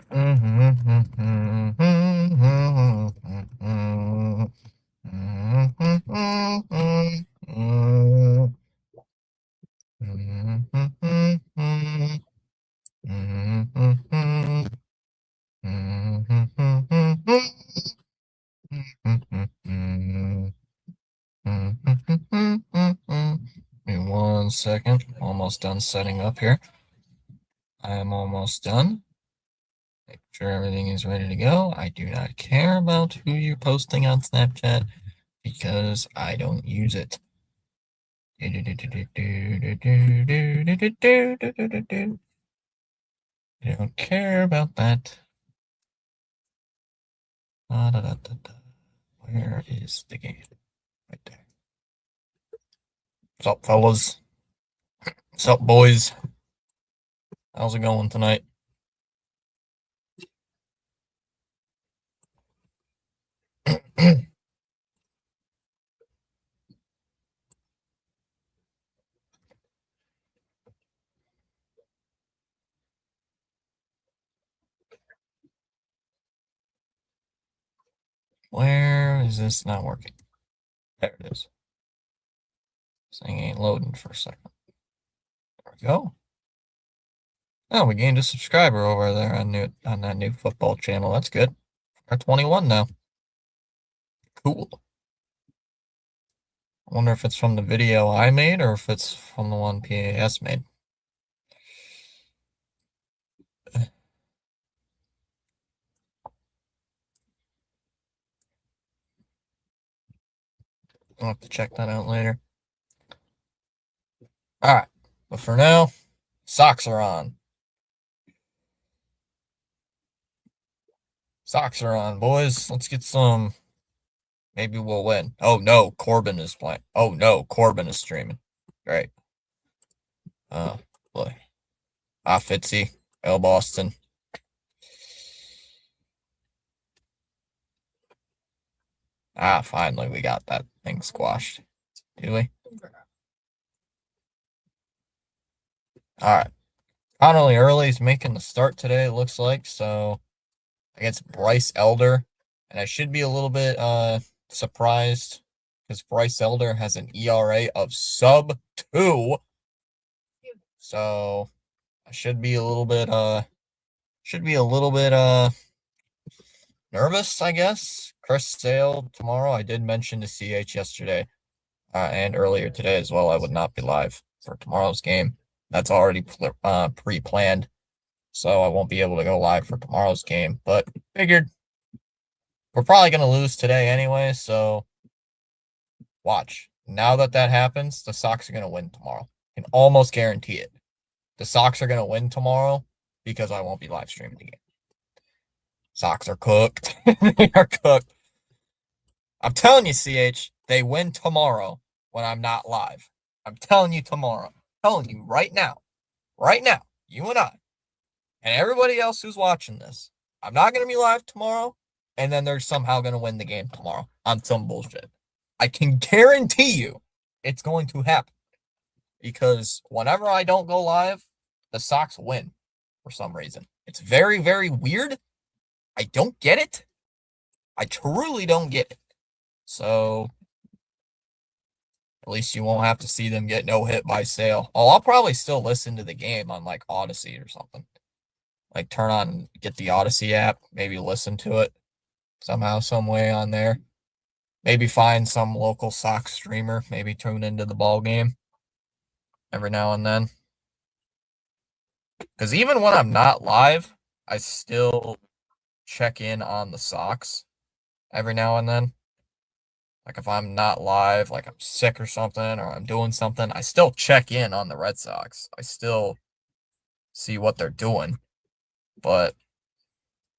Give me 1 second. Almost done setting up here. I am almost done. Make sure everything is ready to go. I do not care about who you're posting on Snapchat because I don't use it. I don't care about that. Where is the game? Right there. What's up, fellas? What's up, boys? How's it going tonight? Where is this not working? There it is. This thing ain't loading for a second. There we go. Oh, we gained a subscriber over there on that new football channel. That's good. We're 21 now. Cool. I wonder if it's from the video I made or if it's from the one PAS made. I'll have to check that out later. Alright, but for now, socks are on. Socks are on, boys. Let's get some. Maybe we'll win. Oh no, Corbin is playing. Oh no, Corbin is streaming. Great. Boy. Fitzy. L Boston. Finally we got that thing squashed. Did we? Alright. Connolly Early's making the start today, it looks like, so against Bryce Elder. And I should be a little bit surprised because Bryce Elder has an ERA of sub 2. So I should be a little bit nervous, I guess. Chris Sale tomorrow. I did mention to CH yesterday and earlier today as well. I would not be live for tomorrow's game. That's already pre-planned. So I won't be able to go live for tomorrow's game. But figured we're probably going to lose today anyway. So watch. Now that happens, the Sox are going to win tomorrow. I can almost guarantee it. The Sox are going to win tomorrow because I won't be live streaming the game. Sox are cooked. They are cooked. I'm telling you, CH, they win tomorrow when I'm not live. I'm telling you tomorrow. I'm telling you right now, you and I, and everybody else who's watching this, I'm not going to be live tomorrow, and then they're somehow going to win the game tomorrow on some bullshit. I can guarantee you it's going to happen because whenever I don't go live, the Sox win for some reason. It's very, very weird. I don't get it. I truly don't get it. So at least you won't have to see them get no hit by Sale. Oh, I'll probably still listen to the game on like Odyssey or something. Like turn on, get the Odyssey app, maybe listen to it somehow, some way on there. Maybe find some local Sox streamer, maybe tune into the ball game every now and then. Because even when I'm not live, I still check in on the Sox every now and then. Like if I'm not live, like I'm sick or something, or I'm doing something, I still check in on the Red Sox. I still see what they're doing, but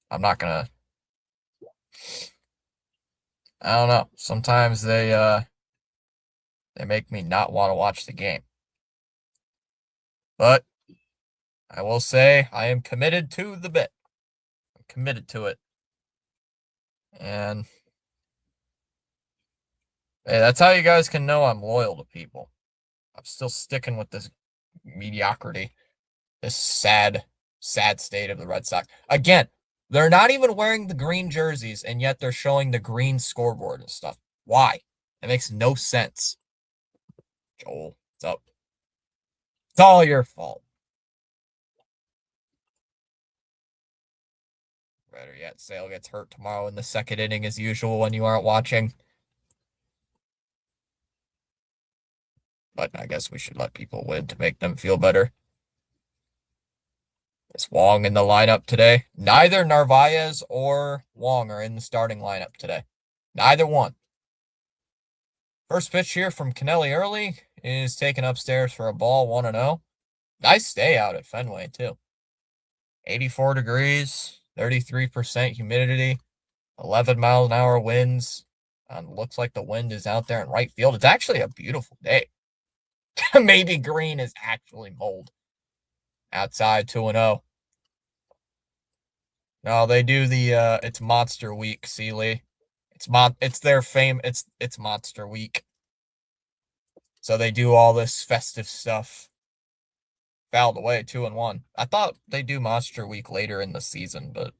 I'm not gonna. I don't know. Sometimes they make me not want to watch the game. But I will say I am committed to the bit. I'm committed to it. And hey, that's how you guys can know I'm loyal to people. I'm still sticking with this mediocrity, this sad state of the Red Sox. Again, They're not even wearing the green jerseys, and yet they're showing the green scoreboard and stuff. Why? It makes no sense. Joel, what's up? It's all your fault. Better yet, Sale gets hurt tomorrow in the second inning as usual when you aren't watching. But I guess we should let people win to make them feel better. Is Wong in the lineup today? Neither Narvaez or Wong are in the starting lineup today. Neither one. First pitch here from Kennelly Early is taken upstairs for a ball 1-0. Nice day out at Fenway, too. 84 degrees, 33% humidity, 11 mile an hour winds. Looks like the wind is out there in right field. It's actually a beautiful day. Maybe green is actually mold. Outside 2-0. No, they do the it's Monster Week, Sealy. It's their fame. It's Monster Week. So they do all this festive stuff. Fouled away 2-1. I thought they do Monster Week later in the season, but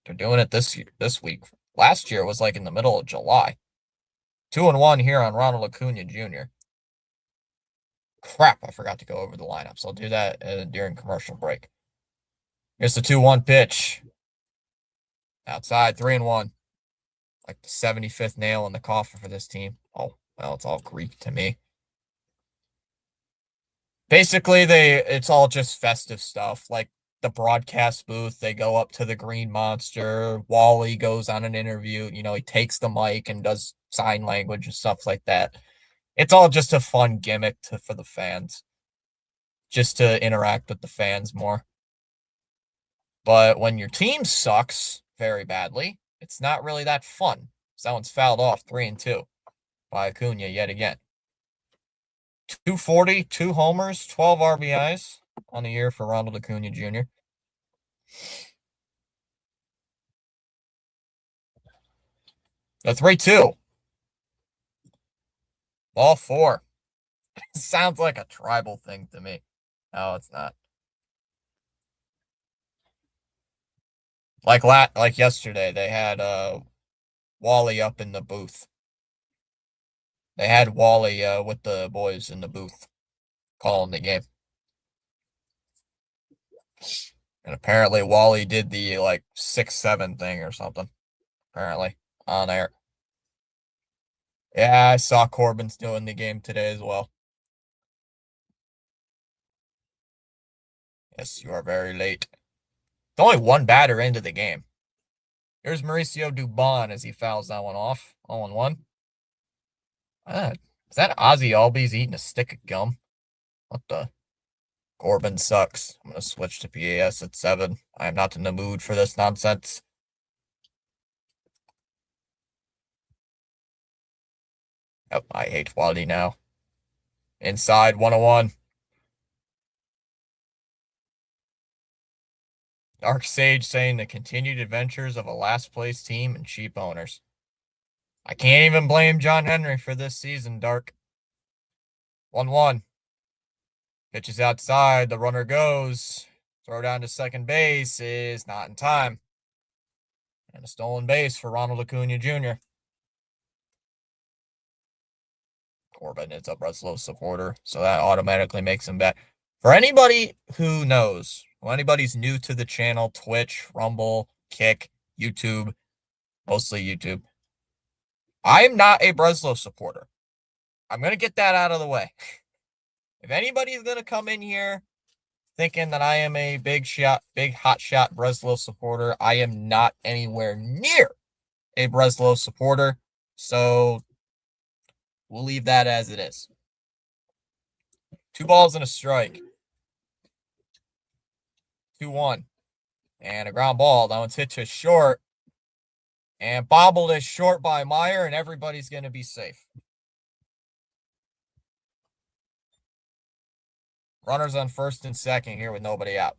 they're doing it this week. Last year was like in the middle of July. 2-1 here on Ronald Acuna Jr. Crap, I forgot to go over the lineups. I'll do that during commercial break. Here's the 2-1 pitch. Outside, 3-1. Like the 75th nail in the coffin for this team. Oh, well, it's all Greek to me. Basically, it's all just festive stuff. Like the broadcast booth, they go up to the Green Monster. Wally goes on an interview. You know, he takes the mic and does sign language and stuff like that. It's all just a fun gimmick for the fans. Just to interact with the fans more. But when your team sucks very badly, it's not really that fun. So that one's fouled off 3-2 by Acuna yet again. 240, 2 homers, 12 RBIs on the year for Ronald Acuna Jr. The 3-2. Ball 4. Sounds like a tribal thing to me. No, it's not. Like yesterday, they had Wally up in the booth. They had Wally with the boys in the booth calling the game. And apparently Wally did the like 6-7 thing or something. Apparently on air. Yeah, I saw Corbin's doing the game today as well. Yes, you are very late. It's only one batter into the game. Here's Mauricio Dubon as he fouls that one off. 0-1. Is that Ozzy Albies eating a stick of gum? What the? Corbin sucks. I'm going to switch to PAS at 7. I am not in the mood for this nonsense. Yep, I hate Wally now. Inside 101. Dark Sage saying the continued adventures of a last place team and cheap owners. I can't even blame John Henry for this season, Dark. 1-1. Pitches outside. The runner goes. Throw down to second base is not in time. And a stolen base for Ronald Acuna Jr. Corbin is a Breslow supporter, so that automatically makes him bet. For anybody who knows, or anybody's new to the channel, Twitch, Rumble, Kick, YouTube, mostly YouTube, I am not a Breslow supporter. I'm going to get that out of the way. If anybody's going to come in here thinking that I am a big hotshot Breslow supporter, I am not anywhere near a Breslow supporter. So we'll leave that as it is. 2 balls and a strike. 2-1. And a ground ball. That one's hit to short. And bobbled as short by Meyer, and everybody's going to be safe. Runners on first and second here with nobody out.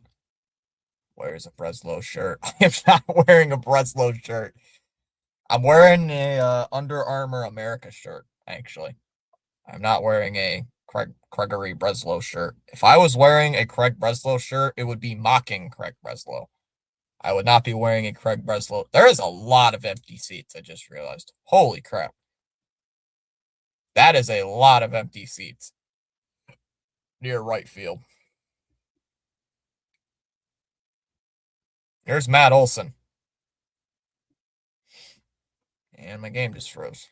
Where's a Breslow shirt? I am not wearing a Breslow shirt. I'm wearing a Under Armour America shirt, actually. I'm not wearing a Gregory Breslow shirt. If I was wearing a Craig Breslow shirt, it would be mocking Craig Breslow. I would not be wearing a Craig Breslow. There is a lot of empty seats, I just realized. Holy crap. That is a lot of empty seats near right field. Here's Matt Olson. And my game just froze.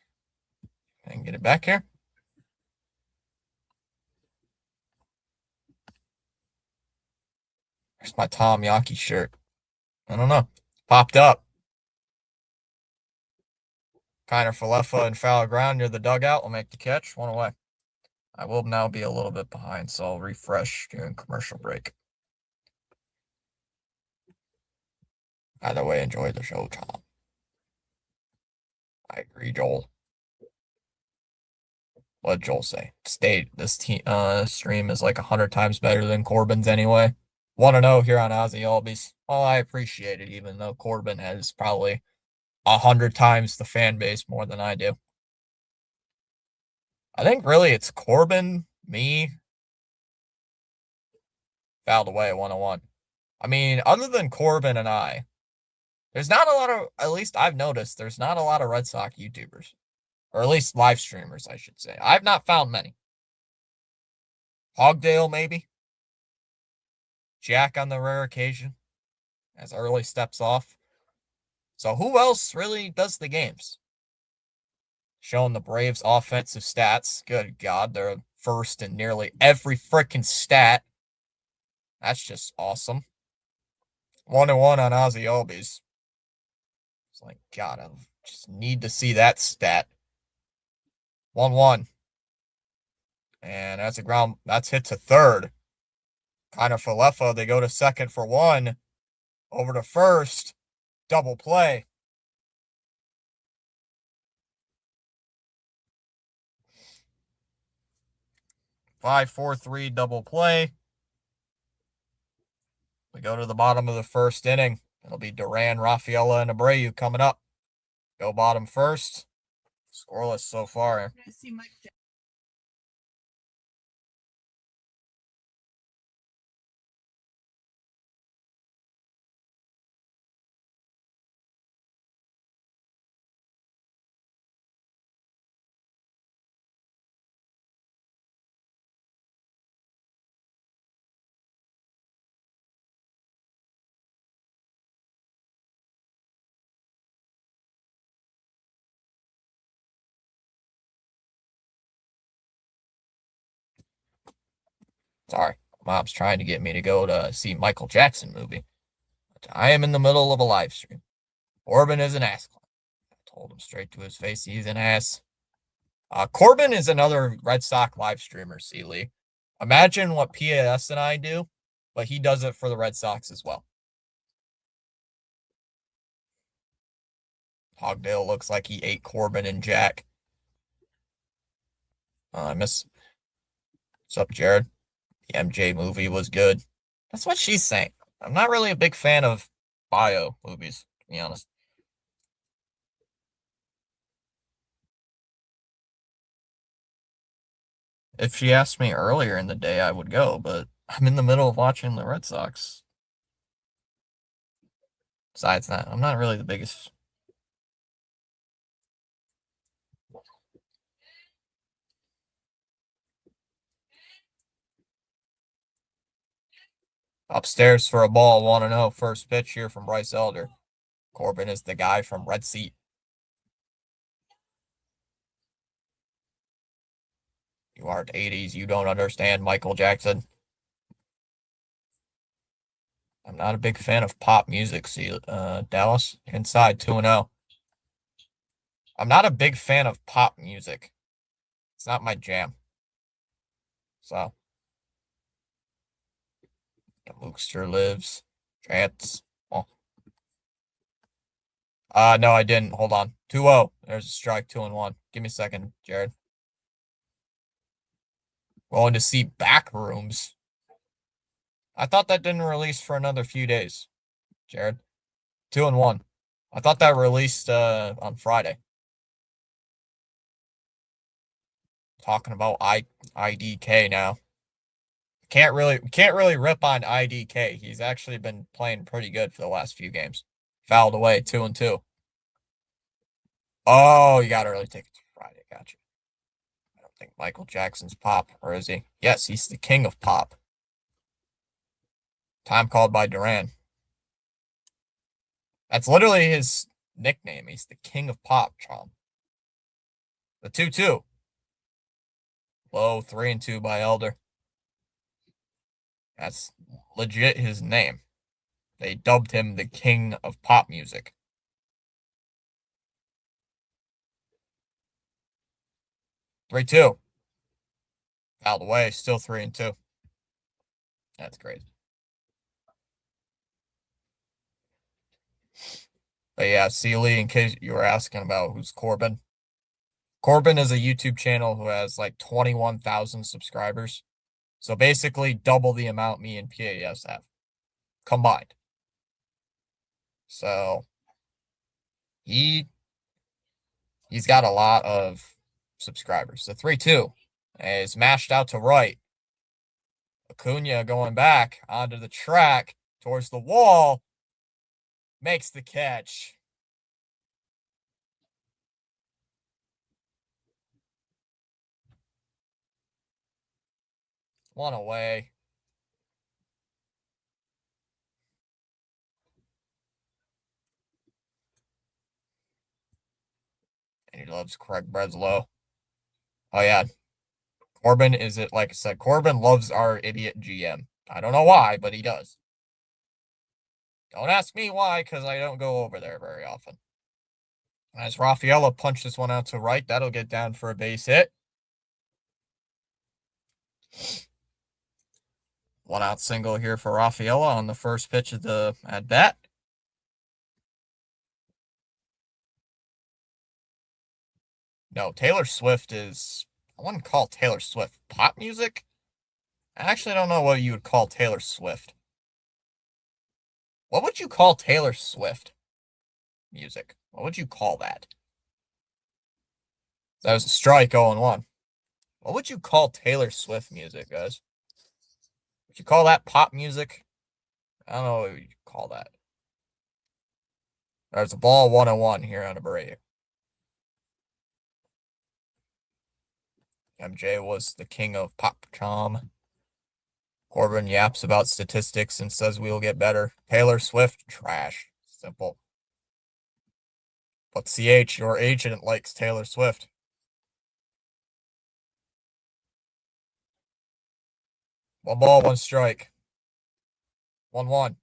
I can get it back here. There's my Tom Yaki shirt. I don't know. Popped up. Kiner Falefa and foul ground near the dugout will make the catch. One away. I will now be a little bit behind, so I'll refresh during commercial break. Either way, enjoy the show, Tom. I agree, Joel. What'd Joel say? This stream is like 100 times better than Corbin's anyway. 1-0 here on Ozzy Albies. Well, I appreciate it, even though Corbin has probably 100 times the fan base more than I do. I think really it's Corbin, me, fouled away 101. I mean, other than Corbin and I, there's not a lot of, at least I've noticed, there's not a lot of Red Sox YouTubers. Or at least live streamers, I should say. I've not found many. Hogdale, maybe. Jack on the rare occasion, as early steps off. So who else really does the games? Showing the Braves' offensive stats. Good God, they're first in nearly every freaking stat. That's just awesome. 1-1 on Ozzy Albies. It's like, God, I just need to see that stat. 1-1. And that's a ground, that's hit to third. Kiner Falefa, they go to second for one. Over to first. Double play. Five, 4-3 double play. We go to the bottom of the first inning. It'll be Duran, Rafaela, and Abreu coming up. Go bottom first. Scoreless so far. Sorry, mom's trying to get me to go to see Michael Jackson movie. But I am in the middle of a live stream. Corbin is an ass. I told him straight to his face he's an ass. Corbin is another Red Sox live streamer, Sealy. Imagine what PAS and I do, but he does it for the Red Sox as well. Hogdale looks like he ate Corbin and Jack. I miss. What's up, Jared? The MJ movie was good. That's what she's saying. I'm not really a big fan of bio movies, to be honest. If she asked me earlier in the day, I would go, but I'm in the middle of watching the Red Sox. Besides that, I'm not really the biggest. Upstairs for a ball, 1-0. First pitch here from Bryce Elder. Corbin is the guy from Red Seat. You aren't 80s. You don't understand Michael Jackson. I'm not a big fan of pop music. See, Dallas inside 2-0. I'm not a big fan of pop music. It's not my jam. So, the Mookster lives. Chance. Oh. No, I didn't. Hold on. 2-0. There's a strike, 2-1. Give me a second, Jared. Going to see Backrooms. I thought that didn't release for another few days, Jared. 2-1. I thought that released on Friday. Talking about IDK now. Can't really rip on IDK. He's actually been playing pretty good for the last few games. Fouled away, 2-2. Oh, you got early tickets for Friday. Gotcha. I don't think Michael Jackson's pop, or is he? Yes, he's the king of pop. Time called by Duran. That's literally his nickname. He's the king of pop, Chom. The 2-2. Low 3-2 by Elder. That's legit his name. They dubbed him the king of pop music. 3-2. Out of the way, still 3-2. That's crazy. But yeah, Sealy, in case you were asking about who's Corbin. Corbin is a YouTube channel who has like 21,000 subscribers. So basically double the amount me and PAS have combined. So he's got a lot of subscribers. The 3-2 is mashed out to right. Acuna going back onto the track towards the wall. Makes the catch. One away. And he loves Craig Breslow. Oh, yeah. Corbin is it, like I said, Corbin loves our idiot GM. I don't know why, but he does. Don't ask me why, because I don't go over there very often. As Rafaela punched this one out to right, that'll get down for a base hit. One out single here for Rafaela on the first pitch of the at bat. No, Taylor Swift is, I wouldn't call Taylor Swift pop music. I actually don't know what you would call Taylor Swift. What would you call Taylor Swift music? What would you call that? That was a strike 0-1. What would you call Taylor Swift music, guys? Would you call that pop music? I don't know what you call that. There's a ball 1-1 here on Abreu. MJ was the king of pop charm. Corbin yaps about statistics and says we'll get better. Taylor Swift, trash. Simple. But CH, your agent likes Taylor Swift. One ball, one strike. 1-1.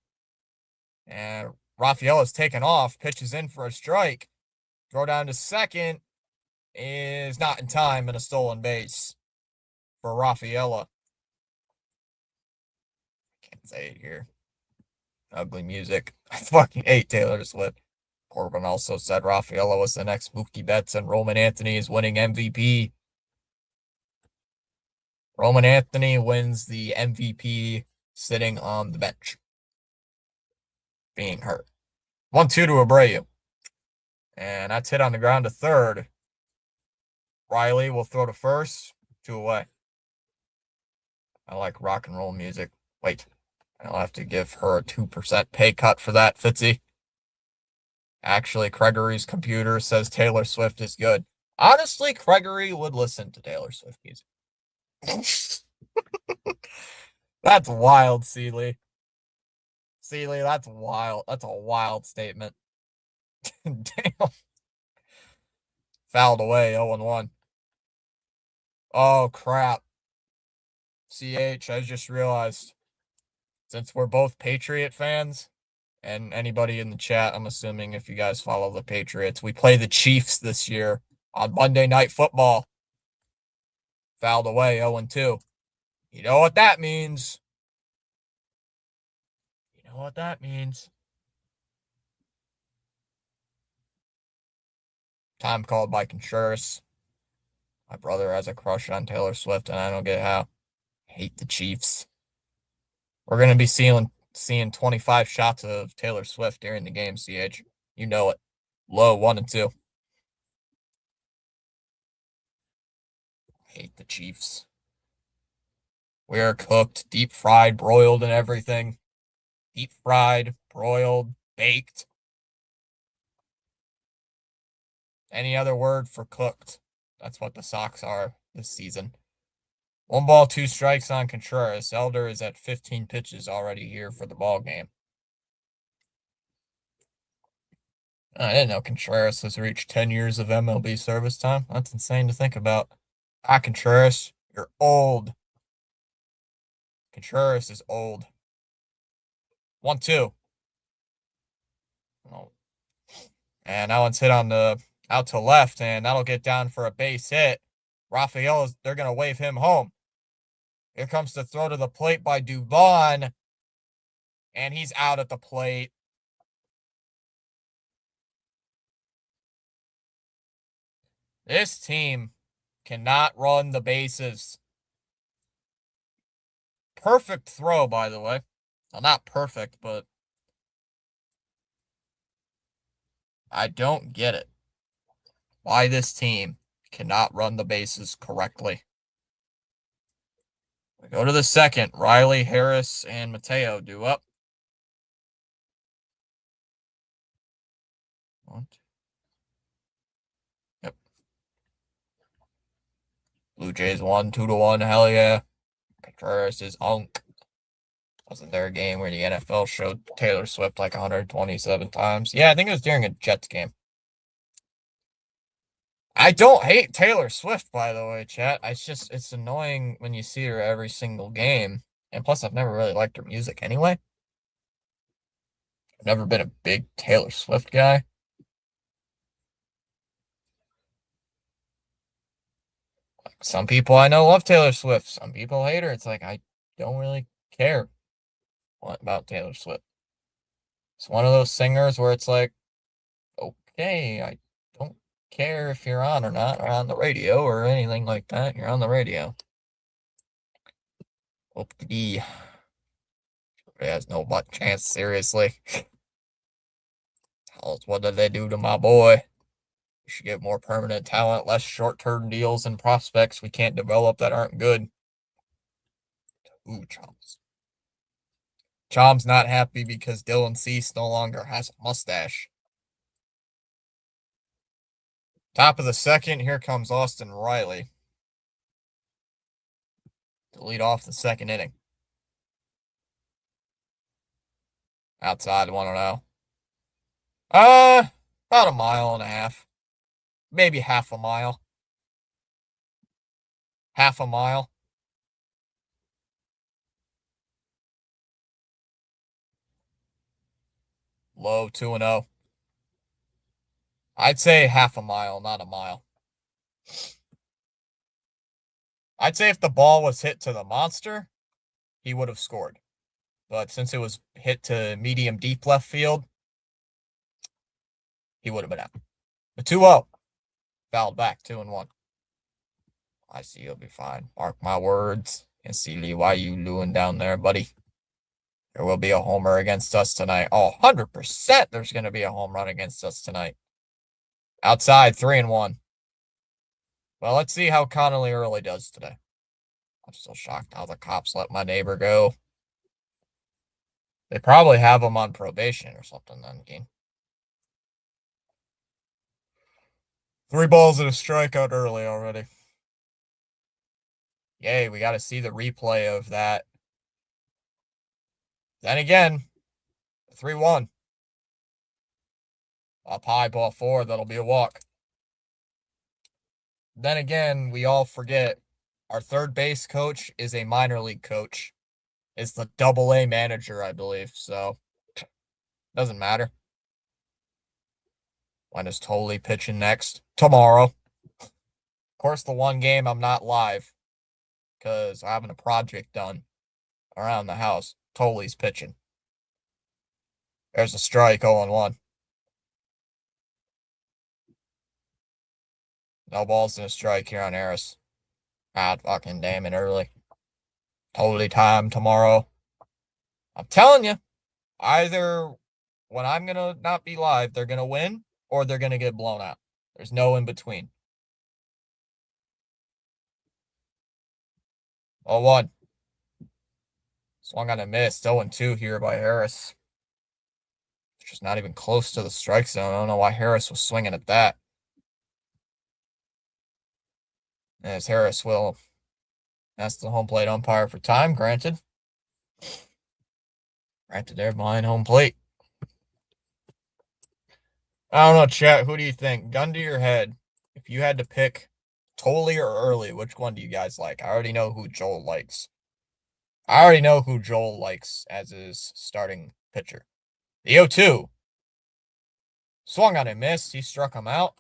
And Rafaela's taken off, pitches in for a strike. Throw down to second is not in time and a stolen base for Rafaela. Can't say it here. Ugly music. I fucking hate Taylor Swift. Corbin also said Rafaela was the next Mookie Betts and Roman Anthony is winning MVP. Roman Anthony wins the MVP sitting on the bench. Being hurt. 1-2 to Abreu. And that's hit on the ground to third. Riley will throw to first. 2 away. I like rock and roll music. Wait. I'll have to give her a 2% pay cut for that, Fitzy. Actually, Gregory's computer says Taylor Swift is good. Honestly, Gregory would listen to Taylor Swift music. That's wild, Seeley. Seeley, that's wild. That's a wild statement. Damn. Fouled away, 0-1. Oh, crap. CH, I just realized, since we're both Patriot fans, and anybody in the chat, I'm assuming if you guys follow the Patriots, we play the Chiefs this year on Monday Night Football. Fouled away, 0-2. You know what that means. You know what that means. Time called by Contreras. My brother has a crush on Taylor Swift, and I don't get how. I hate the Chiefs. We're going to be seeing 25 shots of Taylor Swift during the game, CH. You know it. Low, 1-2. I hate the Chiefs. We're cooked, deep fried, broiled, and everything. Deep fried, broiled, baked. Any other word for cooked? That's what the Sox are this season. 1 ball, 2 strikes on Contreras. Elder is at 15 pitches already here for the ball game. I didn't know Contreras has reached 10 years of MLB service time. That's insane to think about. Contreras, you're old. Contreras is old. 1-2. Oh. And that one's hit on the out to left, and that'll get down for a base hit. Rafael, they're going to wave him home. Here comes the throw to the plate by Dubon, and he's out at the plate. This team cannot run the bases. Perfect throw, by the way. Well, not perfect, but I don't get it. Why this team cannot run the bases correctly. We go to the second. Riley, Harris, and Mateo due up. 1, 2. Yep. Blue Jays won 2-1. Hell yeah. Contreras is unk. Wasn't there a game where the NFL showed Taylor Swift like 127 times? Yeah, I think it was during a Jets game. I don't hate Taylor Swift, by the way, chat. It's annoying when you see her every single game. And plus, I've never really liked her music anyway. I've never been a big Taylor Swift guy. Like, some people I know love Taylor Swift. Some people hate her. It's like, I don't really care about Taylor Swift. It's one of those singers where it's like, okay, I don't care if you're on or not, or on the radio or anything like that. You're on the radio. Oopsie. It has no butt chance, seriously. What did they do to my boy? We should get more permanent talent, less short-term deals and prospects we can't develop that aren't good. Ooh, Chomps. Chom's not happy because Dylan Cease no longer has a mustache. Top of the second, here comes Austin Riley to lead off the second inning. Outside 1-0. About a mile and a half. Maybe half a mile. Half a mile. Low 2-0. I'd say half a mile, not a mile. I'd say if the ball was hit to the monster, he would have scored. But since it was hit to medium deep left field, he would have been out. The 2-0. Fouled back 2-1. I see you'll be fine. Mark my words. And see Lee, why you doing down there, buddy? There will be a homer against us tonight. Oh, 100% there's going to be a home run against us tonight. Outside, 3-1. Well, let's see how Connolly Early does today. I'm still shocked how the cops let my neighbor go. They probably have him on probation or something then, Keen. 3 balls and a strikeout early already. Yay, we got to see the replay of that. Then again, 3-1. Up high, ball 4, that'll be a walk. Then again, we all forget our third base coach is a minor league coach. It's the AA manager, I believe, so doesn't matter. When is Tolley pitching next? Tomorrow. Of course, the one game I'm not live because I'm having a project done around the house. Tolley's pitching. There's a strike, 0-1. No balls and a strike here on Harris. God fucking damn it, early. Totally time tomorrow. I'm telling you, either when I'm going to not be live, they're going to win or they're going to get blown out. There's no in between. 0-1. Swung on a miss. 0-2 here by Harris. Just not even close to the strike zone. I don't know why Harris was swinging at that. As Harris will ask the home plate umpire for time, granted. Granted there behind home plate. I don't know, chat. Who do you think? Gun to your head. If you had to pick Thole or Early, which one do you guys like? I already know who Joel likes. As his starting pitcher. The 0-2. Swung on and missed. He struck him out.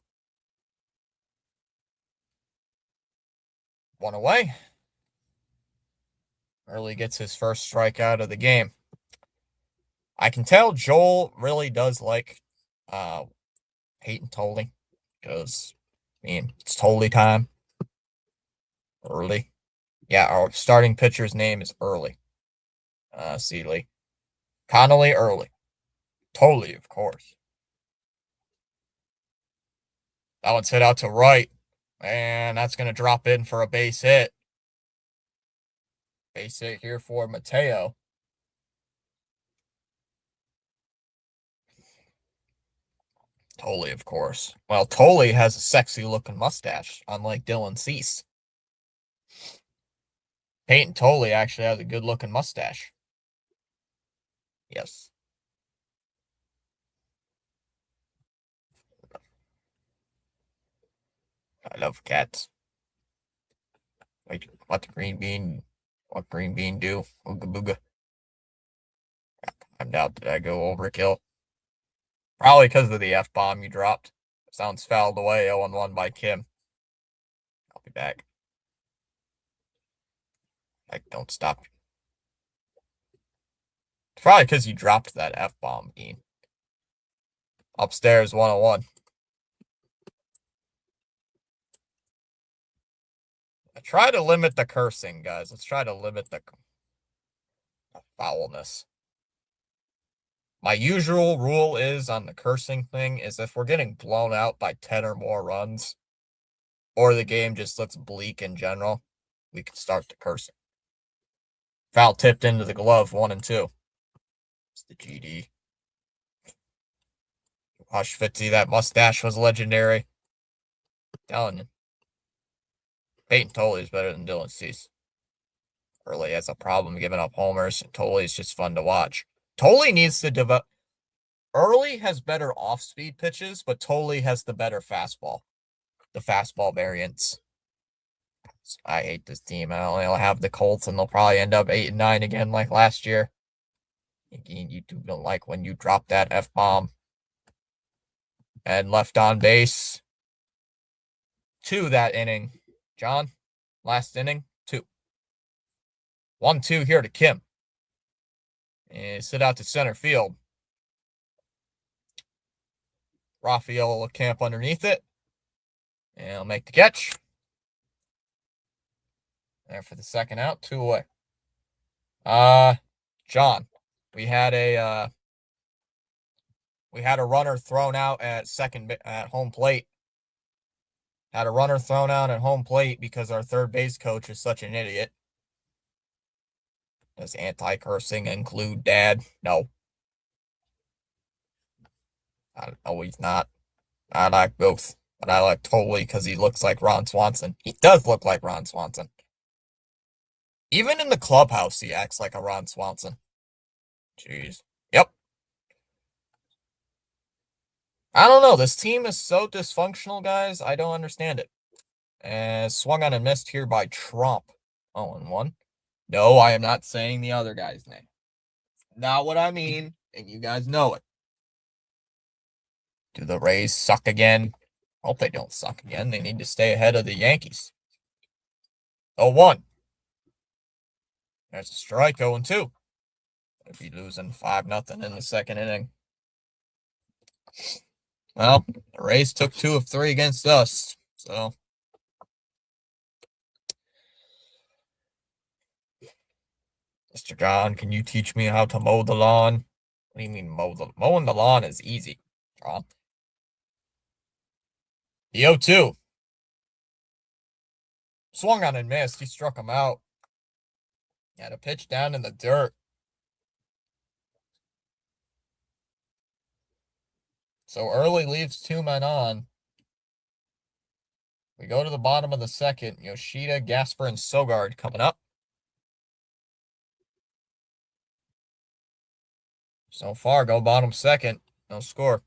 One away. Early gets his first strikeout of the game. I can tell Joel really does like Peyton Thole because, it's Thole time. Early. Yeah, our starting pitcher's name is Early. Seeley. Connolly, Early. Thole, of course. That one's hit out to right. And that's going to drop in for a base hit. Base hit here for Mateo. Thole, of course. Well, Thole has a sexy looking mustache, unlike Dylan Cease. Peyton Thole actually has a good looking mustache. Yes. I love cats. Wait, what Green Bean do? Ooga booga. I doubt that I go overkill. Probably because of the F-bomb you dropped. Sounds fouled away, 0-1 by Kim. I'll be back. Don't stop. It's probably because you dropped that F-bomb, Dean. Upstairs, 101. I try to limit the cursing, guys. Let's try to limit the foulness. My usual rule is on the cursing thing is if we're getting blown out by 10 or more runs, or the game just looks bleak in general, we can start the cursing. Foul tipped into the glove, 1-2. It's the GD. Hush, Fitzy, that mustache was legendary. Telling you. Peyton Thole is better than Dylan Cease. Early has a problem giving up homers, and Thole is just fun to watch. Thole needs to develop. Early has better off-speed pitches, but Thole has the better fastball. The fastball variants. I hate this team. I only have the Colts, and they'll probably end up 8-9 again like last year. Again, YouTube don't like when you drop that F-bomb. And left on base. 2 that inning. John, last inning, 2. 1-2 here to Kim. And sit out to center field. Rafael will camp underneath it. And he'll make the catch. There for the second out, 2 away. John, we had a runner thrown out at home plate. Had a runner thrown out at home plate because our third base coach is such an idiot. Does anti-cursing include dad? No. No, he's not. I like both, but I like Thole because he looks like Ron Swanson. He does look like Ron Swanson. Even in the clubhouse, he acts like a Ron Swanson. Jeez. Yep. I don't know. This team is so dysfunctional, guys. I don't understand it. Swung on and missed here by Trump. 0-1. No, I am not saying the other guy's name. Not what I mean, and you guys know it. Do the Rays suck again? Hope they don't suck again. They need to stay ahead of the Yankees. 0-1. There's a strike, 0-2. If be losing 5-0 in the second inning. Well, the Rays took 2 of 3 against us, so. Mr. John, can you teach me how to mow the lawn? What do you mean mowing the lawn is easy, John? The 0-2. Swung on and missed. He struck him out. Had a pitch down in the dirt. So early leaves 2 men on. We go to the bottom of the second. Yoshida, Gasper, and Sogard coming up. So far, go bottom second. No score.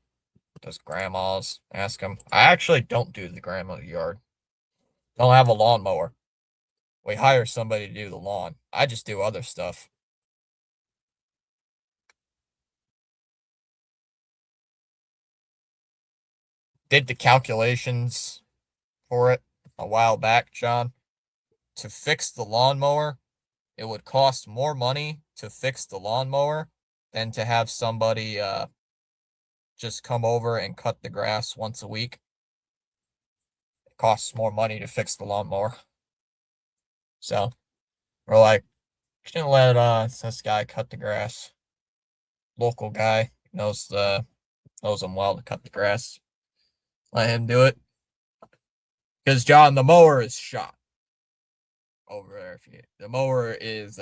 Does grandma's. Ask him. I actually don't do the grandma yard. Don't have a lawnmower. We hire somebody to do the lawn. I just do other stuff. Did the calculations for it a while back, John. To fix the lawnmower, it would cost more money to fix the lawnmower than to have somebody just come over and cut the grass once a week. It costs more money to fix the lawnmower. So we're like, shouldn't let this guy cut the grass. Local guy knows him well to cut the grass. Let him do it. Because John, the mower is shot over there. The mower is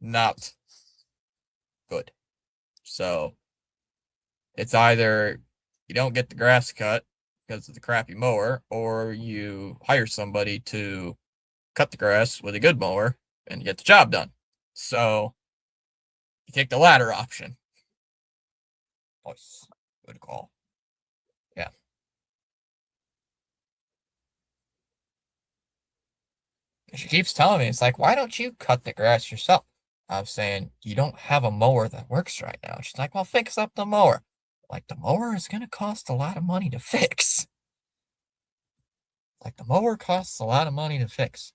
not good. So it's either you don't get the grass cut because of the crappy mower, or you hire somebody to cut the grass with a good mower and get the job done. So you take the latter option. Nice. Good call. Yeah. She keeps telling me, it's like, why don't you cut the grass yourself? I'm saying, you don't have a mower that works right now. She's like, well, fix up the mower. Like, the mower is going to cost a lot of money to fix. Like, the mower costs a lot of money to fix.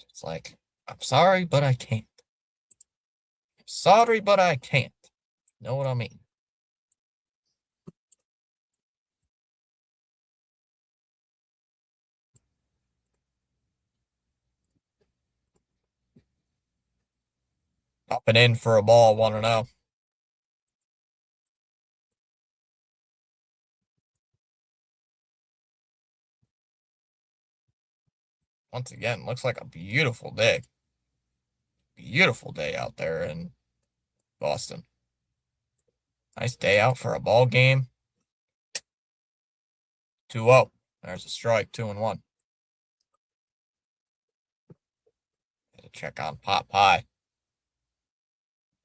It's like, I'm sorry, but I can't. I'm sorry, but I can't. Know what I mean? Popping in for a ball, 1-0. Once again, looks like a beautiful day. Beautiful day out there in Boston. Nice day out for a ball game. 2-0. There's a strike, 2-1. Check on pot pie.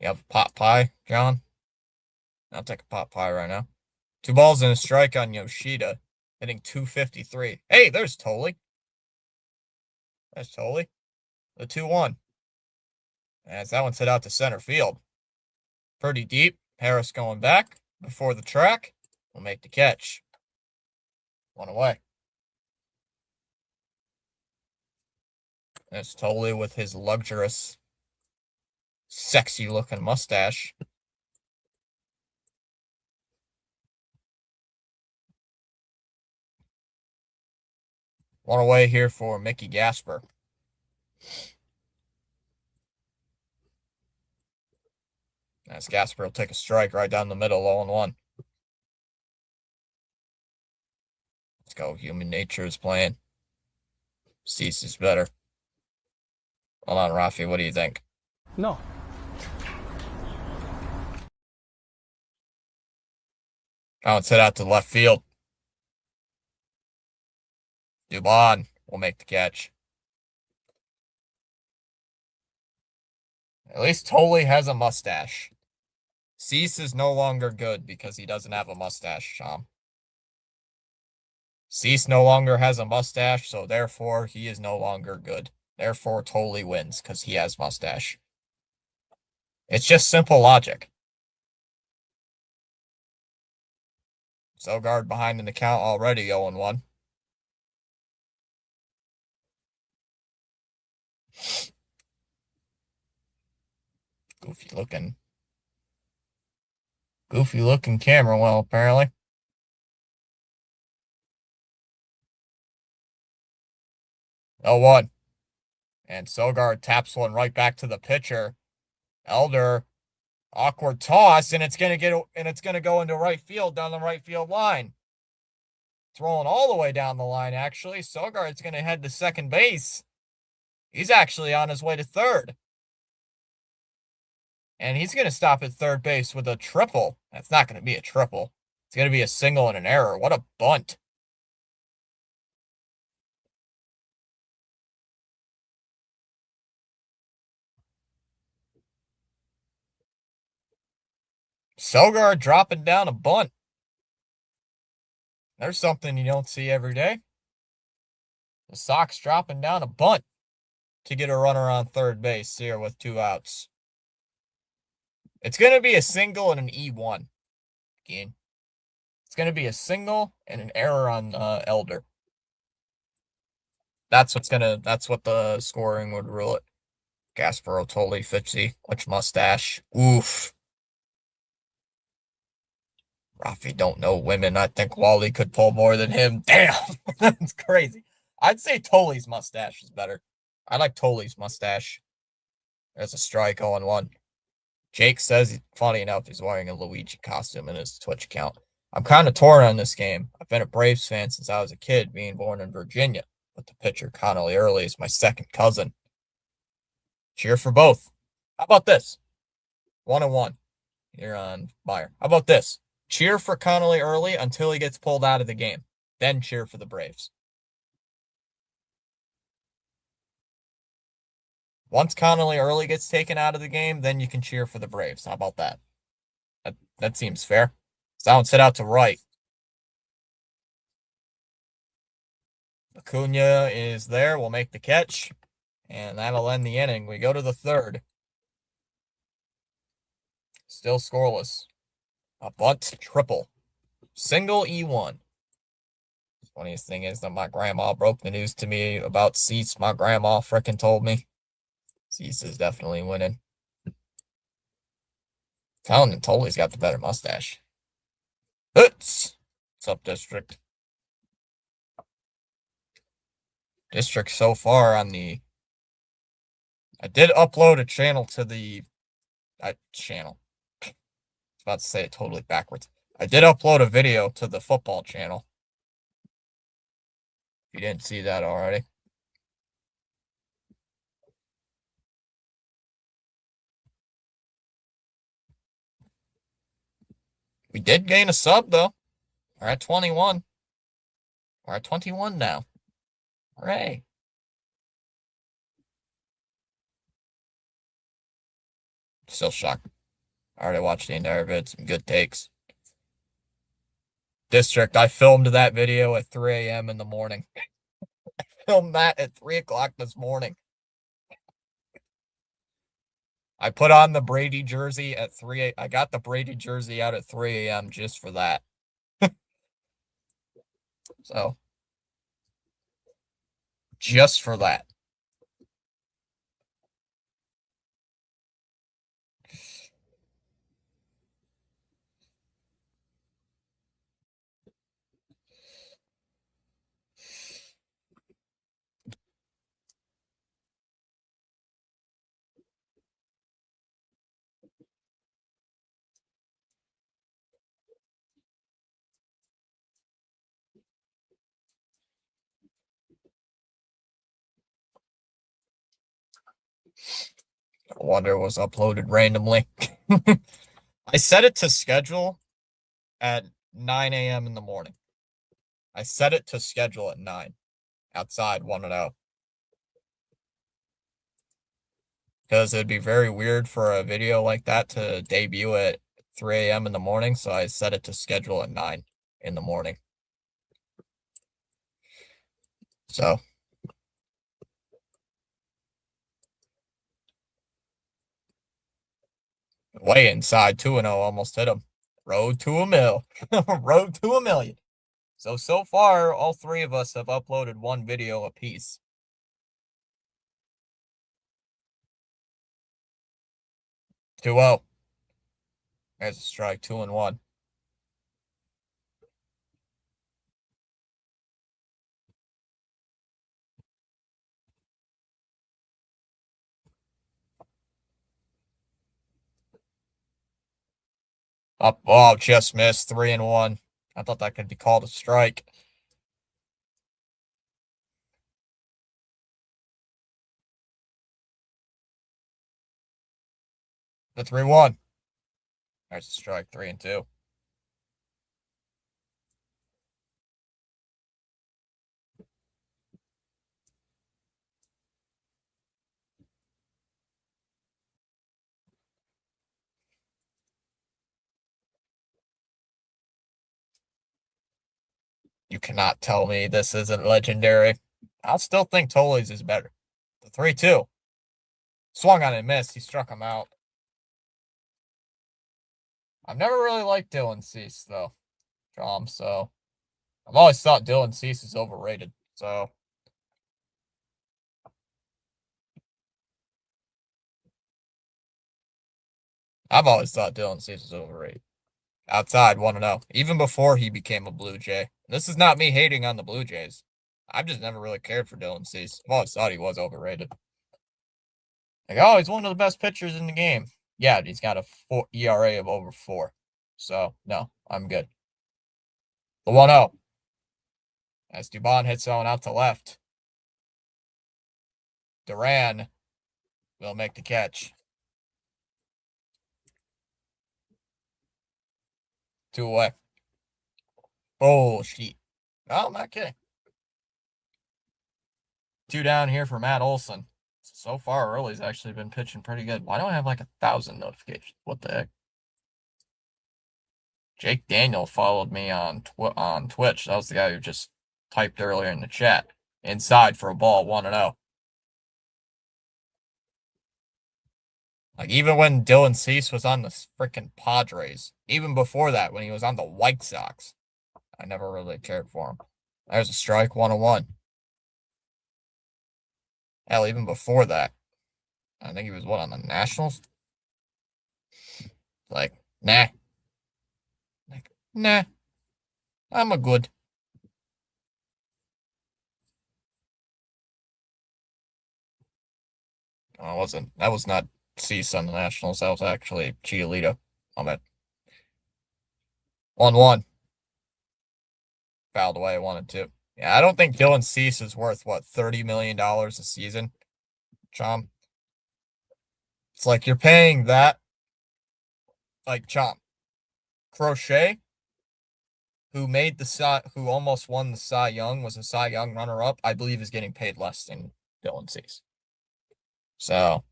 You have a pot pie, John? I'll take a pot pie right now. 2 balls and a strike on Yoshida, hitting 253. Hey, there's Tolley. There's Tolley. The 2-1. As that one's hit out to center field. Pretty deep. Harris going back before the track. Will make the catch. 1 away. There's Tolley with his luxurious, sexy looking mustache. 1 away here for Mickey Gasper. As Gasper will take a strike right down the middle, 0-1. Let's go. Human nature is playing. Cease is better. Hold on, Rafi. What do you think? No. Now it's hit out to left field. Dubon will make the catch. At least Tolley has a mustache. Cease is no longer good because he doesn't have a mustache, Sham. Cease no longer has a mustache, so therefore he is no longer good. Therefore, Tolley wins because he has mustache. It's just simple logic. Sogard behind in the count already, 0-1. Goofy looking camera well, apparently. 0-1. And Sogard taps one right back to the pitcher. Elder, awkward toss, and it's gonna go into right field down the right field line. Throwing all the way down the line, actually. Sogard's gonna head to second base. He's actually on his way to third. And he's going to stop at third base with a triple. That's not going to be a triple. It's going to be a single and an error. What a bunt. Sogard dropping down a bunt. There's something you don't see every day. The Sox dropping down a bunt to get a runner on third base here with 2 outs. It's going to be a single and an E1 again. It's going to be a single and an error on Elder. That's what the scoring would rule it. Gasparo, Tolley, Fitzy, which mustache. Oof. Rafi don't know women. I think Wally could pull more than him. Damn, that's crazy. I'd say Tolley's mustache is better. I like Tolley's mustache. There's a strike on 1. Jake says, funny enough, he's wearing a Luigi costume in his Twitch account. I'm kind of torn on this game. I've been a Braves fan since I was a kid, being born in Virginia. But the pitcher, Connolly Early, is my second cousin. Cheer for both. How about this? 1-1 here on Meyer. How about this? Cheer for Connolly Early until he gets pulled out of the game. Then cheer for the Braves. Once Connolly Early gets taken out of the game, then you can cheer for the Braves. How about that? That seems fair. Sounds hit out to right. Acuna is there. We'll make the catch. And that'll end the inning. We go to the third. Still scoreless. A bunt triple. Single E1. Funniest thing is that my grandma broke the news to me about Cease. My grandma frickin' told me. Cease is definitely winning. Colin Tolley's got the better mustache. What's up, District? District so far on the... I did upload a channel to the... channel. I was about to say it totally backwards. I did upload a video to the football channel. If you didn't see that already. We did gain a sub, though. We're at 21. We're at 21 now. Hooray. Still shocked. I already watched the entire vid. Some good takes. District, I filmed that video at 3 a.m. in the morning. I filmed that at 3 o'clock this morning. I put on the Brady jersey at 3 I got the Brady jersey out at 3 a.m. just for that. So, just for that. I wonder it was uploaded randomly. I set it to schedule at 9 a.m. in the morning. I set it to schedule at 9 outside 1-0. Because it'd be very weird for a video like that to debut at 3 a.m. in the morning, so I set it to schedule at 9 in the morning. So. Way inside 2-0, almost hit him. Road to a mill. Road to a million. So far, all 3 of us have uploaded 1 video apiece. Two 0. There's a strike, 2-1. Up, oh, just missed, 3-1. I thought that could be called a strike. The 3-1. There's a strike, 3-2. You cannot tell me this isn't legendary. I'll still think Tolley's is better. The 3-2. Swung on and missed. He struck him out. I've never really liked Dylan Cease, though, so I've always thought Dylan Cease is overrated. So I've always thought Dylan Cease was overrated. Outside, 1-0. Even before he became a Blue Jay. This is not me hating on the Blue Jays. I've just never really cared for Dylan Cease. I've always thought he was overrated. Like, oh, he's one of the best pitchers in the game. Yeah, he's got a ERA of over 4. So, no, I'm good. The 1-0. As Dubon hits someone out to left. Duran will make the catch. 2 away. Bullshit. No, I'm not kidding. 2 down here for Matt Olson. So far, Early's actually been pitching pretty good. Why don't I have like 1,000 notifications? What the heck? Jake Daniel followed me on Twitch. That was the guy who just typed earlier in the chat. Inside for a ball, 1-0. Like, even when Dylan Cease was on the freaking Padres, even before that, when he was on the White Sox, I never really cared for him. There's a strike, 1-1. Hell, even before that, I think he was, on the Nationals? Like, nah. Like, nah. I'm a good. Oh, that was not Cease on the Nationals. That was actually Giolito. On it. 1-1. Fouled away, 1-2. Yeah, I don't think Dylan Cease is worth, $30 million a season, Chom? It's like you're paying that, like, Chom. Crochet, who almost won the Cy Young, was a Cy Young runner-up, I believe is getting paid less than Dylan Cease. So,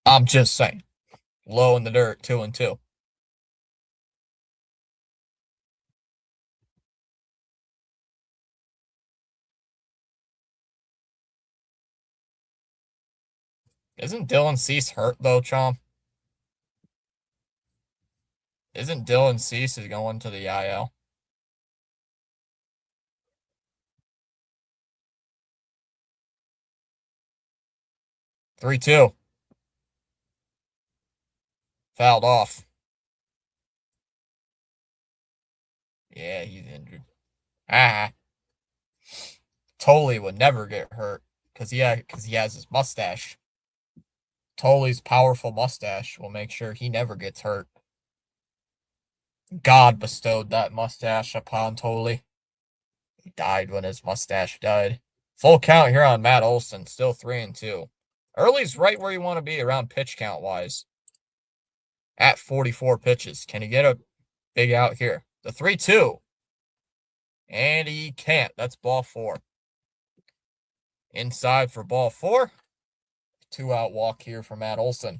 I'm just saying. Low in the dirt, 2-2. Isn't Dylan Cease hurt, though, Chom? Isn't Dylan Cease going to the IL? Three, 2. Fouled off. Yeah, he's injured. Tolley would never get hurt because he has his mustache. Tolley's powerful mustache will make sure he never gets hurt. God bestowed that mustache upon Tolley. He died when his mustache died. Full count here on Matt Olson, still 3-2. Early's right where you want to be around pitch count wise. At 44 pitches. Can he get a big out here? The 3-2. And he can't. That's ball 4. Inside for ball 4. 2-out walk here for Matt Olson.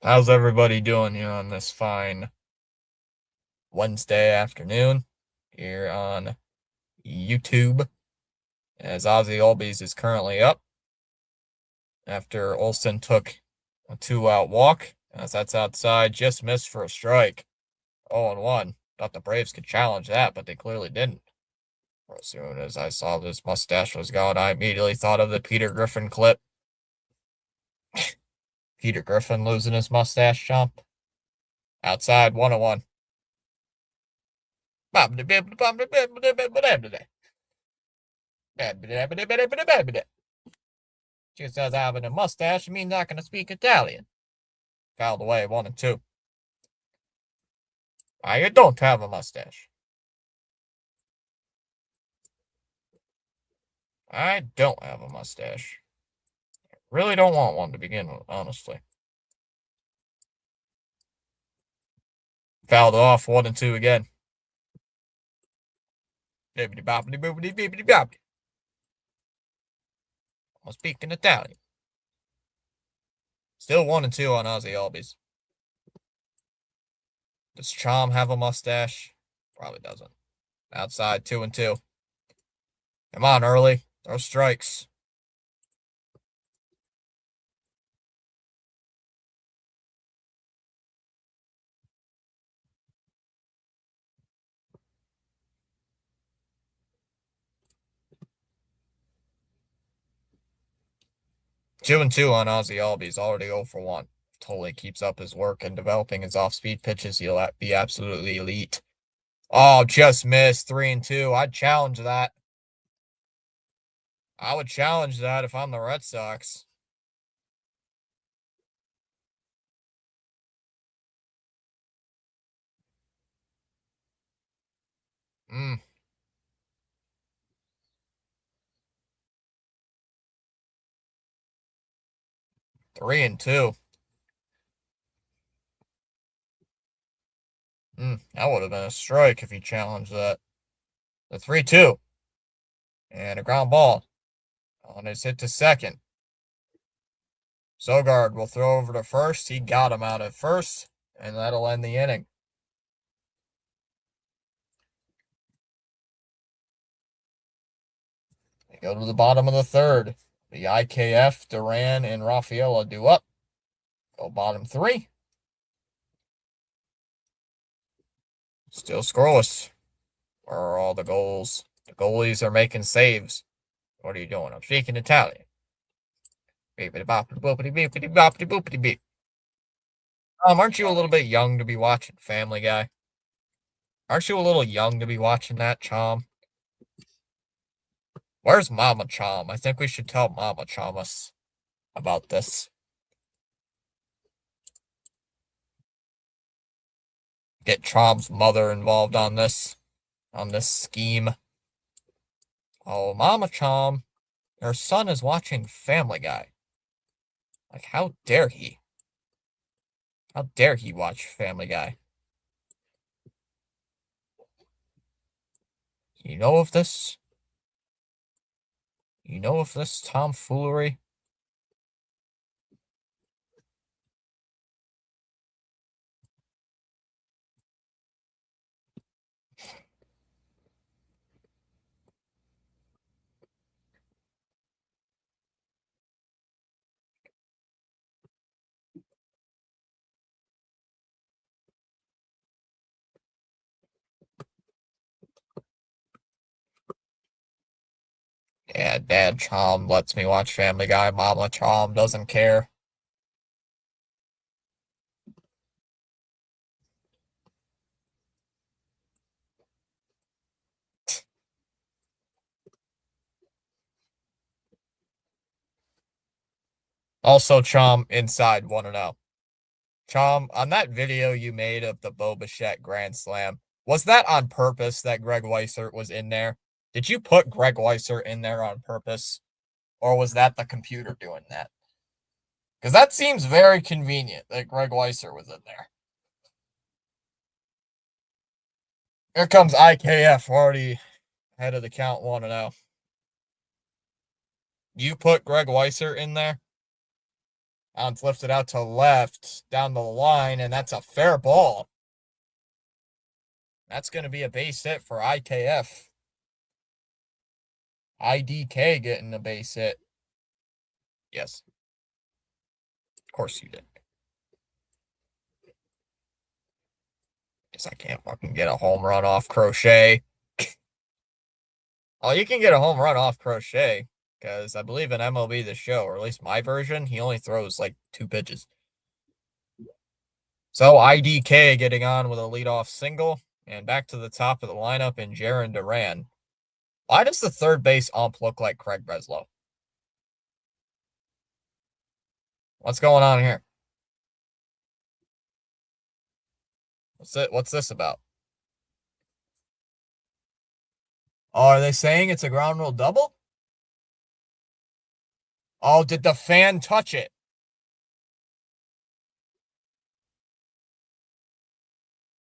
How's everybody doing here on this fine Wednesday afternoon here on YouTube? As Ozzy Albies is currently up after Olson took a 2-out walk. As that's outside, just missed for a strike. 0-1. Thought the Braves could challenge that, but they clearly didn't. As soon as I saw this mustache was gone, I immediately thought of the Peter Griffin clip. Peter Griffin losing his mustache, Chomp. Outside, 1-1. Just as having a mustache means not going to speak Italian. Fouled away, 1-2. I don't have a mustache. I don't have a mustache. Really don't want one to begin with, honestly. Fouled off, 1-2 again. Bibbidi boppity boopity bibbidi boppity. I'm speaking Italian. Still 1-2 on Ozzy Albies. Does Chom have a mustache? Probably doesn't. Outside, 2-2. Come on, early. Throw strikes. Two and two on Ozzy Albies, already 0 for 1. If Totally keeps up his work and developing his off-speed pitches, he'll be absolutely elite. Oh, just missed. 3-2. I'd challenge that. I would challenge that if I'm the Red Sox. Hmm. 3-2. That would have been a strike if he challenged that. The 3-2. And a ground ball. And it's hit to second. Sogard will throw over to first. He got him out at first, and that'll end the inning. We go to the bottom of the third. The IKF, Duran, and Rafaela do up. Go bottom 3. Still scoreless. Where are all the goals? The goalies are making saves. What are you doing? I'm speaking Italian. Aren't you a little bit young to be watching Family Guy? Aren't you a little young to be watching that, Chom? Where's Mama Chom? I think we should tell Mama Chomus about this. Get Chom's mother involved on this scheme. Oh, Mama Chom, your son is watching Family Guy. Like, how dare he? How dare he watch Family Guy? You know of this? You know of this tomfoolery? Yeah, Dad Chom lets me watch Family Guy. Mama Chom doesn't care. Also, Chom inside 1-0. Chom, on that video you made of the Bo Bichette Grand Slam, was that on purpose that Greg Weissert was in there? Did you put Greg Weissert in there on purpose? Or was that the computer doing that? Because that seems very convenient that Greg Weissert was in there. Here comes IKF, already ahead of the count 1-0. You put Greg Weissert in there? It's lifted out to left, down the line, and that's a fair ball. That's going to be a base hit for IKF. IDK getting a base hit. Yes. Of course you did. Guess I can't fucking get a home run off Crochet. Oh, you can get a home run off Crochet, because I believe in MLB The Show, or at least my version, he only throws like 2 pitches. So IDK getting on with a leadoff single, and back to the top of the lineup in Jarren Duran. Why does the third base ump look like Craig Breslow? What's going on here? What's this about? Oh, are they saying it's a ground rule double? Oh, did the fan touch it?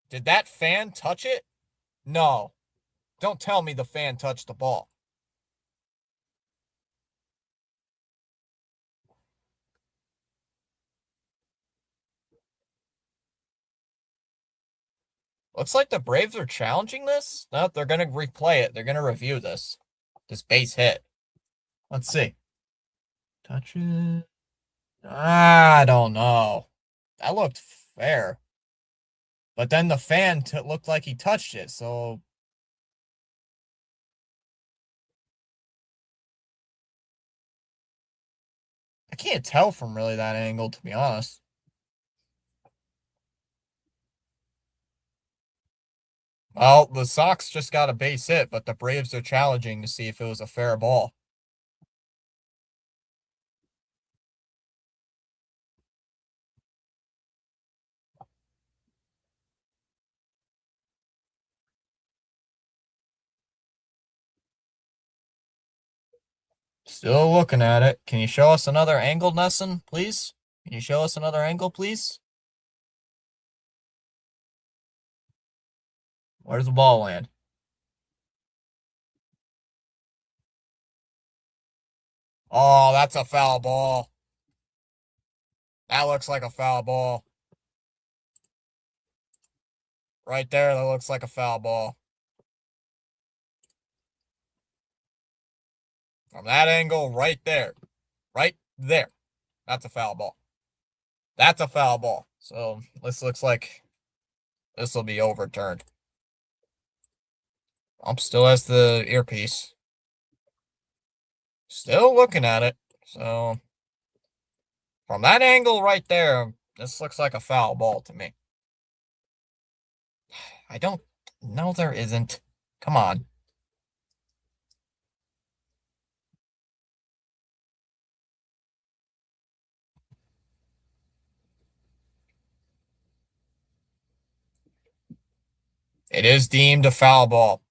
Did that fan touch it? No. Don't tell me the fan touched the ball. Looks like the Braves are challenging this. No, they're going to replay it. They're going to review this. This base hit. Let's see. Touch it. I don't know. That looked fair. But then the fan looked like he touched it, so I can't tell from really that angle, to be honest. Well, the Sox just got a base hit, but the Braves are challenging to see if it was a fair ball. Still looking at it. Can you show us another angle, Nesson, please? Can you show us another angle, please? Where's the ball land? Oh, that's a foul ball. That looks like a foul ball. Right there, that looks like a foul ball. From that angle, right there. Right there. That's a foul ball. That's a foul ball. So this looks like this will be overturned. Still has the earpiece. Still looking at it. So from that angle right there, this looks like a foul ball to me. I don't know there isn't. Come on. It is deemed a foul ball.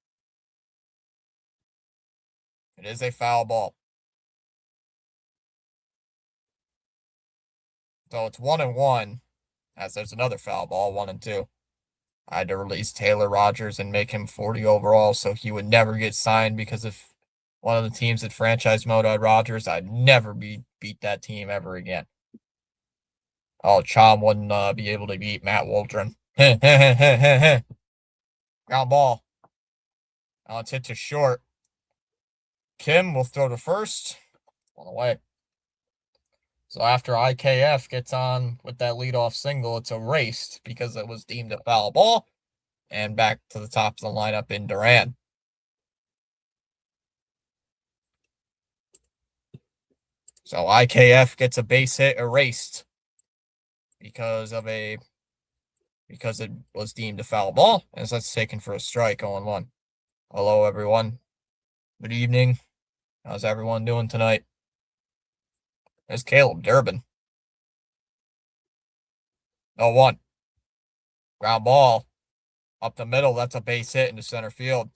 It is a foul ball. So it's 1-1, as there's another foul ball, 1-2. I had to release Taylor Rogers and make him 40 overall, so he would never get signed because if one of the teams at franchise mode had Rogers, I'd never beat that team ever again. Oh, Chom wouldn't be able to beat Matt Waldron. Ground ball. Oh, it's hit to short. Kim will throw to first. On the way. So after IKF gets on with that leadoff single, it's erased because it was deemed a foul ball. And back to the top of the lineup in Duran. So IKF gets a base hit erased because it was deemed a foul ball, and so that's taken for a strike 0-1. Hello, everyone. Good evening. How's everyone doing tonight? There's Caleb Durbin. 0-1. Ground ball. Up the middle. That's a base hit into center field.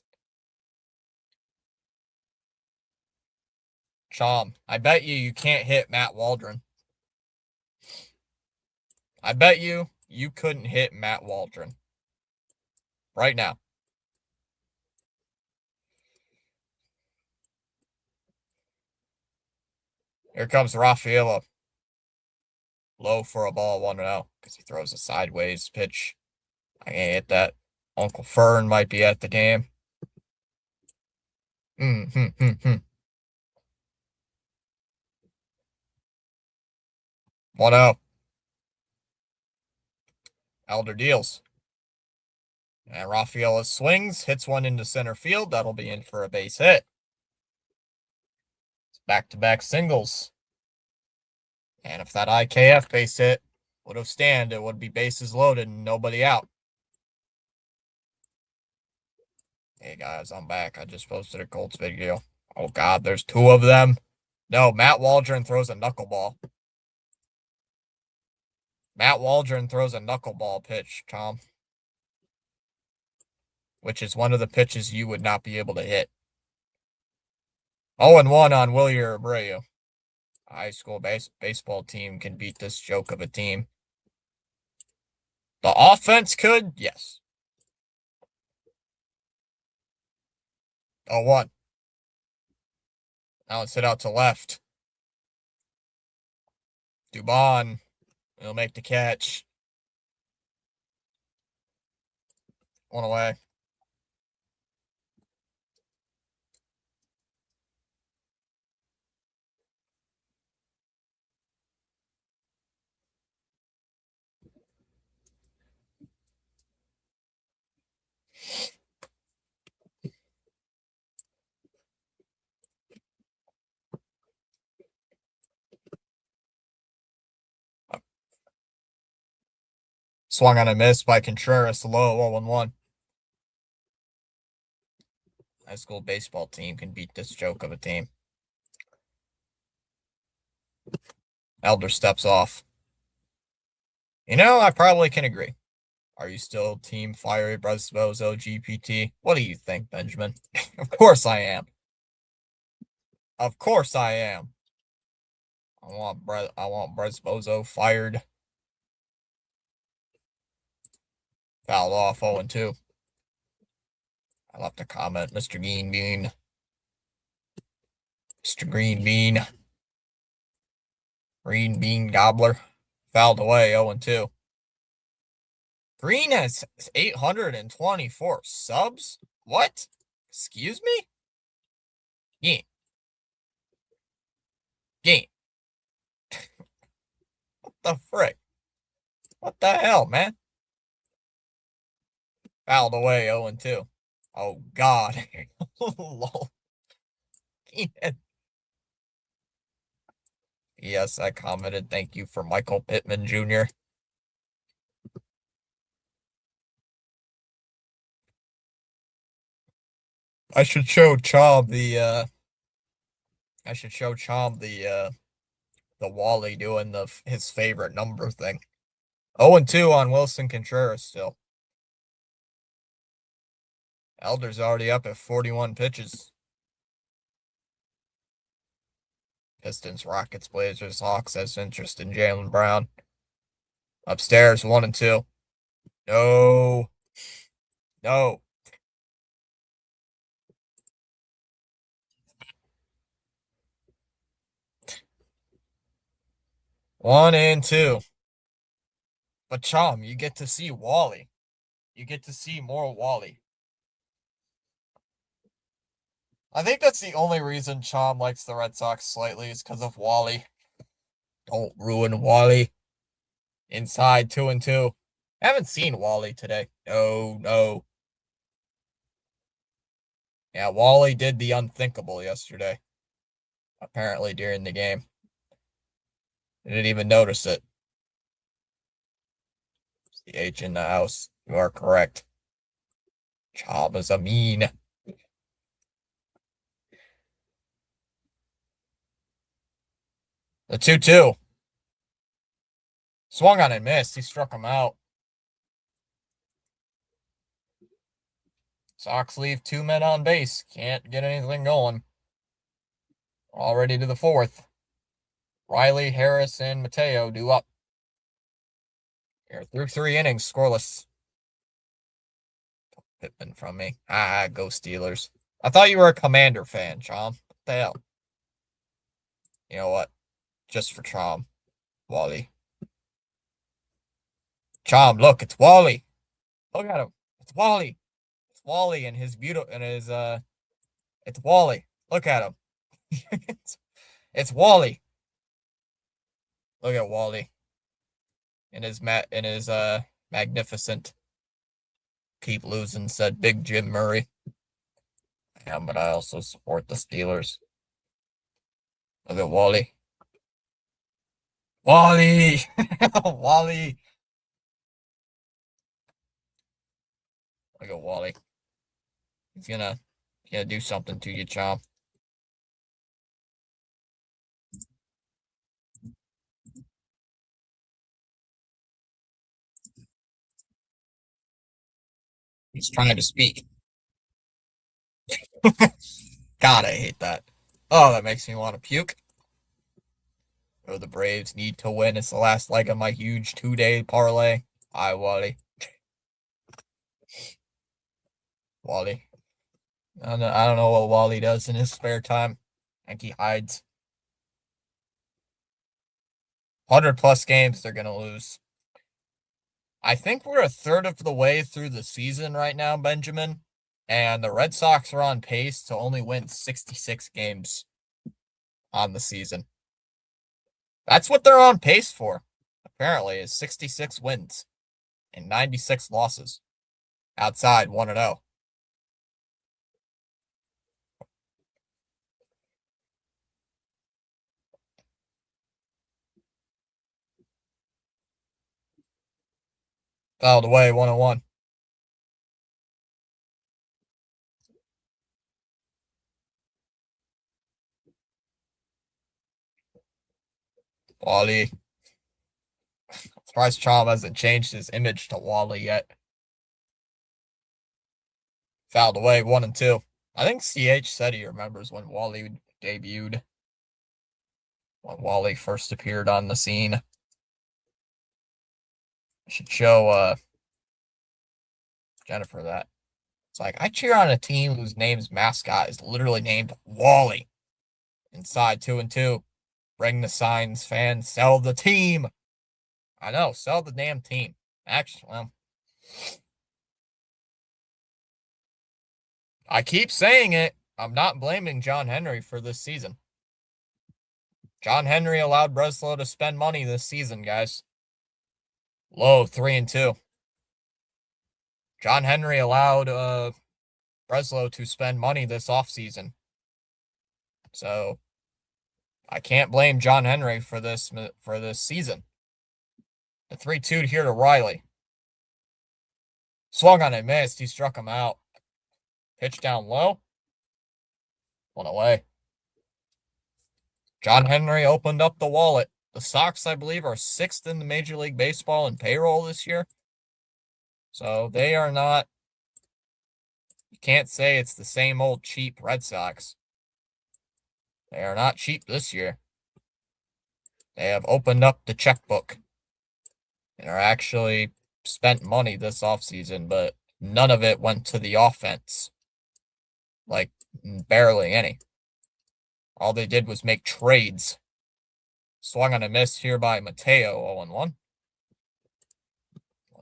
Chom. I bet you can't hit Matt Waldron. I bet you couldn't hit Matt Waldron. Right now. Here comes Rafaela. Low for a ball, 1-0, because he throws a sideways pitch. I can't hit that. Uncle Fern might be at the game. 1-0. Elder deals. And Rafaela swings, hits one into center field. That'll be in for a base hit. Back-to-back singles. And if that IKF base hit would have stand, it would be bases loaded and nobody out. Hey guys, I'm back. I just posted a Colts video. Oh God, there's two of them. No, Matt Waldron throws a knuckleball. Matt Waldron throws a knuckleball pitch, Tom. which is one of the pitches you would not be able to hit. 0-1 on Wilyer Abreu. A high school baseball team can beat this joke of a team. The offense could, yes. 0-1. Now it's hit out to left. Dubon will make the catch. One away. Swung on a miss by Contreras, low 0-1. High school baseball team can beat this joke of a team. Elder steps off. I probably can agree. Are you still Team Fiery Bresbozo GPT? What do you think, Benjamin? Of course I am. Of course I am. I want Bresbozo fired. Fouled off 0-2. I left a comment, Mr. Green Bean. Mr. Green Bean. Green Bean Gobbler. Fouled away 0-2. Green has 824 subs? What? Excuse me? Yeah. Game. What the frick? What the hell, man? Fouled away 0-2. Oh, God. Lol. Yes, I commented. Thank you for Michael Pittman Jr. I should show Chom the Wally doing his favorite number thing. 0-2 on Wilson Contreras still. Elder's already up at 41 pitches. Pistons, Rockets, Blazers, Hawks has interest in Jaylen Brown. Upstairs, 1-2. No. No. One and two. But Chom, you get to see Wally. You get to see more Wally. I think that's the only reason Chom likes the Red Sox slightly is because of Wally. Don't ruin Wally. Inside 2-2. I haven't seen Wally today. No. Yeah, Wally did the unthinkable yesterday. Apparently during the game. I didn't even notice it. CH in the house. You are correct. Chom is a mean. The 2-2. Swung on and missed. He struck him out. Sox leave 2 men on base. Can't get anything going. Already to the 4th. Riley, Harris, and Mateo due up. Here through 3 innings, scoreless. Pittman from me. Go Steelers. I thought you were a Commander fan, Chom. What the hell? You know what? Just for Chom. Wally. Chom, look, it's Wally. Look at him. It's Wally. It's Wally and his it's Wally. Look at him. it's Wally. Look at Wally. In his magnificent keep losing, said Big Jim Murray. Yeah, but I also support the Steelers. Look at Wally. Wally! Wally! Look at Wally. He's gonna do something to you, Chomp. He's trying to speak. God, I hate that. Oh, that makes me want to puke. Oh, the Braves need to win. It's the last leg of my huge 2-day parlay. Hi, Wally. Wally. I don't know what Wally does in his spare time. I think he hides. 100 plus games, they're going to lose. I think we're a third of the way through the season right now, Benjamin. And the Red Sox are on pace to only win 66 games on the season. That's what they're on pace for, apparently, is 66 wins and 96 losses. Outside 1-0. Fouled away 1-1. Wally. Surprised Chom hasn't changed his image to Wally yet. Fouled away 1-2. I think CH said he remembers when Wally debuted. When Wally first appeared on the scene. I should show Jennifer that. It's like, I cheer on a team whose name's mascot is literally named Wally. Inside 2-2. Bring the signs, fans. Sell the team. I know, sell the damn team. Actually, well, I keep saying it. I'm not blaming John Henry for this season. John Henry allowed Breslow to spend money this season, guys. Low 3-2. John Henry allowed Breslow to spend money this offseason. So I can't blame John Henry for this season. The 3-2 here to Riley. Swung on and missed. He struck him out. Pitch down low. 1 away. John Henry opened up the wallet. The Sox, I believe, are 6th in the Major League Baseball in payroll this year. So they are not, you can't say it's the same old cheap Red Sox. They are not cheap this year. They have opened up the checkbook and are actually spent money this offseason, but none of it went to the offense. Like, barely any. All they did was make trades. Swung on a miss here by Mateo, 0-1. 1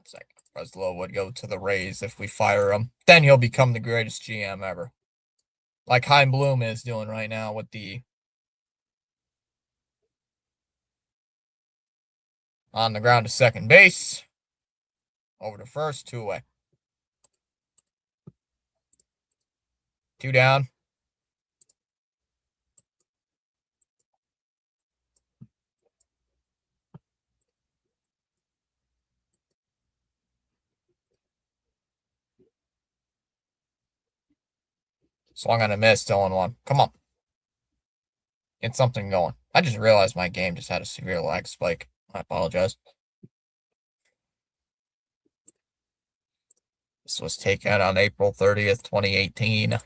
second. Breslow would go to the Rays if we fire him. Then he'll become the greatest GM ever. Like Chaim Bloom is doing right now with the on the ground to second base. Over to first, 2 away. 2 down. Swung on a miss, 0-1. Come on. Get something going. I just realized my game just had a severe lag spike. I apologize. This was taken on April 30th, 2018.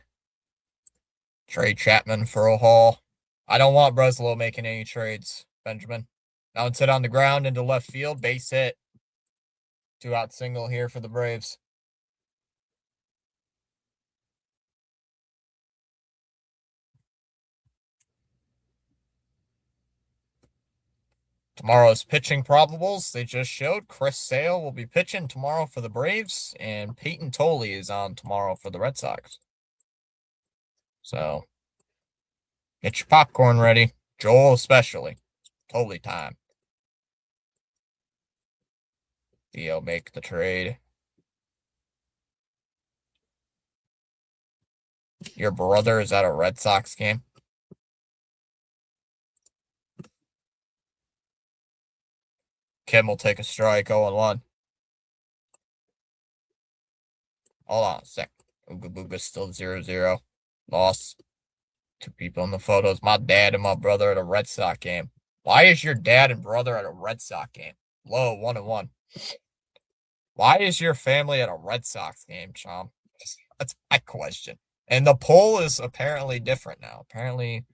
Trade Chapman for a haul. I don't want Breslow making any trades, Benjamin. Now it's hit on the ground into left field. Base hit. 2-out single here for the Braves. Tomorrow's pitching probables, they just showed Chris Sale will be pitching tomorrow for the Braves, and Peyton Tolley is on tomorrow for the Red Sox. So, get your popcorn ready. Joel especially. Tolley time. Theo make the trade. Your brother is at a Red Sox game? Kim will take a strike, 0-1. Hold on a sec. Ooga Booga's still 0-0. Loss. 2 people in the photos. My dad and my brother at a Red Sox game. Why is your dad and brother at a Red Sox game? Low, 1-1. Why is your family at a Red Sox game, Chom? That's my question. And the poll is apparently different now. Apparently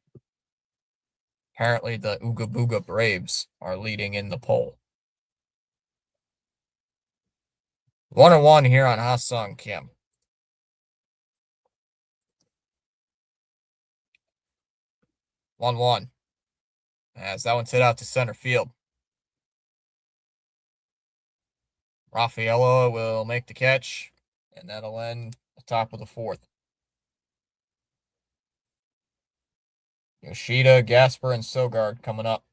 the Ooga Booga Braves are leading in the poll. 1-1 here on Ha-Sung Kim. 1-1. As that one's hit out to center field. Rafaela will make the catch, and that'll end the top of the fourth. Yoshida, Gasper, and Sogard coming up.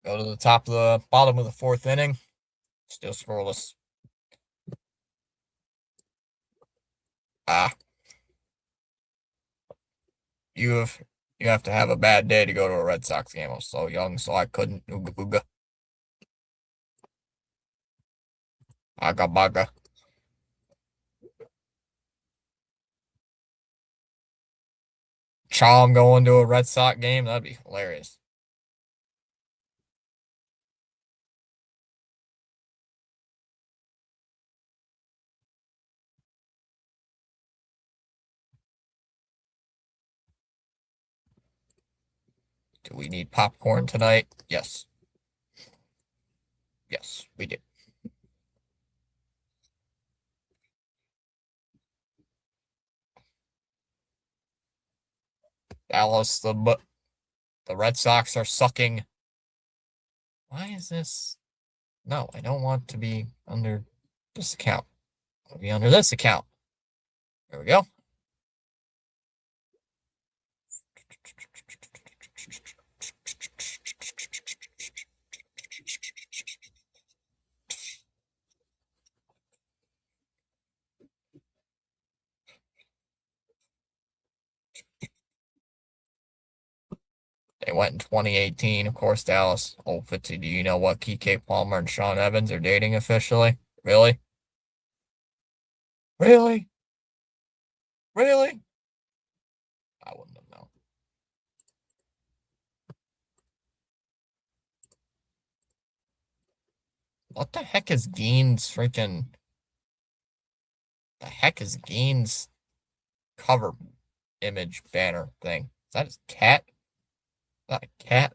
Go to the bottom of the fourth inning. Still scoreless. You have to have a bad day to go to a Red Sox game. I was so young, so I couldn't. Ooga booga. Aga baga. Chom going to a Red Sox game. That'd be hilarious. Do we need popcorn tonight? Yes. Yes, we do. Dallas, the Red Sox are sucking. Why is this? No, I don't want to be under this account. I'll be under this account. There we go. They went in 2018. Of course, Dallas. Oh, 50. Do you know what Kike Palmer and Sean Evans are dating officially? Really? Really? Really? I wouldn't have known. What the heck is Gein's freaking... The heck is Gein's cover image banner thing? Is that his cat? Not a cat.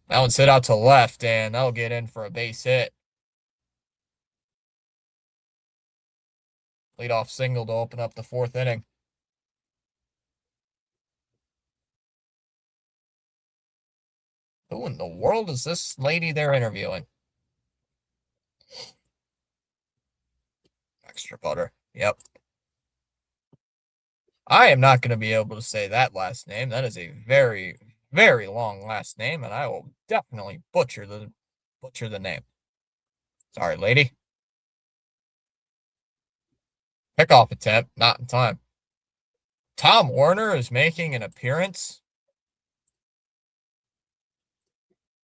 That one's hit out to left, and that'll get in for a base hit. Leadoff single to open up the fourth inning. Who in the world is this lady they're interviewing? Extra butter. Yep. I am not going to be able to say that last name. That is a very, very long last name, and I will definitely butcher the name. Sorry, lady. Pickoff attempt, not in time. Tom Werner is making an appearance.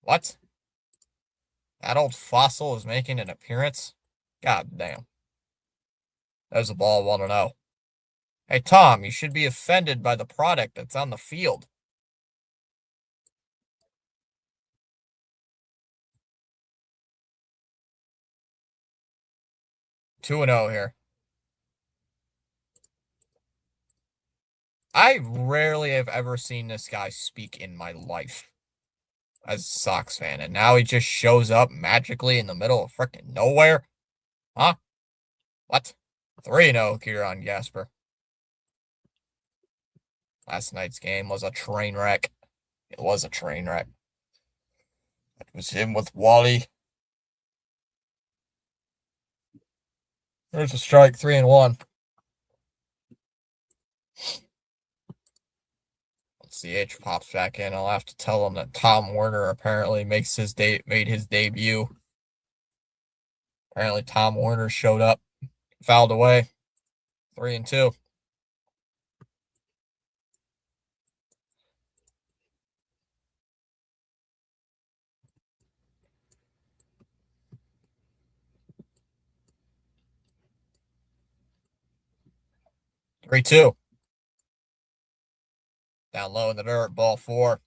What? That old fossil is making an appearance? God damn. There's a ball 1-0. Hey, Tom, you should be offended by the product that's on the field. Two and 0 here. I rarely have ever seen this guy speak in my life as a Sox fan, and now he just shows up magically in the middle of freaking nowhere. Huh? What? 3-0 here on Gasper. Last night's game was a train wreck. It was a train wreck. It was him with Wally. There's a strike, 3-1. CH pops back in. I'll have to tell him that Tom Werner apparently made his debut. Apparently Tom Werner showed up, fouled away. 3-2. 3-2. Down low in the dirt, ball 4.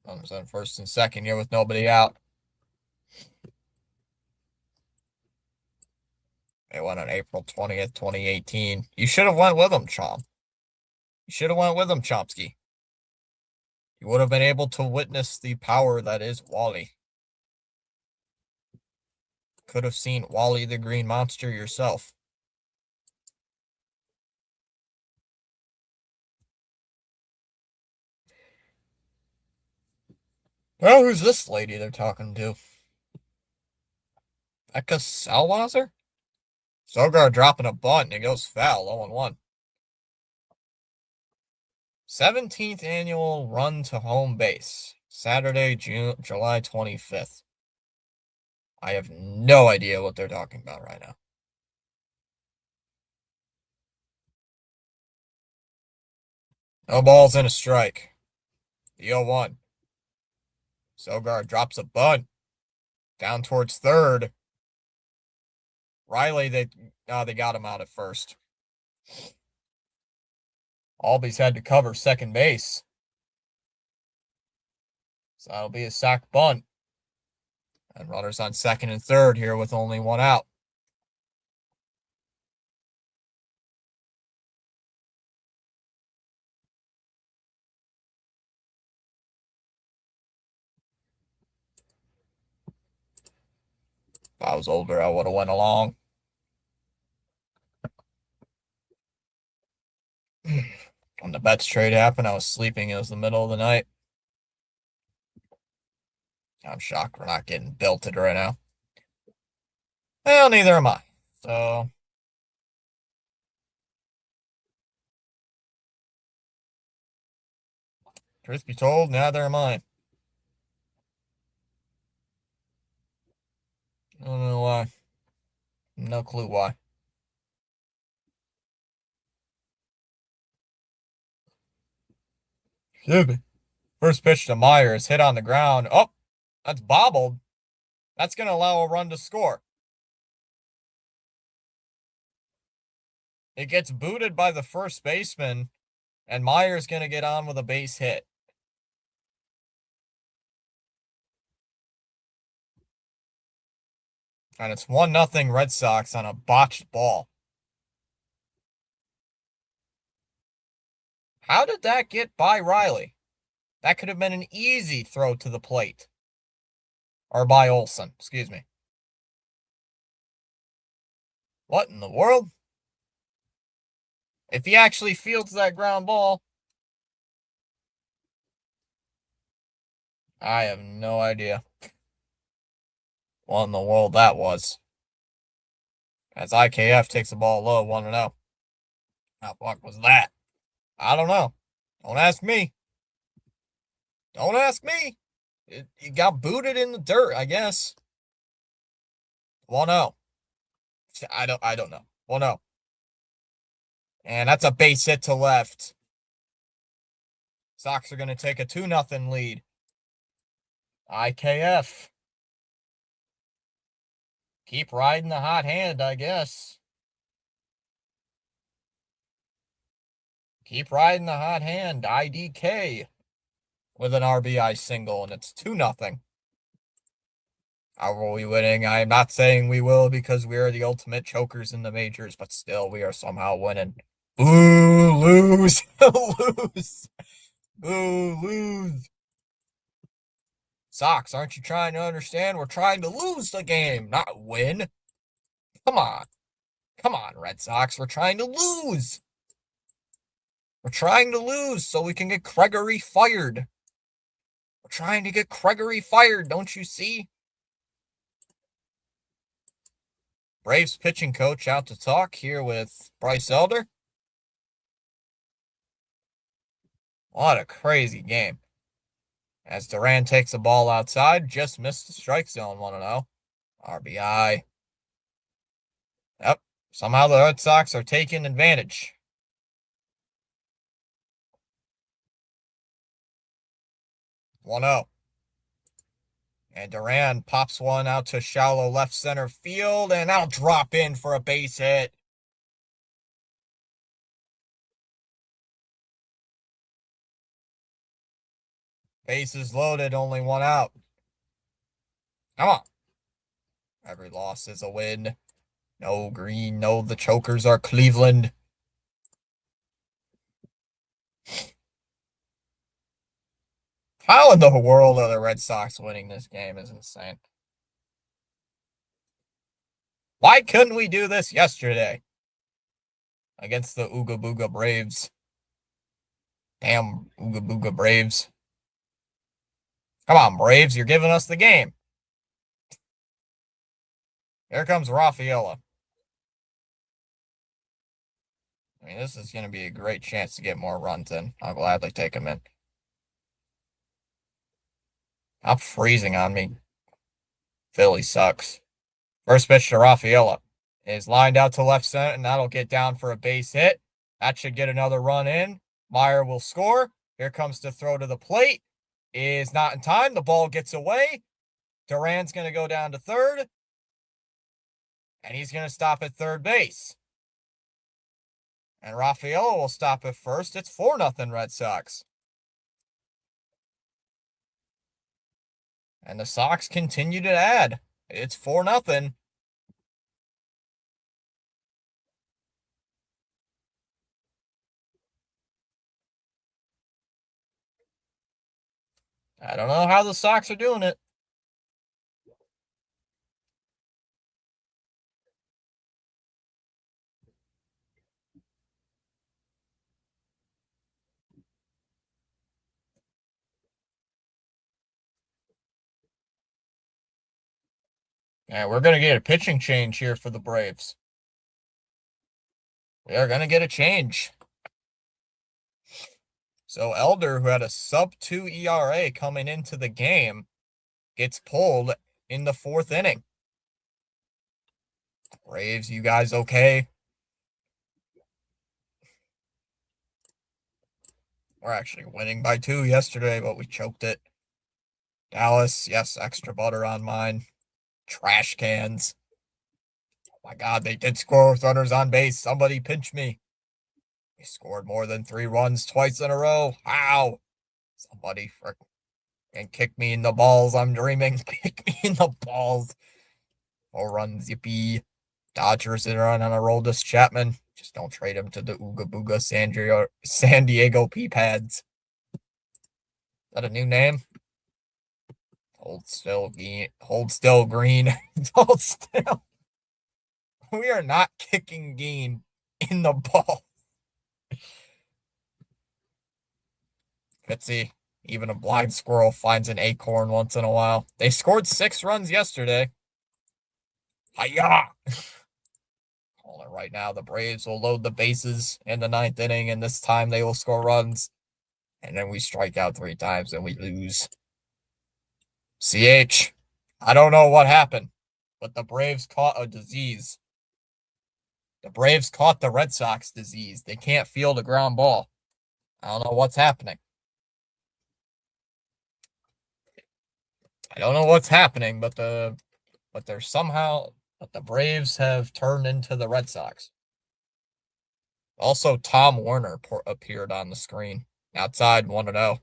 Runners on first and second here with nobody out. They won on April 20th, 2018. You should have went with them, Chomp. You should have went with them, Chomsky. You would have been able to witness the power that is Wally. Could have seen Wally the Green Monster yourself. Oh, who's this lady they're talking to? Becca Salwasser? Sogard dropping a bunt and it goes foul, 0-1. 17th annual run to home base. Saturday, July 25th. I have no idea what they're talking about right now. No balls and a strike. The 0-1. Sogard drops a bunt. Down towards third. Riley, they got him out at first. Albies had to cover second base. So that'll be a sac bunt. And runners on second and third here with only one out. If I was older, I would have went along. When the Betts trade happened, I was sleeping. It was the middle of the night. I'm shocked we're not getting belted right now. Well, neither am I. So, truth be told, neither am I. I don't know why. No clue why. Excuse me. First pitch to Myers, hit on the ground. Oh, that's bobbled. That's going to allow a run to score. It gets booted by the first baseman, and Myers going to get on with a base hit. And it's 1-0 Red Sox on a botched ball. How did that get by Riley? That could have been an easy throw to the plate. Or by Olson, excuse me. What in the world? If he actually fields that ground ball, I have no idea what in the world that was. As IKF takes the ball low, 1-0. How the fuck was that? I don't know. Don't ask me. Don't ask me. It got booted in the dirt, I guess. 1-0. I don't know. 1-0. And that's a base hit to left. Sox are going to take a 2-0 lead. IKF. Keep riding the hot hand, I guess. Keep riding the hot hand. IDK with an RBI single, and it's 2-0. How are we winning? I'm not saying we will because we are the ultimate chokers in the majors, but still, we are somehow winning. Ooh, lose. Lose. Ooh, lose. Sox, aren't you trying to understand? We're trying to lose the game, not win. Come on. Come on, Red Sox. We're trying to lose. We're trying to lose so we can get Gregory fired. We're trying to get Gregory fired, don't you see? Braves pitching coach out to talk here with Bryce Elder. What a crazy game. As Duran takes the ball outside, just missed the strike zone, 1-0. RBI. Yep. Somehow the Red Sox are taking advantage. 1-0. And Duran pops one out to shallow left center field, and that'll drop in for a base hit. Bases loaded, only one out. Come on. Every loss is a win. No Green, no, the chokers are Cleveland. How in the world are the Red Sox winning this game is insane. Why couldn't we do this yesterday against the Ooga Booga Braves? Damn Ooga Booga Braves. Come on, Braves, you're giving us the game. Here comes Rafaela. I mean, this is going to be a great chance to get more runs in. I'll gladly take him in. I'm freezing on me. Philly sucks. First pitch to Rafaela is lined out to left center, and that'll get down for a base hit. That should get another run in. Meyer will score. Here comes the throw to the plate. Is not in time. The ball gets away. Duran's going to go down to third. And he's going to stop at third base. And Rafaela will stop at first. It's 4-0 Red Sox. And the Sox continue to add. It's 4-0. I don't know how the Sox are doing it. And we're going to get a pitching change here for the Braves. We are going to get a change. So Elder, who had a sub-2 ERA coming into the game, gets pulled in the 4th inning. Braves, you guys okay? We're actually winning by 2 yesterday, but we choked it. Dallas, yes, extra butter on mine. Trash cans. Oh my God, they did score with runners on base. Somebody pinch me. We scored more than 3 runs twice in a row. How? Somebody and kick me in the balls. I'm dreaming. Kick me in the balls. 4 runs, yippee. Dodgers are on a roll. This Chapman. Just don't trade him to the Ooga Booga San Diego P-Pads. Is that a new name? Hold still, green. Hold still, green. Hold still. We are not kicking Geen in the ball. Fitzy, even a blind squirrel finds an acorn once in a while. They scored 6 runs yesterday. Hiya! Call it right now. The Braves will load the bases in the 9th inning, and this time they will score runs. And then we strike out 3 times and we lose. CH, I don't know what happened, but the Braves caught a disease. The Braves caught the Red Sox disease. They can't field a ground ball. I don't know what's happening. I don't know what's happening, but the Braves have turned into the Red Sox. Also, Tom Werner appeared on the screen. Outside 1-0.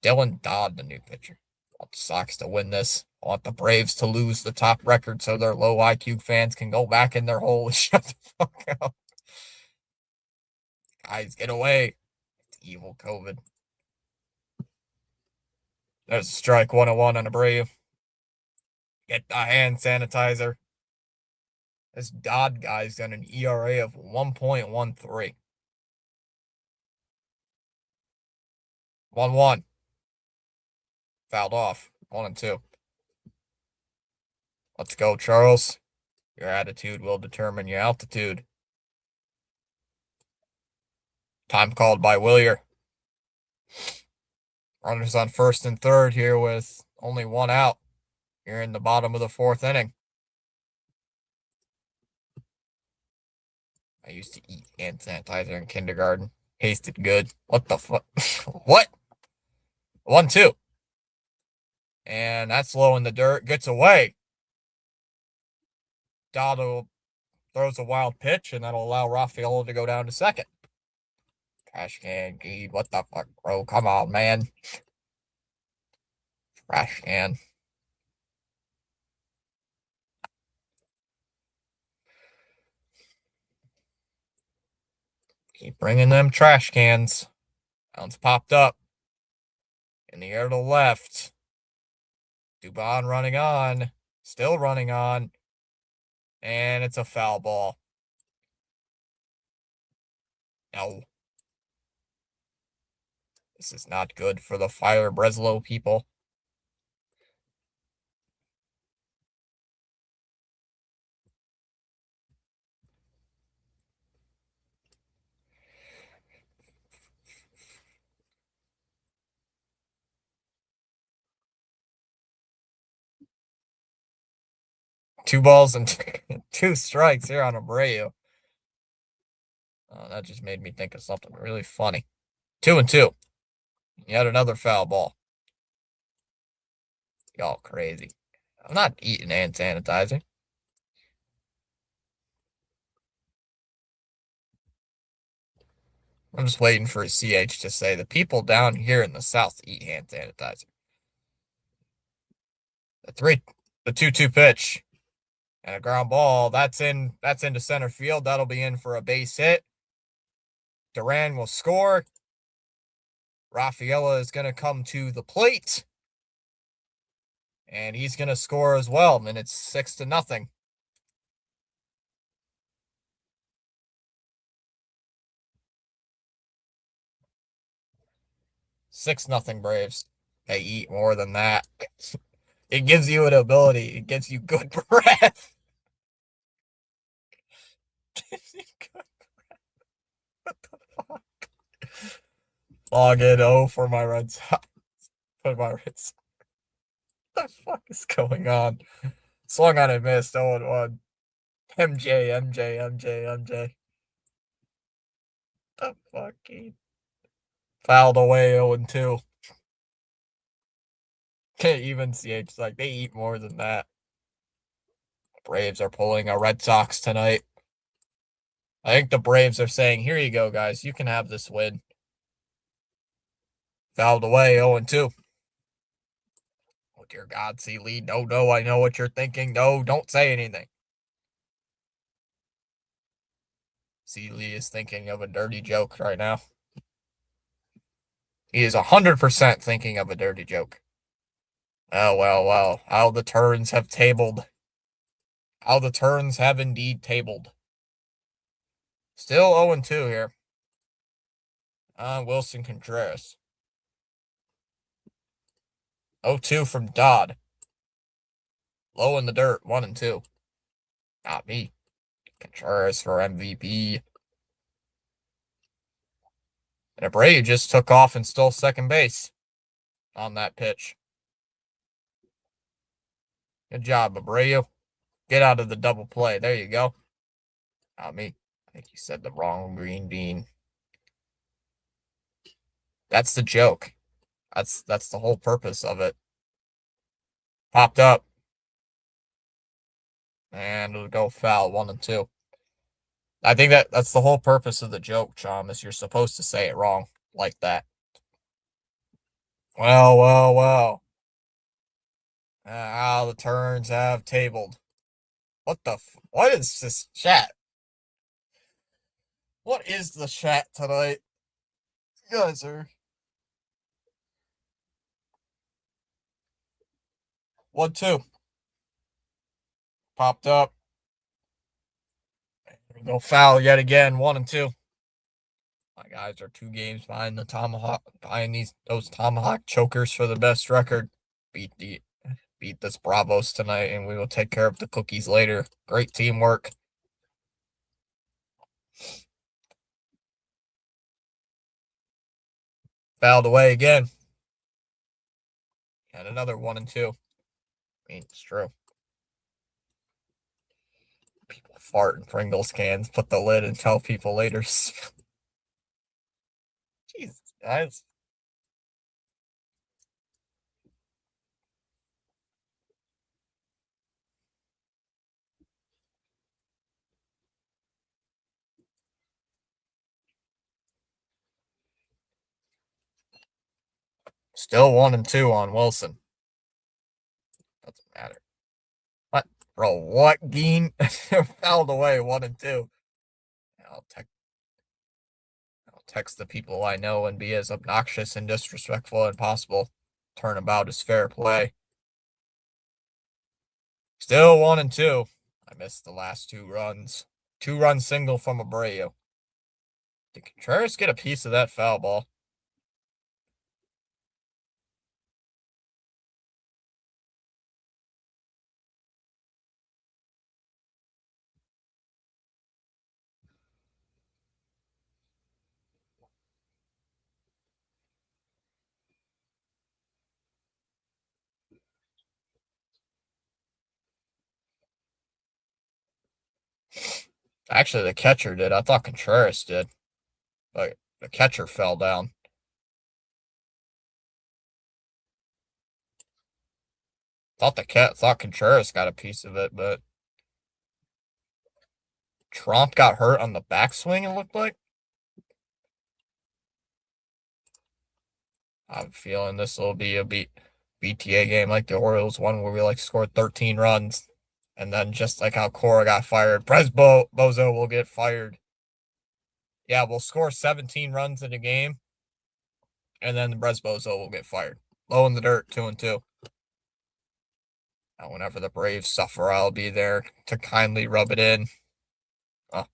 Dylan Dodd, the new pitcher. I want the Sox to win this. I want the Braves to lose the top record so their low IQ fans can go back in their hole and shut the fuck up. Guys, get away. It's evil COVID. There's a strike 101 on a Brave. Get the hand sanitizer. This Dodd guy's got an ERA of 1.13. 1-1. Fouled off. 1-2. Let's go, Charles. Your attitude will determine your altitude. Time called by Willier. Runners on first and third here with only 1 out here in the bottom of the 4th inning. I used to eat hand sanitizer in kindergarten. Tasted good. What the fuck? What? 1-2. And that's low in the dirt. Gets away. Dotto throws a wild pitch, and that'll allow Rafael to go down to second. Trash can, Geed. What the fuck, bro? Come on, man. Trash can. Keep bringing them trash cans. Bounce popped up. In the air to the left. Dubon running on. Still running on. And it's a foul ball. No. This is not good for the Fire Breslow people. Two balls and two strikes here on Abreu. Oh, that just made me think of something really funny. 2-2. Yet another foul ball. Y'all crazy. I'm not eating hand sanitizer. I'm just waiting for a CH to say the people down here in the South eat hand sanitizer. The 2-2 pitch. And a ground ball. That's into center field. That'll be in for a base hit. Duran will score. Rafaela is going to come to the plate. And he's going to score as well. And it's 6-0. $6-0 Braves. They eat more than that. It gives you an ability. It gives you good breath. Gives you good breath. What the fuck? Log in O for my Red Sox. For my Red Sox. What the fuck is going on? Swung on and missed. 0-1. MJ. The fucking fouled away 0-2. Can't even see it. It's like they eat more than that. Braves are pulling a Red Sox tonight. I think the Braves are saying, here you go, guys. You can have this win. Fouled away 0-2. Oh, dear God, Sealy. No, I know what you're thinking. No, don't say anything. Sealy is thinking of a dirty joke right now. He is 100% thinking of a dirty joke. Oh, well. How the turns have tabled. How the turns have indeed tabled. Still 0-2 here. Wilson Contreras. 0-2 from Dodd. Low in the dirt, 1-2. Not me. Contreras for MVP. And Abreu just took off and stole second base on that pitch. Good job, Abreu. Get out of the double play. There you go. Not me. I think you said the wrong green bean. That's the joke. That's the whole purpose of it. Popped up. And it'll go foul 1-2. I think that's the whole purpose of the joke, Chom, is you're supposed to say it wrong like that. Well. How the turns have tabled. What is this chat? What is the chat tonight? You guys are 1-2. Popped up. Go foul yet again. 1-2. My guys are 2 games behind the Tomahawk, behind those Tomahawk chokers for the best record. Beat this Bravos tonight, and we will take care of the cookies later. Great teamwork. Fouled away again. And another 1-2. I mean, it's true. People fart in Pringles cans, put the lid, and tell people later. Jesus, guys. Still 1-2 on Wilson. Doesn't matter. What? Bro, what? Geen fouled away 1-2. I'll text the people I know and be as obnoxious and disrespectful as possible. Turnabout is fair play. Still 1-2. I missed the last 2 runs. 2-run single from Abreu. Did Contreras get a piece of that foul ball? Actually, the catcher did. I thought Contreras did. But the catcher fell down. Thought Contreras got a piece of it, but Trump got hurt on the backswing, it looked like. I'm feeling this will be a BTA game like the Orioles one where we scored 13 runs. And then just like how Cora got fired, Bozo will get fired. Yeah, we'll score 17 runs in a game. And then the Bozo will get fired. Low in the dirt, 2-2. Now, whenever the Braves suffer, I'll be there to kindly rub it in. Oh,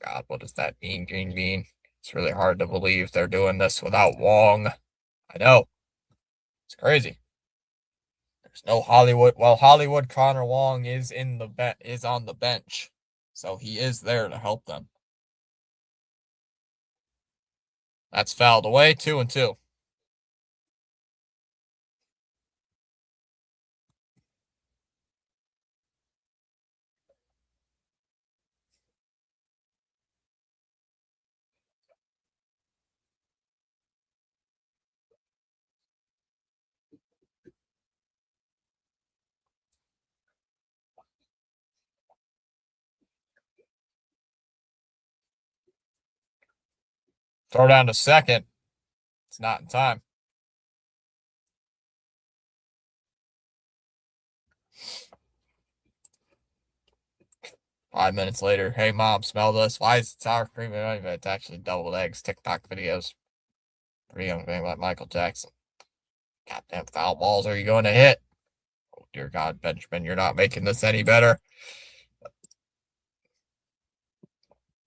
God, what does that mean, Green Bean? It's really hard to believe they're doing this without Wong. I know. It's crazy. There's no Hollywood. Well, Hollywood Connor Wong is on the bench, so he is there to help them. That's fouled away, 2-2. Throw down to second. It's not in time. Five minutes later, hey mom, smell this. Why is it sour cream? It's actually deviled eggs. TikTok videos. Pretty young thing like Michael Jackson. Goddamn foul balls are you going to hit? Oh dear God, Benjamin, you're not making this any better.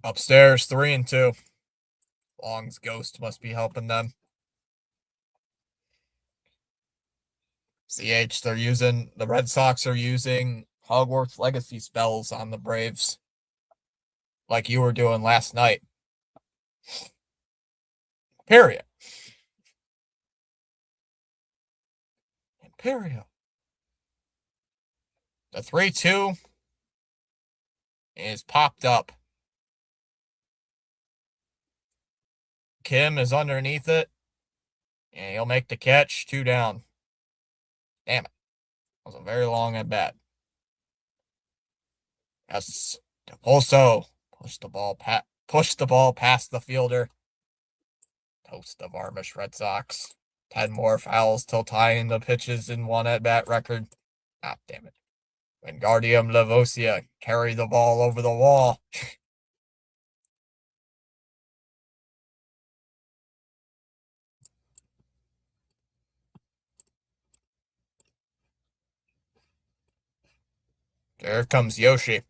Upstairs, 3-2. Long's ghost must be helping them. CH, the Red Sox are using Hogwarts Legacy spells on the Braves. Like you were doing last night. Period. Imperial. The 3-2 is popped up. Kim is underneath it. And he'll make the catch. 2 down. Damn it. That was a very long at bat. Yes. Depulso pushed the ball past the fielder. Toast the Varmish Red Sox. 10 more fouls till tying the pitches in 1 at bat record. Ah, damn it. Wingardium Leviosa carry the ball over the wall. There comes Yoshi.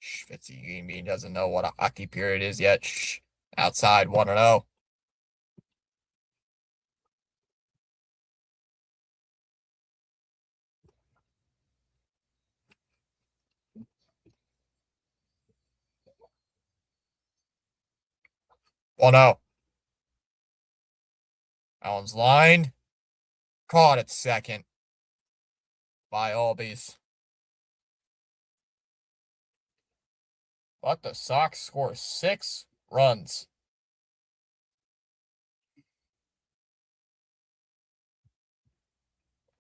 Fitzy Green Bean doesn't know what a hockey period is yet. Outside 1-0. One out. Allen's line. Caught at second by Albies. But the Sox score 6 runs.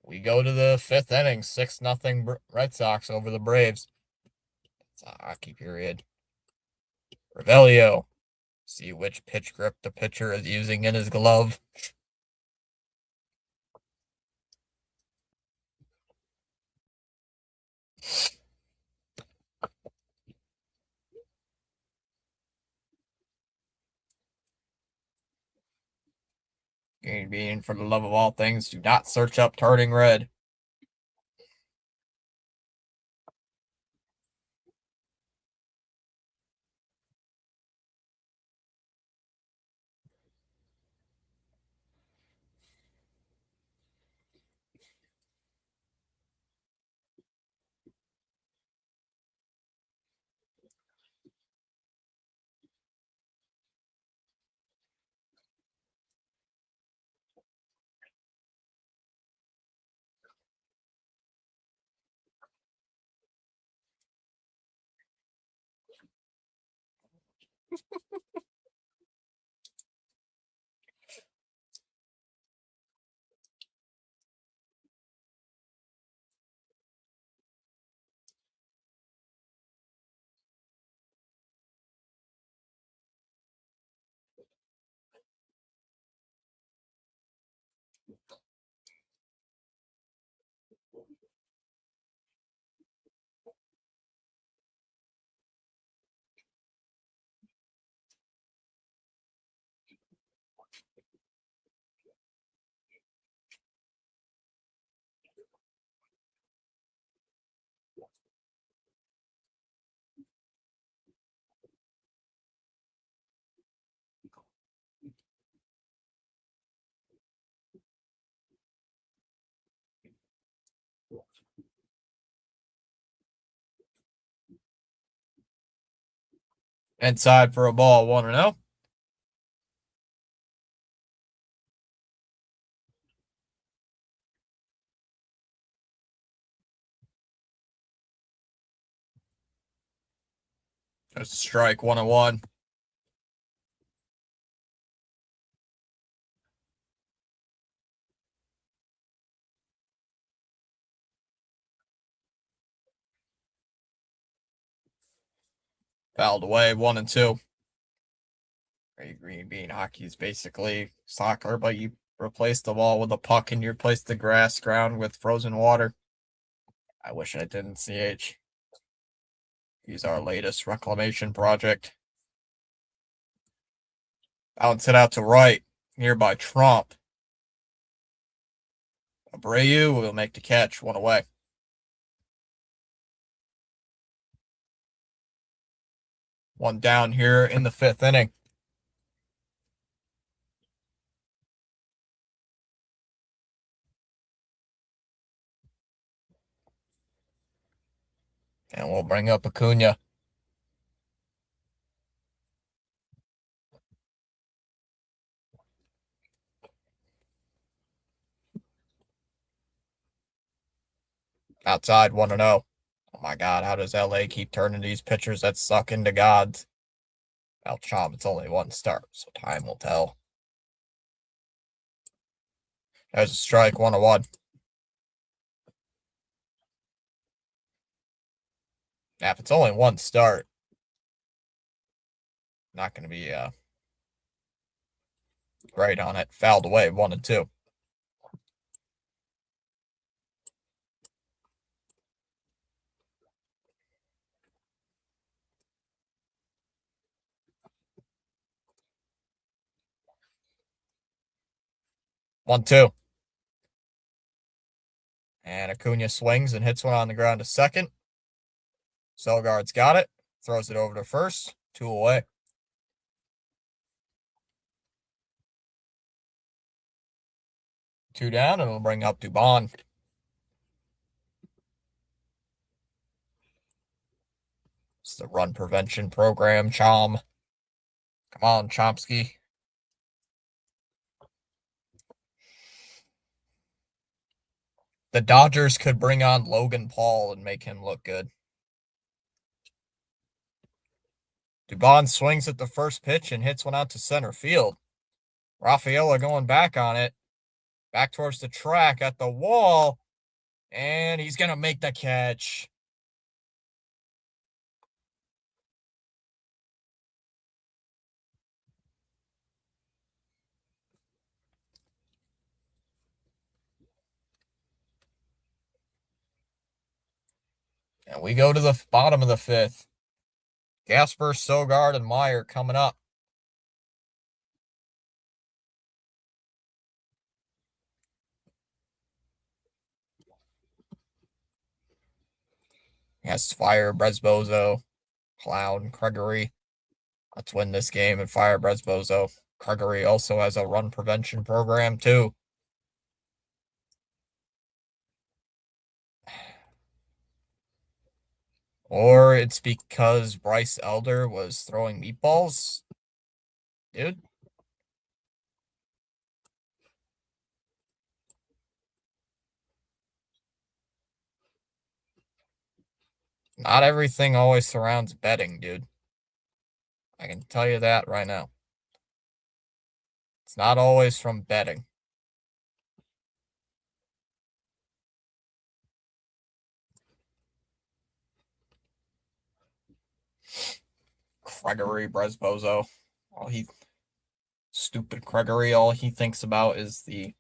We go to the 5th inning, 6-0 Red Sox over the Braves. It's a hockey period. Revelio. See which pitch grip the pitcher is using in his glove. Green bean, for the love of all things, do not search up turning red. Inside for a ball, 1-0. There's a strike, 1-1. Fouled away, 1-2. Green bean hockey is basically soccer, but you replace the ball with a puck and you replace the grass ground with frozen water. I wish I didn't, CH. Use our latest reclamation project. Bounce it out to right, nearby Trump. Abreu will make the catch, 1 away. One down here in the 5th inning. And we'll bring up Acuna. Outside, 1-0. Oh my God, how does LA keep turning these pitchers that suck into gods? Well, Chom, it's only 1 start, so time will tell. There's a strike, 1-1. Now, if it's only 1 start, not going to be great on it. Fouled away, 1-2. One, two. And Acuna swings and hits one on the ground to second. Selgaard's got it. Throws it over to first. 2 away. 2 down, and we'll bring up Dubon. It's the run prevention program, Chom. Come on, Chomsky. The Dodgers could bring on Logan Paul and make him look good. Dubon swings at the first pitch and hits one out to center field. Rafaela going back on it. Back towards the track at the wall. And he's going to make the catch. And we go to the bottom of the fifth. Gasper, Sogard, and Meyer coming up. Yes, fire Bresbozo, Clown, Gregory. Let's win this game and fire Bresbozo. Gregory also has a run prevention program too. Or it's because Bryce Elder was throwing meatballs. Dude. Not everything always surrounds betting, dude. I can tell you that right now. It's not always from betting. Gregory Bresbozo. Stupid Gregory, all he thinks about is the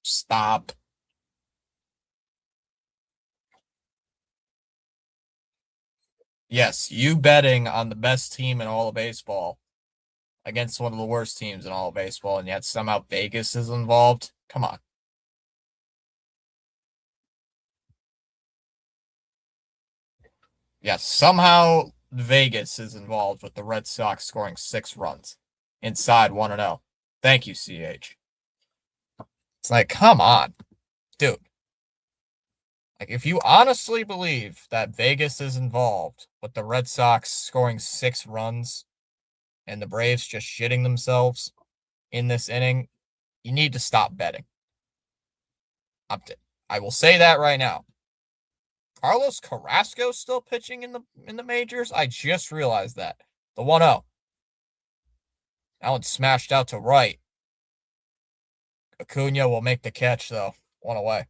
stop. Yes, you betting on the best team in all of baseball against one of the worst teams in all of baseball, and yet somehow Vegas is involved. Come on. Yes, somehow Vegas is involved with the Red Sox scoring 6 runs inside 1-0. Thank you, CH. It's like, come on, dude. Like, if you honestly believe that Vegas is involved with the Red Sox scoring 6 runs and the Braves just shitting themselves in this inning, you need to stop betting. I will say that right now. Carlos Carrasco still pitching in the majors? I just realized that. The 1-0. That one smashed out to right. Acuna will make the catch, though. One away.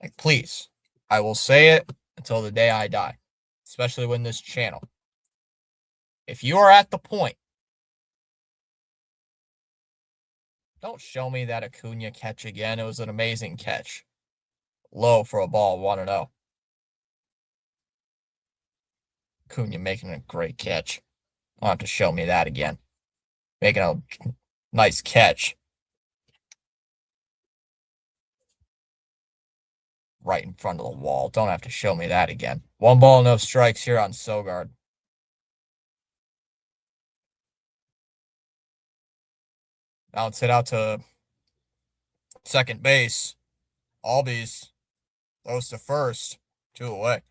Like, please. I will say it until the day I die. Especially when this channel. If you are at the point, don't show me that Acuna catch again. It was an amazing catch. Low for a ball, 1-0. Acuna making a great catch. I'll have to show me that again. Making a nice catch. Right in front of the wall. Don't have to show me that again. 1 ball, no strikes here on Sogard. Now it's hit out to second base. Albies throws to first. 2 away.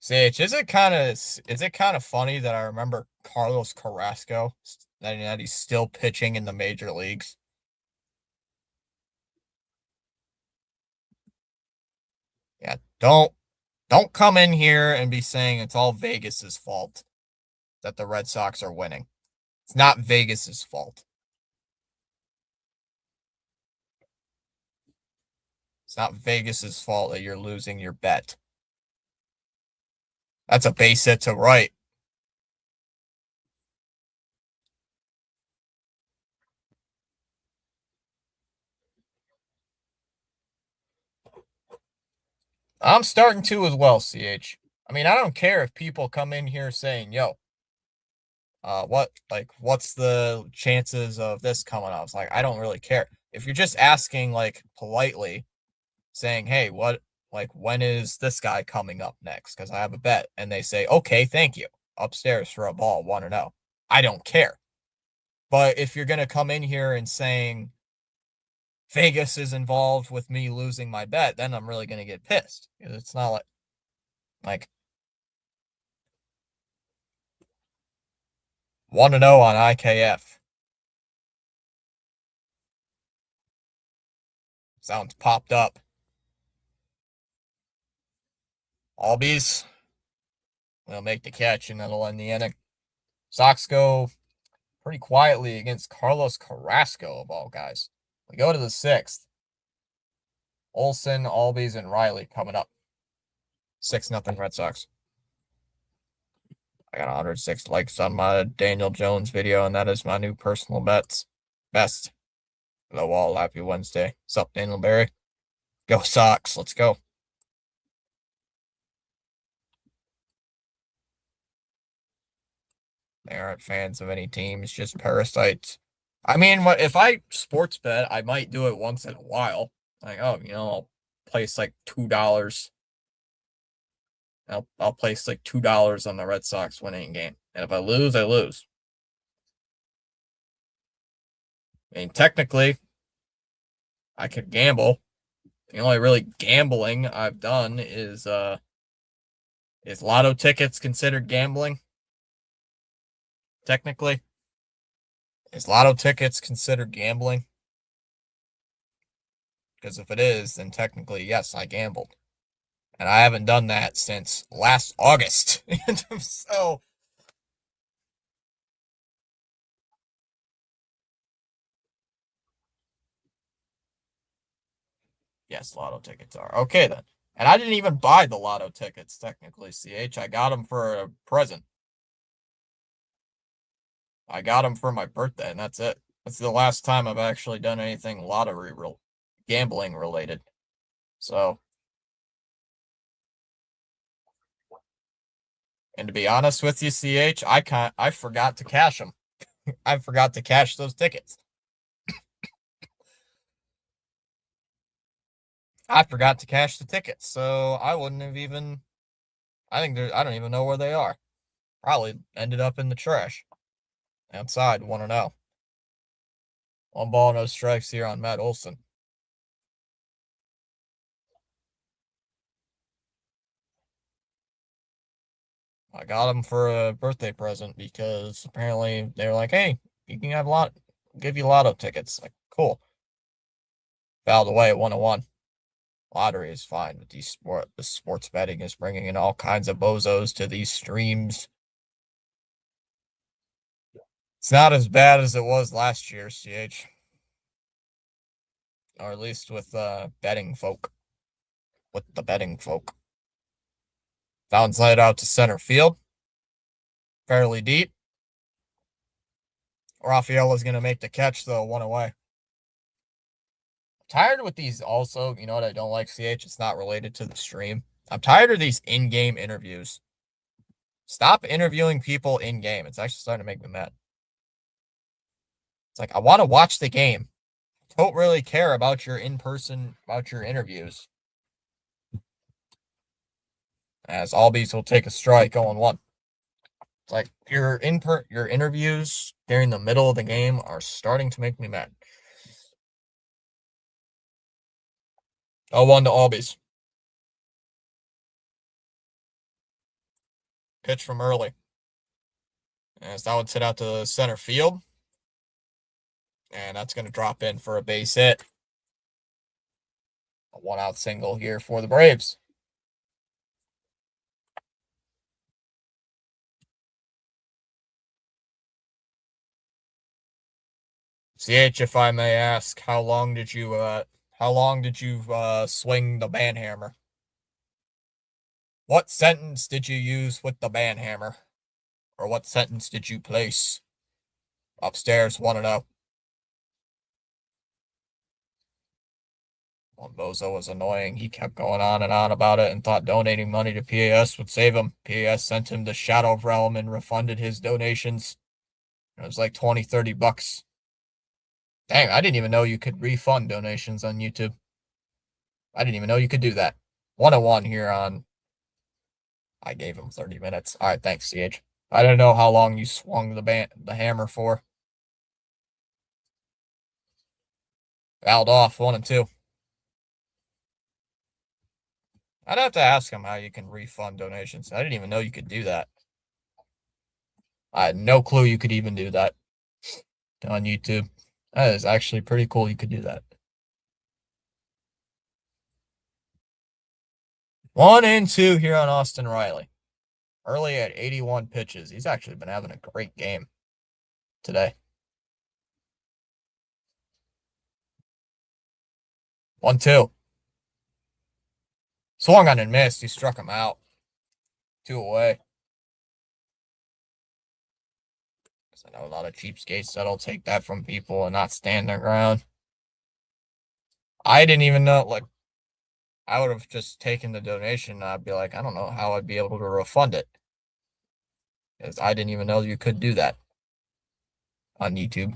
CH, is it kind of funny that I remember Carlos Carrasco that he's still pitching in the major leagues? Yeah, don't come in here and be saying it's all Vegas's fault that the Red Sox are winning. It's not Vegas's fault. It's not Vegas's fault that you're losing your bet. That's a base hit to right. I'm starting to as well, CH. I mean, I don't care if people come in here saying, yo, what's the chances of this coming out? It's like, I don't really care. If you're just asking, like, politely, saying, hey, when is this guy coming up next? Because I have a bet. And they say, okay, thank you. Upstairs for a ball, 1-0. I don't care. But if you're going to come in here and saying Vegas is involved with me losing my bet, then I'm really going to get pissed. It's not like 1-0 on IKF. Sounds popped up. Albies will make the catch, and that'll end the inning. Sox go pretty quietly against Carlos Carrasco, of all guys. We go to the 6th. Olson, Albies, and Riley coming up. 6-0 Red Sox. I got 106 likes on my Daniel Jones video, and that is my new personal best. Hello all, happy Wednesday. What's up, Daniel Barry? Go Sox, let's go. They aren't fans of any teams, just parasites. I mean, what if I sports bet, I might do it once in a while. Like, oh, I'll place like $2. I'll place like $2 on the Red Sox winning game. And if I lose, I lose. I mean, technically, I could gamble. The only really gambling I've done is lotto tickets considered gambling? Technically. Is lotto tickets considered gambling? Because if it is, then technically, yes, I gambled. And I haven't done that since last August. So, yes, lotto tickets are. Okay, then. And I didn't even buy the lotto tickets, technically, CH. I got them for a present. I got them for my birthday, and that's it. That's the last time I've actually done anything lottery gambling related. So, and to be honest with you, CH, I forgot to cash them. I forgot to cash those tickets. I forgot to cash the tickets, so I wouldn't have even. I don't even know where they are. Probably ended up in the trash. Outside, 1-0. 1 ball, no strikes here on Matt Olson. I got him for a birthday present because apparently they were like, hey, you can give you lotto tickets. Like, cool. Fouled away at 1-1. Lottery is fine, but the sports betting is bringing in all kinds of bozos to these streams. It's not as bad as it was last year, CH. Or at least with betting folk. With the betting folk. Downside out to center field. Fairly deep. Rafael is going to make the catch, though, 1 away. Tired with these also. You know what I don't like, CH? It's not related to the stream. I'm tired of these in-game interviews. Stop interviewing people in-game. It's actually starting to make me mad. It's like, I want to watch the game. Don't really care about your interviews. As Albies will take a strike, 0-1. It's like your interviews during the middle of the game are starting to make me mad. 0-1 to Albies. Pitch from early. As that would hit out to center field. And that's going to drop in for a base hit. A 1-out single here for the Braves. CH, if I may ask, how long did you swing the band hammer? What sentence did you use with the band hammer? Or what sentence did you place? Upstairs, 1-0. Well, Bozo was annoying. He kept going on and on about it and thought donating money to PAS would save him. PAS sent him to Shadow Realm and refunded his donations. It was like 20, 30 bucks. Dang, I didn't even know you could refund donations on YouTube. I didn't even know you could do that. 101 here on. I gave him 30 minutes. All right, thanks, CH. I don't know how long you swung the hammer for. Fouled off, 1-2. I'd have to ask him how you can refund donations. I didn't even know you could do that. I had no clue you could even do that on YouTube. That is actually pretty cool you could do that. 1-2 here on Austin Riley. Early at 81 pitches. He's actually been having a great game today. 1-2. Swung on and missed. He struck him out. 2 away. I know a lot of cheapskates that'll take that from people and not stand their ground. I didn't even know, like, I would have just taken the donation and I'd be like, I don't know how I'd be able to refund it. Because I didn't even know you could do that on YouTube.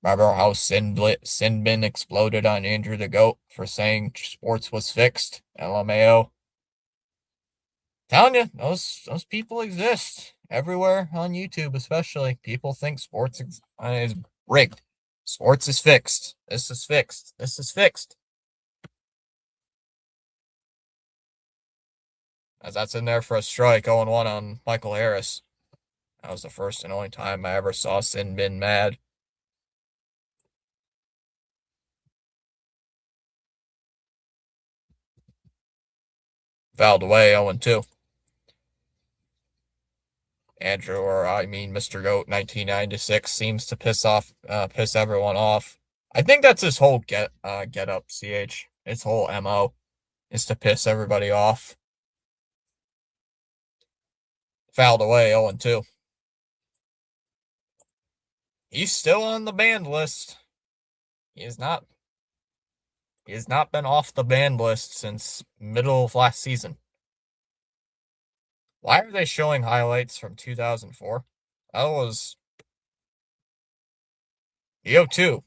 Remember how Sinbin exploded on Andrew the Goat for saying sports was fixed? LMAO. Telling you, those people exist everywhere on YouTube, especially. People think sports is rigged. Sports is fixed. This is fixed. This is fixed. As that's in there for a strike, 0-1 on Michael Harris. That was the first and only time I ever saw Sinbin mad. Fouled away, 0-2. Andrew, or I mean Mr. Goat 1996 seems to piss everyone off. I think that's his whole get up, CH. His whole MO is to piss everybody off. Fouled away, 0-2. He's still on the banned list. He has not been off the banned list since middle of last season. Why are they showing highlights from 2004? That was the 0-2.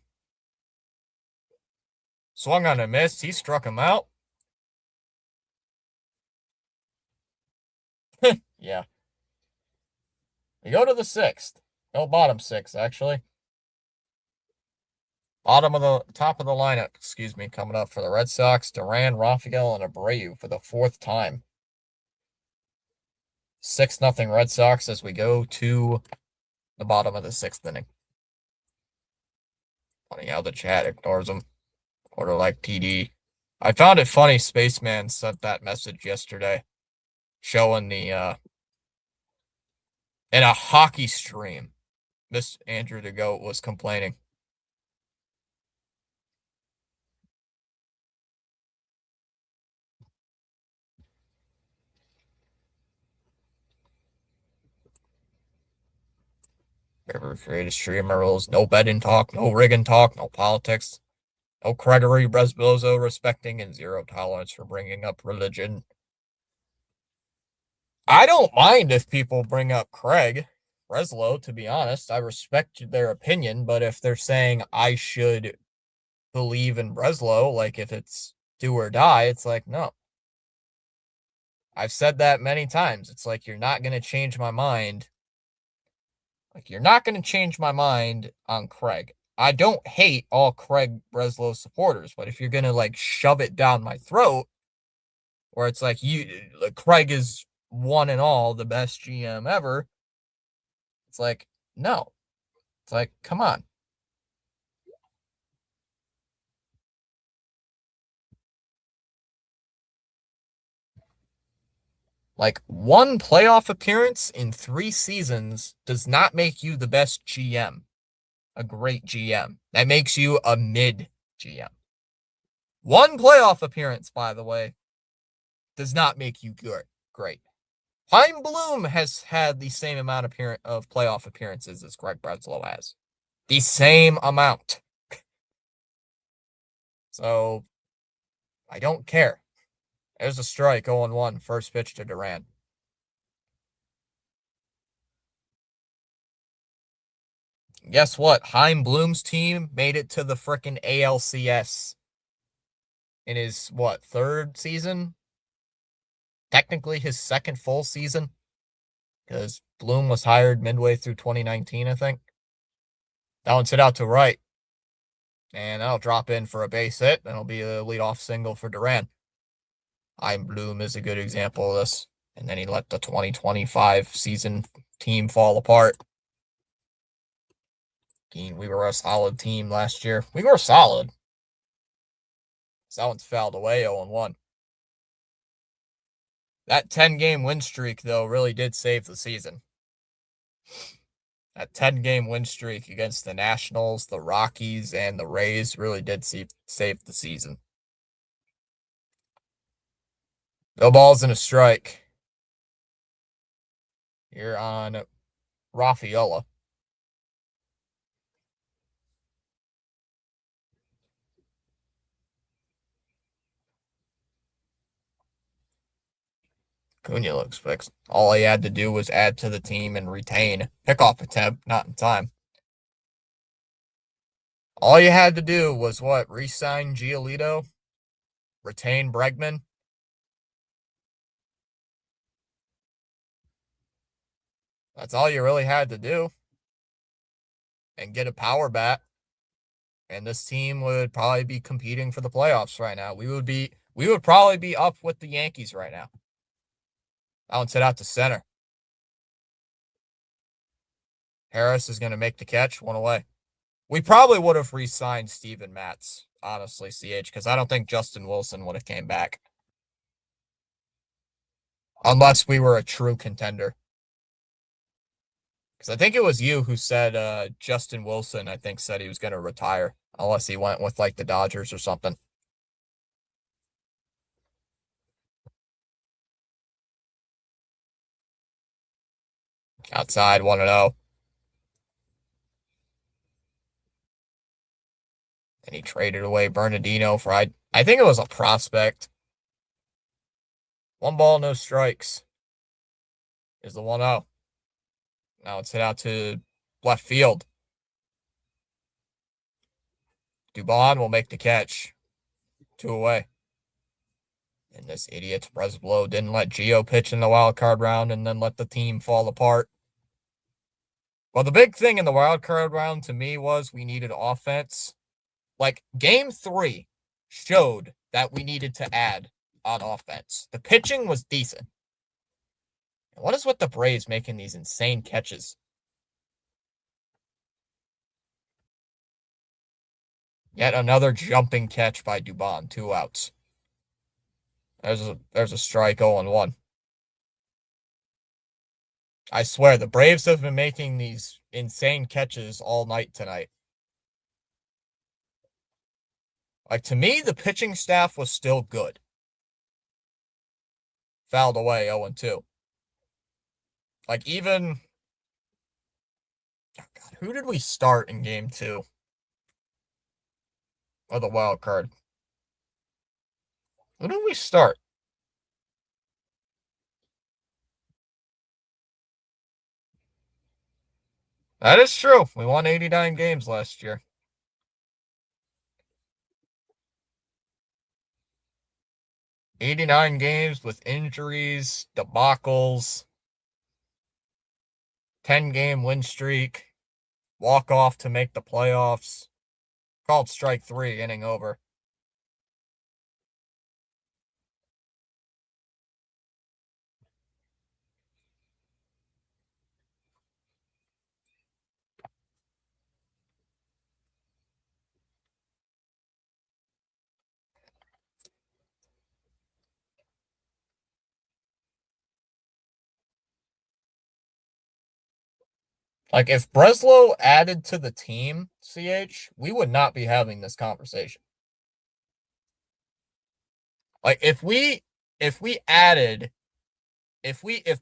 Swung on and missed. He struck him out. Yeah. We go to the 6th. No, bottom 6, actually. Top of the lineup, excuse me, coming up for the Red Sox, Duran, Rafael, and Abreu for the 4th time. 6-0 Red Sox as we go to the bottom of the 6th inning. Funny how the chat ignores them. Order like TD. I found it funny Spaceman sent that message yesterday showing the in a hockey stream. Miss Andrew the Goat was complaining. Ever created streamer rules, no betting talk, no rigging talk, no politics, no Gregory Breslozo respecting, and zero tolerance for bringing up religion. I don't mind if people bring up Craig Breslow, to be honest. I respect their opinion, but if they're saying I should believe in Breslow, like if it's do or die, it's like, no. I've said that many times. It's like, you're not going to change my mind. Like, you're not going to change my mind on Craig. I don't hate all Craig Breslow supporters, but if you're going to, like, shove it down my throat, where it's like, Craig is one and all the best GM ever, it's like, no. It's like, come on. Like, one playoff appearance in 3 seasons does not make you the best GM, a great GM. That makes you a mid GM. One playoff appearance, by the way, does not make you good, great. Chaim Bloom has had the same amount of playoff appearances as Craig Breslow has. The same amount. So, I don't care. There's a strike, 0-1, first pitch to Duran. Guess what? Chaim Bloom's team made it to the frickin' ALCS in his, 3rd season? Technically his 2nd full season, because Bloom was hired midway through 2019, I think. That one's hit out to right. And that'll drop in for a base hit. That'll be a leadoff single for Duran. Chaim Bloom is a good example of this. And then he let the 2025 season team fall apart. We were a solid team last year. We were solid. So that one's fouled away, 0-1. That 10-game win streak, though, really did save the season. That 10-game win streak against the Nationals, the Rockies, and the Rays really did save the season. No balls and a strike. Here on Rafaela. Cunha looks fixed. All he had to do was add to the team and retain. Pickoff attempt, not in time. All you had to do was what? Re-sign Giolito, retain Bregman. That's all you really had to do. And get a power bat. And this team would probably be competing for the playoffs right now. We would probably be up with the Yankees right now. Bounce it out to center. Harris is going to make the catch, one away. We probably would have re-signed Steven Matz, honestly, CH, because I don't think Justin Wilson would have came back. Unless we were a true contender. Because I think it was you who said Justin Wilson, I think, said he was going to retire. Unless he went with, like, the Dodgers or something. Outside, 1-0. And he traded away Bernardino for, I think it was a prospect. 1 ball, no strikes. Is the 1-0. Now it's hit out to left field. Dubon will make the catch. 2 away. And this idiot Breslow didn't let Gio pitch in the wild card round and then let the team fall apart. Well, the big thing in the wild card round to me was we needed offense. Like, game 3 showed that we needed to add on offense. The pitching was decent. What is with the Braves making these insane catches? Yet another jumping catch by Dubon. 2 outs. There's a strike, 0-1. I swear, the Braves have been making these insane catches all night tonight. Like, to me, the pitching staff was still good. Fouled away, 0-2. Like, even... Oh God, who did we start in game 2? Or the wild card? Who did we start? That is true. We won 89 games last year. 89 games with injuries, debacles, 10-game win streak, walk off to make the playoffs. Called strike 3, inning over. Like, if Breslow added to the team, CH, we would not be having this conversation. Like, if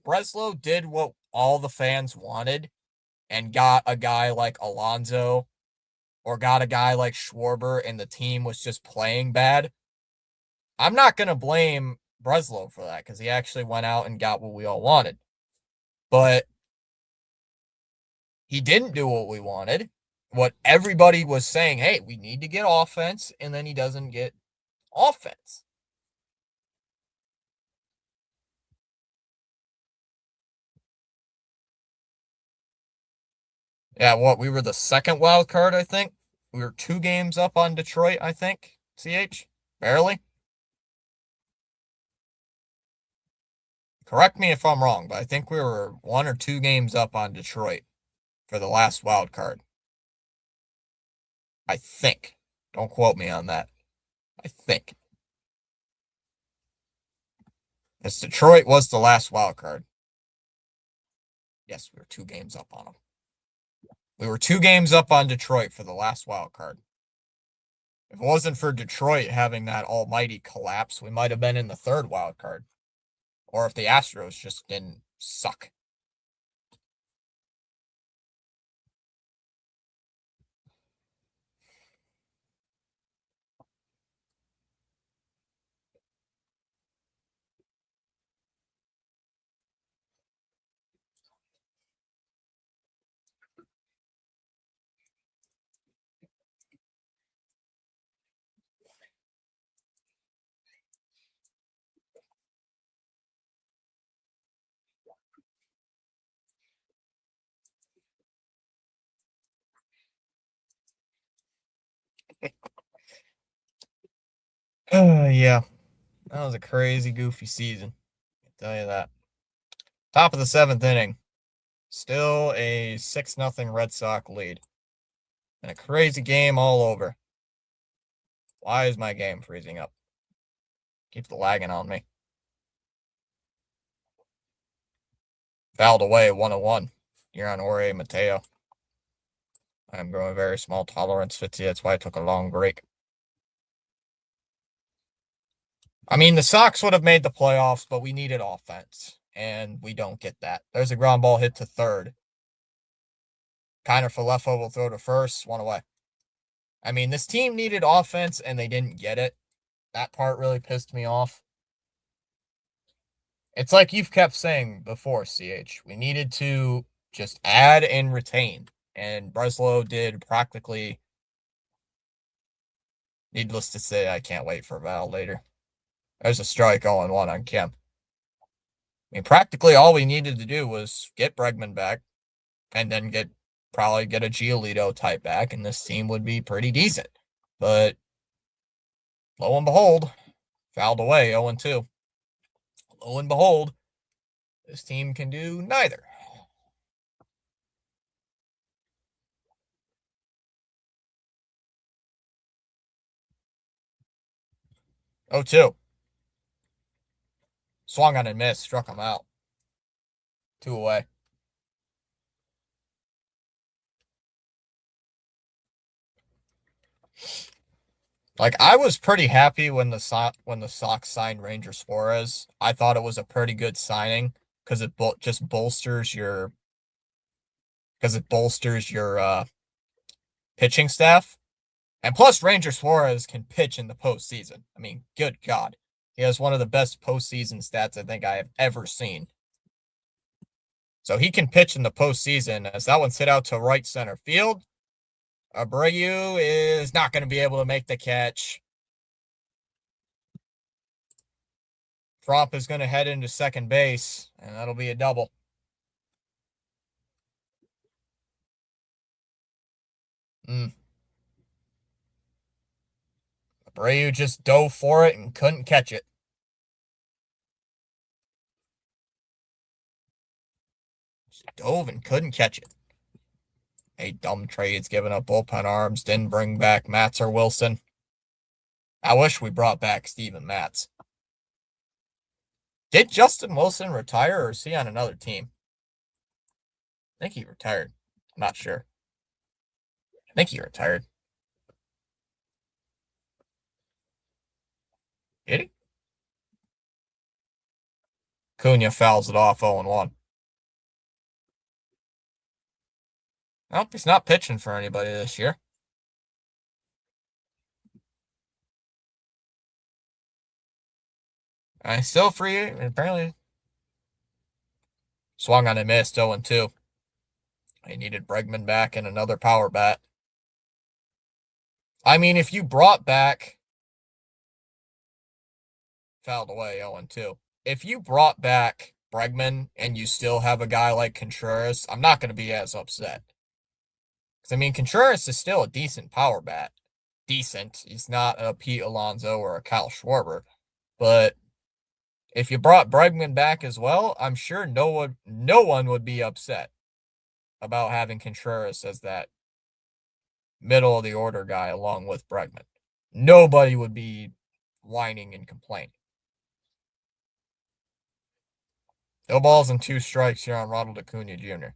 Breslow did what all the fans wanted and got a guy like Alonso or got a guy like Schwarber and the team was just playing bad, I'm not going to blame Breslow for that because he actually went out and got what we all wanted. But he didn't do what we wanted. What everybody was saying, hey, we need to get offense, and then he doesn't get offense. Yeah, we were the second wild card, I think. We were 2 games up on Detroit, I think. CH? Barely. Correct me if I'm wrong, but I think we were 1 or 2 games up on Detroit for the last wild card. I think. Don't quote me on that. I think. Because Detroit was the last wild card. Yes, we were 2 games up on them. We were 2 games up on Detroit for the last wild card. If it wasn't for Detroit having that almighty collapse, we might have been in the 3rd wild card. Or if the Astros just didn't suck. Yeah. That was a crazy, goofy season. I can tell you that. Top of the 7th inning. Still a 6-0 Red Sox lead. And a crazy game all over. Why is my game freezing up? Keeps the lagging on me. Fouled away 1-1. You're on Jorge Mateo. I'm growing very small tolerance, Fitzy. That's why I took a long break. I mean, the Sox would have made the playoffs, but we needed offense, and we don't get that. There's a ground ball hit to 3rd. Kiner Falefa will throw to 1st, 1 away. I mean, this team needed offense, and they didn't get it. That part really pissed me off. It's like you've kept saying before, CH. We needed to just add and retain, and Breslow did practically. Needless to say, I can't wait for Val later. There's a strike 0-1 on Kemp. I mean, practically all we needed to do was get Bregman back and then probably get a Giolito type back, and this team would be pretty decent. But lo and behold, fouled away 0-2. Lo and behold, this team can do neither. Oh, 2. Swung on and missed, struck him out. 2 away. Like, I was pretty happy when the Sox signed Ranger Suarez. I thought it was a pretty good signing because it just bolsters your pitching staff. And plus, Ranger Suarez can pitch in the postseason. I mean, good God. He has one of the best postseason stats I think I have ever seen. So he can pitch in the postseason as that one's hit out to right center field. Abreu is not going to be able to make the catch. Trump is going to head into second base, and that'll be a double. Abreu just dove for it and couldn't catch it. Just dove and couldn't catch it. A dumb trades, giving up bullpen arms, didn't bring back Matz or Wilson. I wish we brought back Steven Matz. Did Justin Wilson retire, or is he on another team? I think he retired. I'm not sure. I think he retired. Did he? Cunha fouls it off 0-1. Nope, he's not pitching for anybody this year. I still free, apparently. Swung on and missed 0-2. He needed Bregman back and another power bat. I mean, if you brought back fouled away 0-2. If you brought back Bregman and you still have a guy like Contreras, I'm not going to be as upset. Because, I mean, Contreras is still a decent power bat. Decent. He's not a Pete Alonso or a Kyle Schwarber. But if you brought Bregman back as well, I'm sure no one would be upset about having Contreras as that middle of the order guy along with Bregman. Nobody would be whining and complaining. No balls and 2 strikes here on Ronald Acuna Jr.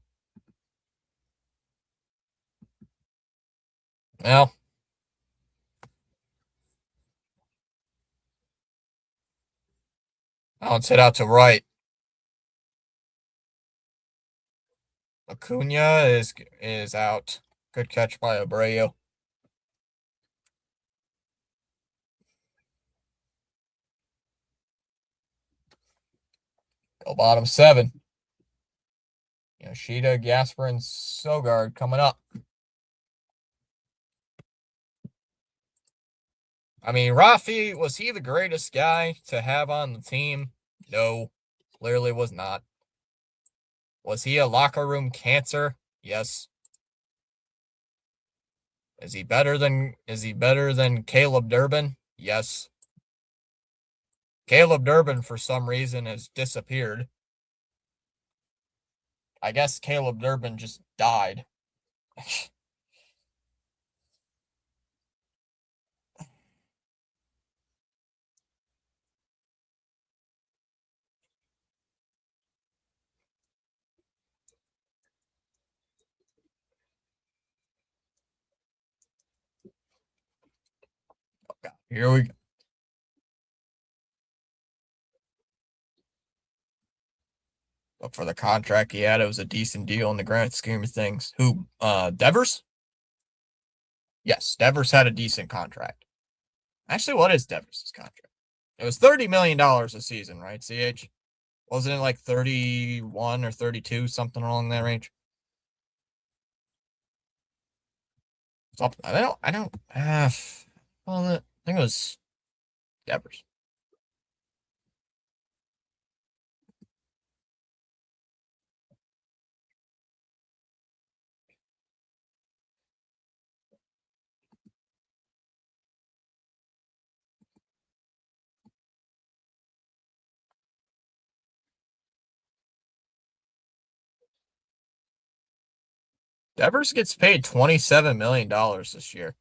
Well, now it's hit out to right. Acuna is out. Good catch by Abreu. Go bottom 7. Yoshida, Gasper, and Sogard coming up. I mean, Rafi, was he the greatest guy to have on the team? No, clearly was not. Was he a locker room cancer? Yes. Is he better than Caleb Durbin? Yes. Caleb Durbin for some reason has disappeared. I guess Caleb Durbin just died. Here we go. Look for the contract he had. It was a decent deal in the grand scheme of things. Who? Devers? Yes, Devers had a decent contract. Actually, what is Devers' contract? It was $30 million a season, right, CH? Wasn't it like 31 or 32, something along that range? I don't have, well, I think it was Devers. Devers gets paid $27 million this year.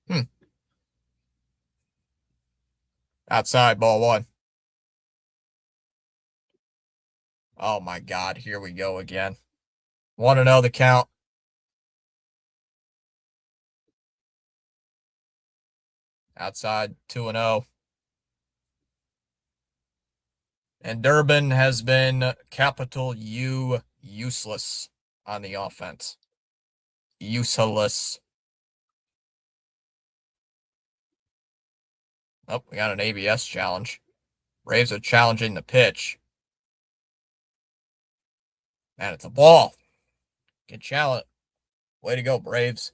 Hmm. Outside, ball 1. Oh my God, here we go again. Want to know the count? Outside, 2-0. And Durbin has been capital U useless on the offense. Useless. Oh, we got an ABS challenge. Braves are challenging the pitch. Man, it's a ball. Good challenge. Way to go, Braves.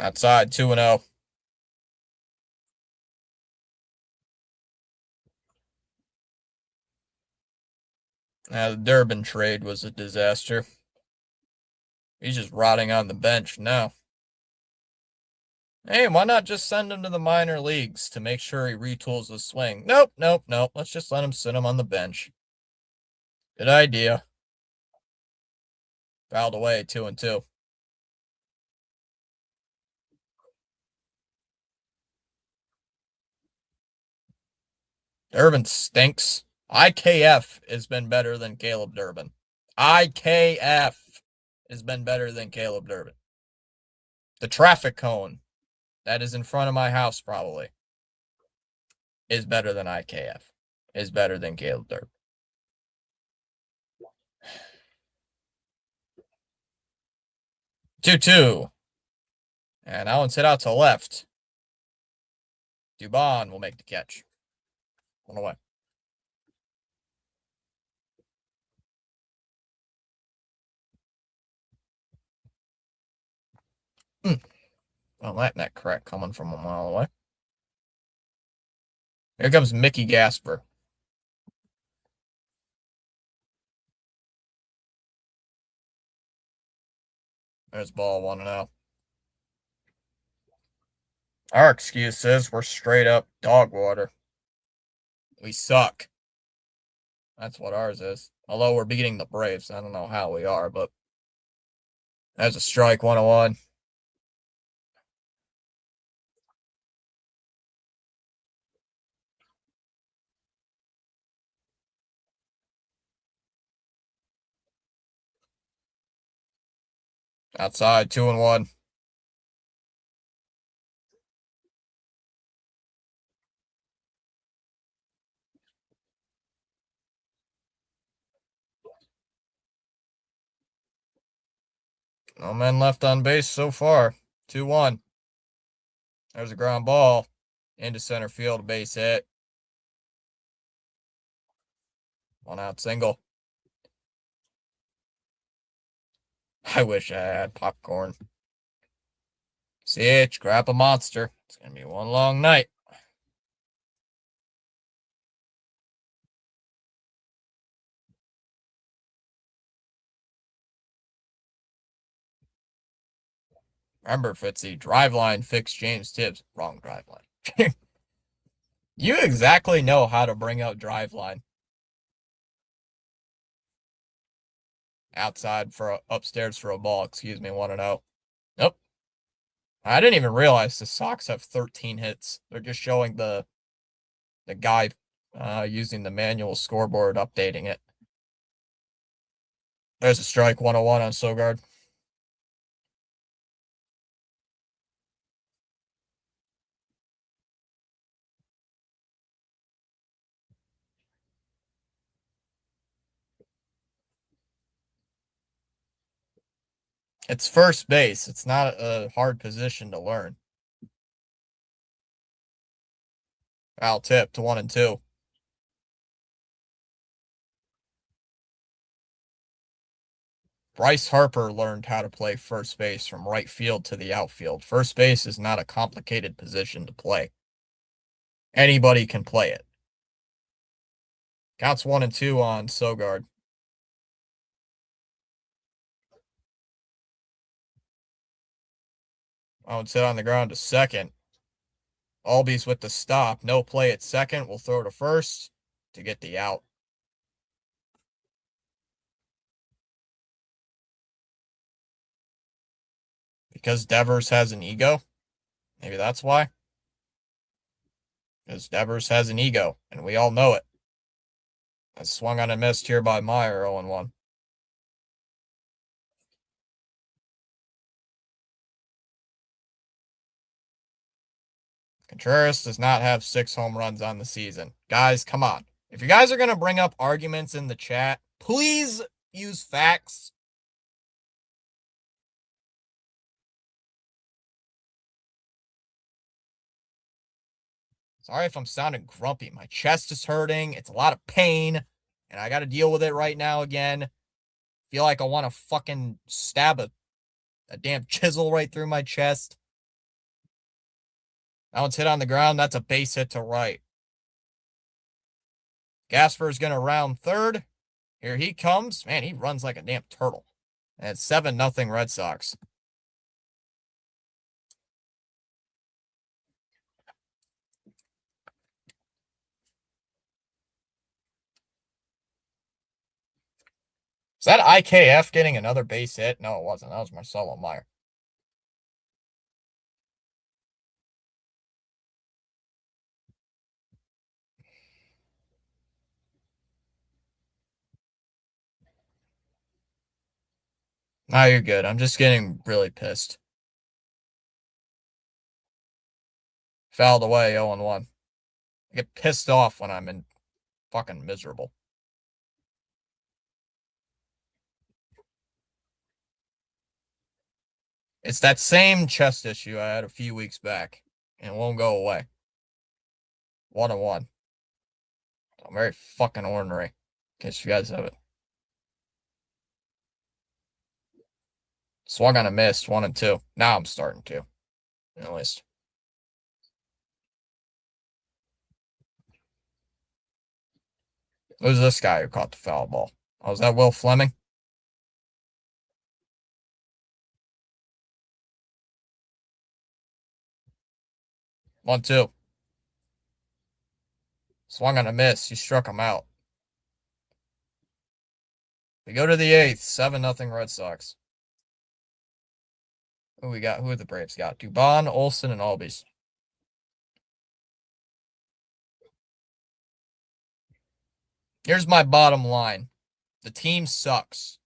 Outside, 2-0. The Durbin trade was a disaster. He's just rotting on the bench now. Hey, why not just send him to the minor leagues to make sure he retools his swing? Nope, nope, nope. Let's just let him sit him on the bench. Good idea. Fouled away, 2-2. Durbin stinks. IKF has been better than Caleb Durbin. IKF has been better than Caleb Durbin. The traffic cone that is in front of my house probably is better than IKF. Is better than Caleb Durbin. Two. And that one's hit out to left. Dubon will make the catch. One away. Well, that net correct coming from a mile away. Here comes Mickey Gasper. There's ball 1-0. Our excuse is we're straight up dog water. We suck. That's what ours is. Although we're beating the Braves. I don't know how we are, but that's a strike 101. Outside 2-1. No men left on base so far. 2-1. There's a ground ball into center field, base hit. 1-out single. I wish I had popcorn. CH, grab a monster. It's going to be one long night. Remember, Fitzy, drive line fix James Tibbs. Wrong drive line. You exactly know how to bring out drive line. Outside for upstairs for a ball. Excuse me, 1-0. Nope. I didn't even realize the Sox have 13 hits. They're just showing the guy using the manual scoreboard, updating it. There's a strike 101 on Sogard. It's first base. It's not a hard position to learn. Foul tip to 1-2. Bryce Harper learned how to play first base from right field to the outfield. First base is not a complicated position to play. Anybody can play it. Counts 1-2 on Sogard. I would sit on the ground to second. Albies with the stop. No play at second. We'll throw to first to get the out. Because Devers has an ego. Maybe that's why. Because Devers has an ego, and we all know it. I swung on and missed here by Meyer, 0-1. Contreras does not have 6 home runs on the season. Guys, come on. If you guys are going to bring up arguments in the chat, please use facts. Sorry if I'm sounding grumpy. My chest is hurting. It's a lot of pain, and I got to deal with it right now again. Feel like I want to fucking stab a damn chisel right through my chest. That one's hit on the ground. That's a base hit to right. Gasper's going to round third. Here he comes. Man, he runs like a damn turtle. And it's 7-0 Red Sox. Is that IKF getting another base hit? No, it wasn't. That was Marcelo Meyer. Nah, you're good. I'm just getting really pissed. Fouled away, 0-1. I get pissed off when I'm in fucking miserable. It's that same chest issue I had a few weeks back, and it won't go away. 1-1. I'm very fucking ornery, in case you guys have it. Swung on a miss, 1-2. Now I'm starting to, at least. Who's this guy who caught the foul ball? Oh, is that Will Fleming? 1-2. Swung on a miss. You struck him out. We go to the 8th. 7-0 Red Sox. Who we got? Who the Braves got? Dubon, Olson, and Albies. Here's my bottom line. The team sucks.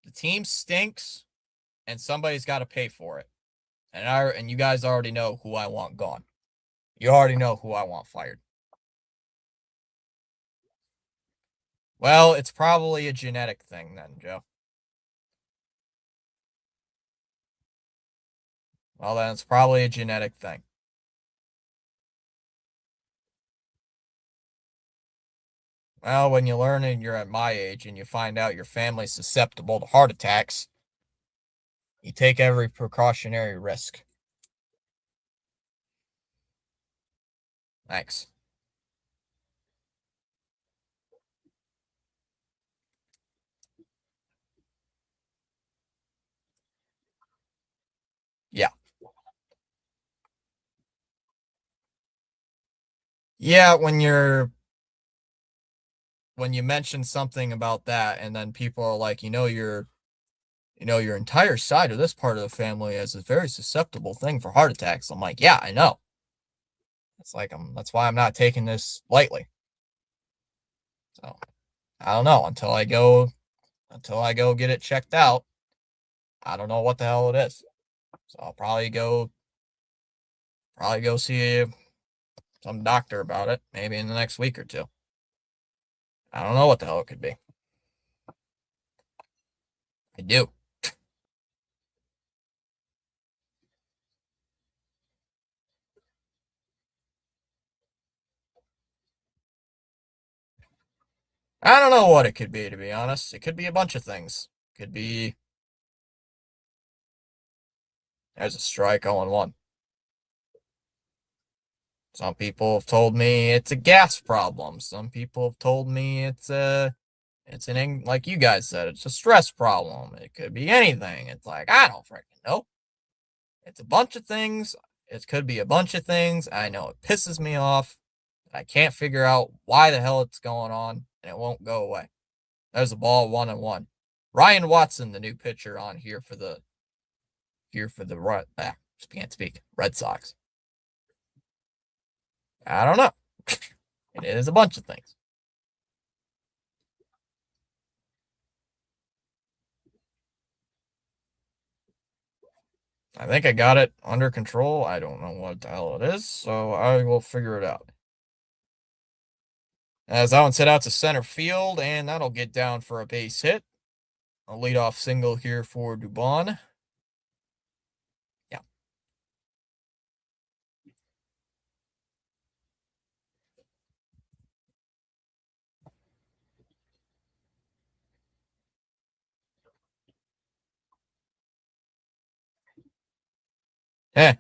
The team stinks, and somebody's got to pay for it. And you guys already know who I want gone. You already know who I want fired. Well, it's probably a genetic thing then, Joe. Well, then it's probably a genetic thing. Well, when you learn and you're at my age and you find out your family's susceptible to heart attacks, you take every precautionary risk. Thanks. Yeah. Yeah, when you mention something about that and then people are like, your entire side of this part of the family is a very susceptible thing for heart attacks. I'm like, yeah, I know. It's like that's why I'm not taking this lightly. So I don't know until I go get it checked out. I don't know what the hell it is. So I'll probably go see some doctor about it maybe in the next week or two. I don't know what the hell it could be. I do. I don't know what it could be, to be honest. It could be a bunch of things. Could be there's a strike 0-1. Some people have told me it's a gas problem. Some people have told me like you guys said, it's a stress problem. It could be anything. It's like I don't freaking know. It's a bunch of things. It could be a bunch of things. I know it pisses me off. I can't figure out why the hell it's going on, and it won't go away. There's a ball 1-1. Ryan Watson, the new pitcher on can't speak. Red Sox. I don't know. It is a bunch of things. I think I got it under control. I don't know what the hell it is, so I will figure it out. As that one set out to center field, and that'll get down for a base hit. A leadoff single here for Dubon. Yeah. Eh.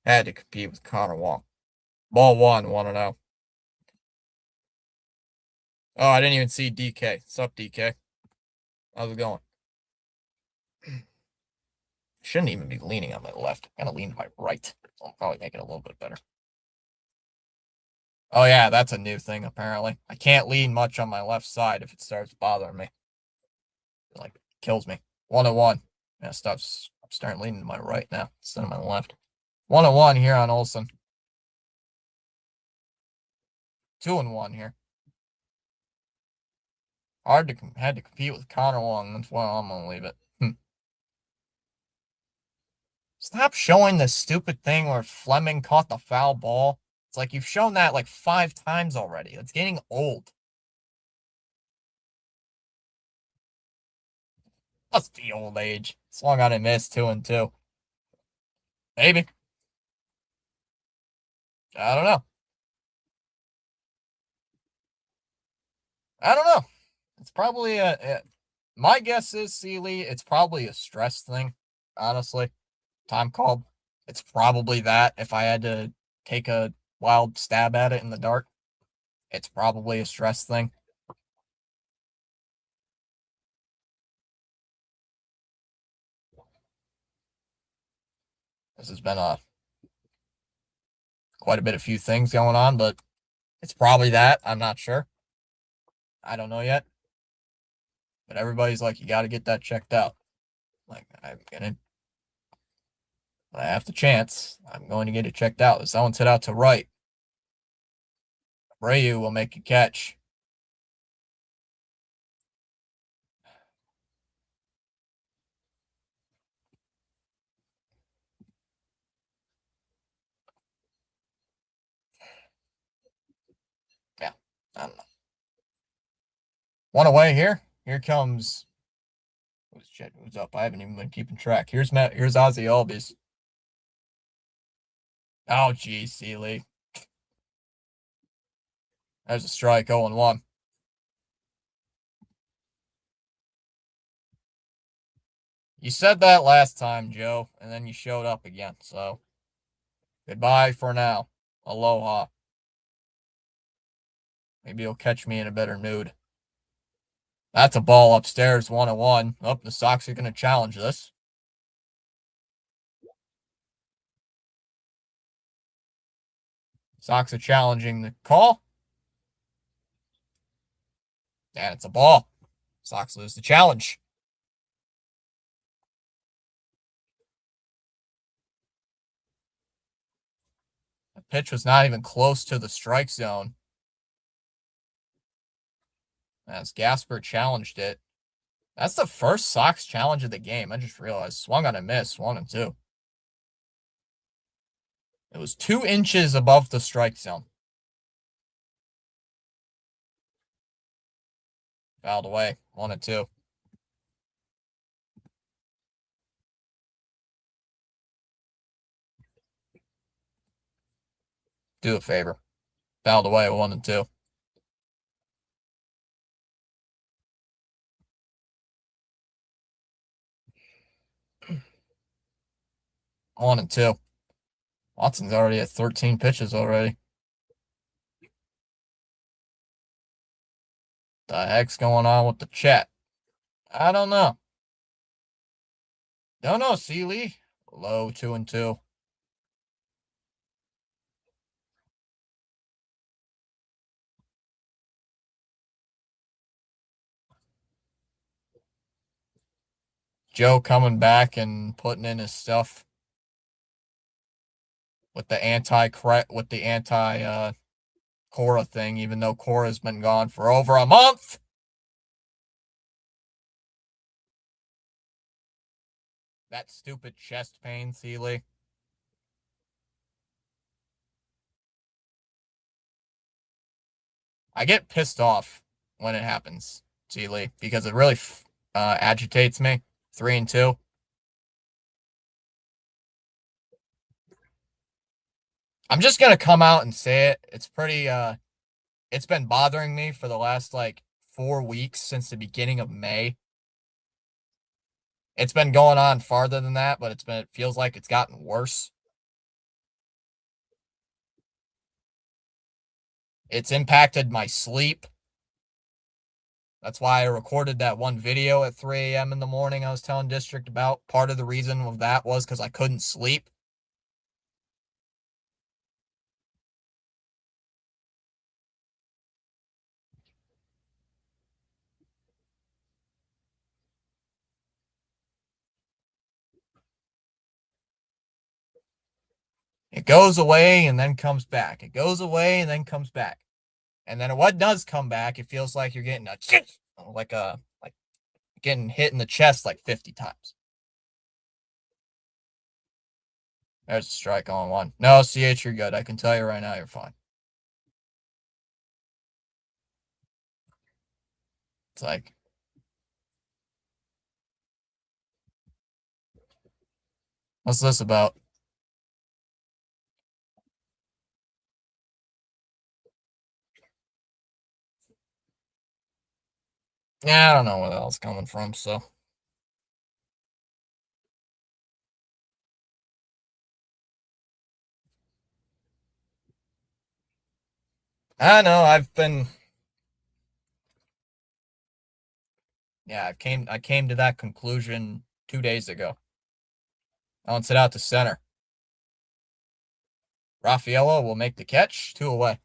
Had to compete with Connor Wong. Ball 1-0. Oh, I didn't even see DK. What's up, DK? How's it going? Shouldn't even be leaning on my left. I'm gonna lean to my right. So I'll probably make it a little bit better. Oh yeah, that's a new thing apparently. I can't lean much on my left side if it starts bothering me. It like kills me. 1-1. Yeah, I'm starting leaning to my right now instead of my left. 1-1 here on Olson. 2-1 here. Had to compete with Connor Wong. That's why I'm gonna leave it. Stop showing this stupid thing where Fleming caught the foul ball. It's like you've shown that like 5 times already. It's getting old. Must be old age. Swung on and missed 2-2. Maybe. I don't know. I don't know. It's probably my guess is, Sealy, it's probably a stress thing, honestly. Time called. It's probably that if I had to take a wild stab at it in the dark. It's probably a stress thing. This has been a quite a bit of few things going on, but it's probably that. I'm not sure. I don't know yet. But everybody's like, you got to get that checked out. Like, I have the chance. I'm going to get it checked out. If someone's hit out to right, Abreu will make a catch. Yeah, I don't know. One away here. Here comes. Who's up? I haven't even been keeping track. Here's Ozzie Albies. Oh, geez, Seeley. There's a strike, 0-1. You said that last time, Joe, and then you showed up again. So, goodbye for now. Aloha. Maybe you'll catch me in a better mood. That's a ball upstairs, 1-1. Oh, the Sox are going to challenge this. Sox are challenging the call. And it's a ball. Sox lose the challenge. The pitch was not even close to the strike zone. As Gasper challenged it. That's the first Sox challenge of the game. I just realized. Swung on a miss, 1-2. It was 2 inches above the strike zone. Fouled away, 1-2. Do a favor. Fouled away, 1-2. 1-2. Watson's already at 13 pitches already. The heck's going on with the chat? I don't know. Don't know, Seeley. Low, 2-2. Joe coming back and putting in his stuff with the anti Cora thing, even though Cora's been gone for over a month. That stupid chest pain, Seeley. I get pissed off when it happens, Seeley, because it really agitates me. 3-2. I'm just gonna come out and say it. It's pretty it's been bothering me for the last like 4 weeks since the beginning of May. It's been going on farther than that, but it feels like it's gotten worse. It's impacted my sleep. That's why I recorded that one video at 3 a.m. in the morning I was telling District about. Part of the reason of that was because I couldn't sleep. It goes away and then comes back. It goes away and then comes back. And then what does come back, it feels like you're getting like getting hit in the chest like 50 times. There's a strike on 1. No, CH, you're good. I can tell you right now, you're fine. It's like, what's this about? Yeah, I don't know where the hell's coming from, so. I know, yeah, I came to that conclusion 2 days ago. I once hit out to center. Raffaello will make the catch. 2 away.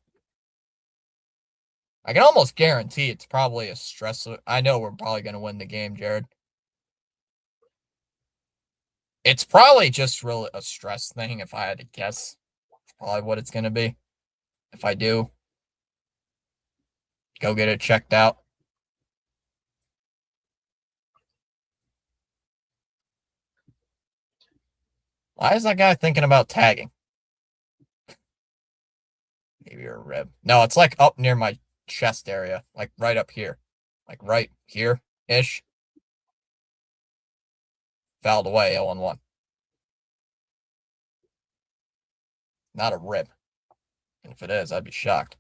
I can almost guarantee it's probably a stress. I know we're probably going to win the game, Jared. It's probably just really a stress thing if I had to guess. It's probably what it's going to be. If I do, go get it checked out. Why is that guy thinking about tagging? Maybe you're a rib. No, it's like up near my chest area, like right up here, like right here ish. Fouled away, 0-1. Not a rib. And if it is, I'd be shocked.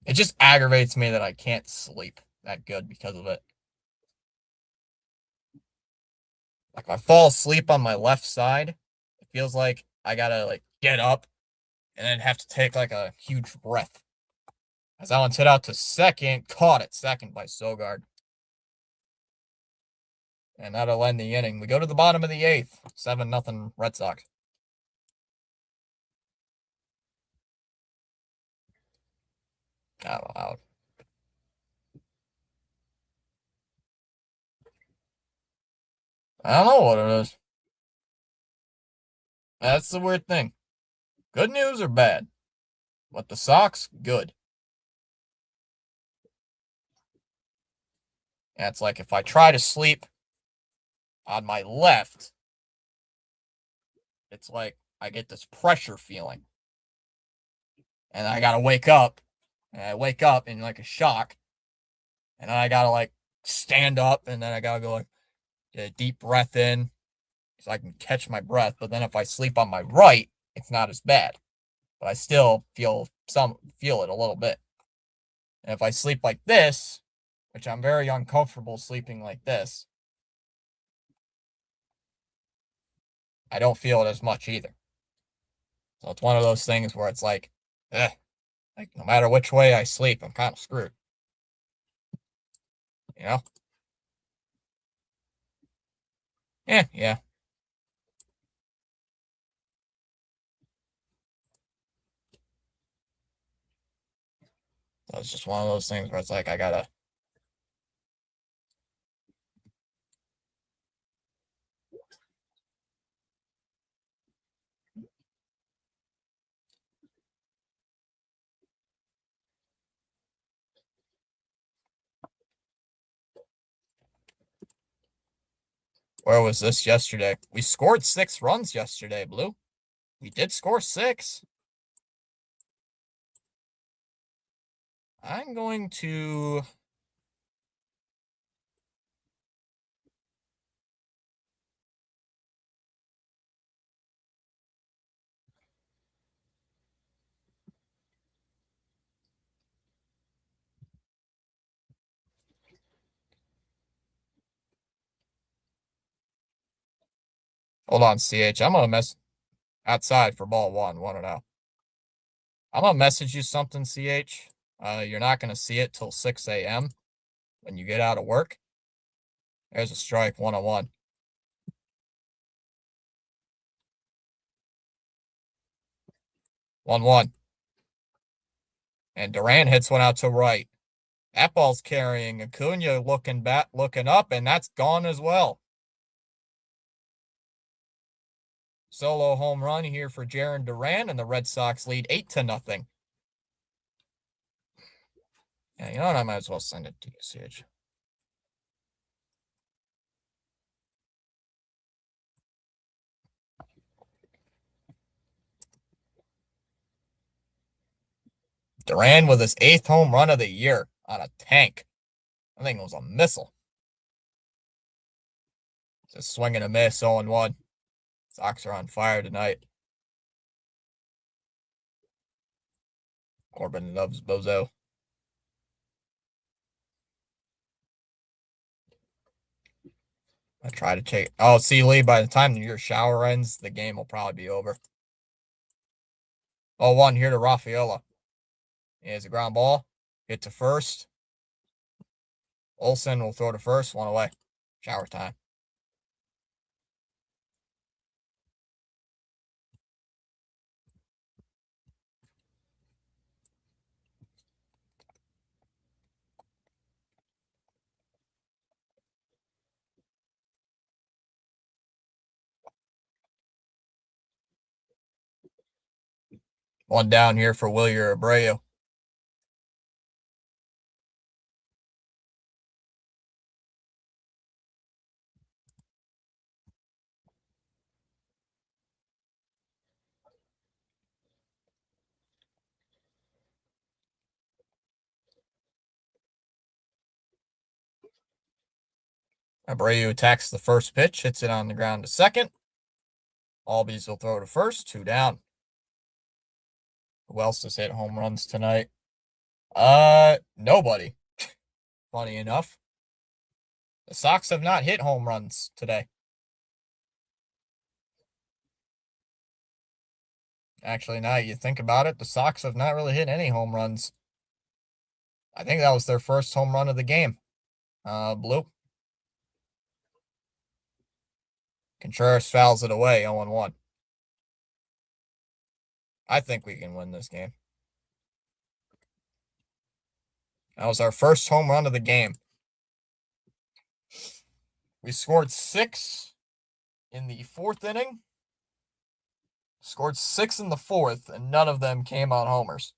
It just aggravates me that I can't sleep that good because of it. Like if I fall asleep on my left side, it feels like I gotta like get up and then have to take like a huge breath. As that one's hit out to second, caught at second by Sogard. And that'll end the inning. We go to the bottom of the 8th. 7-0 Red Sox. Out. I don't know what it is. That's the weird thing. Good news or bad? But the Sox, good. And it's like if I try to sleep on my left, it's like I get this pressure feeling. And I gotta wake up. And I wake up in like a shock. And then I gotta like stand up and then I gotta go like get a deep breath in so I can catch my breath. But then if I sleep on my right, it's not as bad. But I still feel it a little bit. And if I sleep like this, which I'm very uncomfortable sleeping like this, I don't feel it as much either. So it's one of those things where it's like no matter which way I sleep, I'm kind of screwed. You know? Yeah. So it's just one of those things where it's like I gotta. Where was this yesterday? We scored 6 runs yesterday, Blue. We did score 6. I'm going to. Hold on, CH. I'm gonna mess outside for ball 1, 1-0. I'm gonna message you something, CH. You're not gonna see it till 6 a.m. when you get out of work. There's a strike, 1-1. 1-1. And Duran hits one out to right. That ball's carrying. Acuna looking up, and that's gone as well. Solo home run here for Jarren Duran, and the Red Sox lead 8-0. Yeah, you know what? I might as well send it to you, CH. Duran with his 8th home run of the year on a tank. I think it was a missile. Just swing and a miss, 0-1. Sox are on fire tonight. Corbin loves Bozo. I try to take. Oh, see, Lee, by the time your shower ends, the game will probably be over. 0-1 here to Rafaela. Here's a ground ball. Hit to first. Olsen will throw to first, 1 away. Shower time. One down here for Wilyer Abreu. Abreu attacks the first pitch, hits it on the ground to second. Albies will throw to first, 2 down. Who else has hit home runs tonight? Nobody. Funny enough. The Sox have not hit home runs today. Actually, now you think about it, the Sox have not really hit any home runs. I think that was their first home run of the game. Blue. Contreras fouls it away, 0-1. I think we can win this game. That was our first home run of the game. We scored 6 in the 4th inning. Scored 6 in the 4th, and none of them came on homers.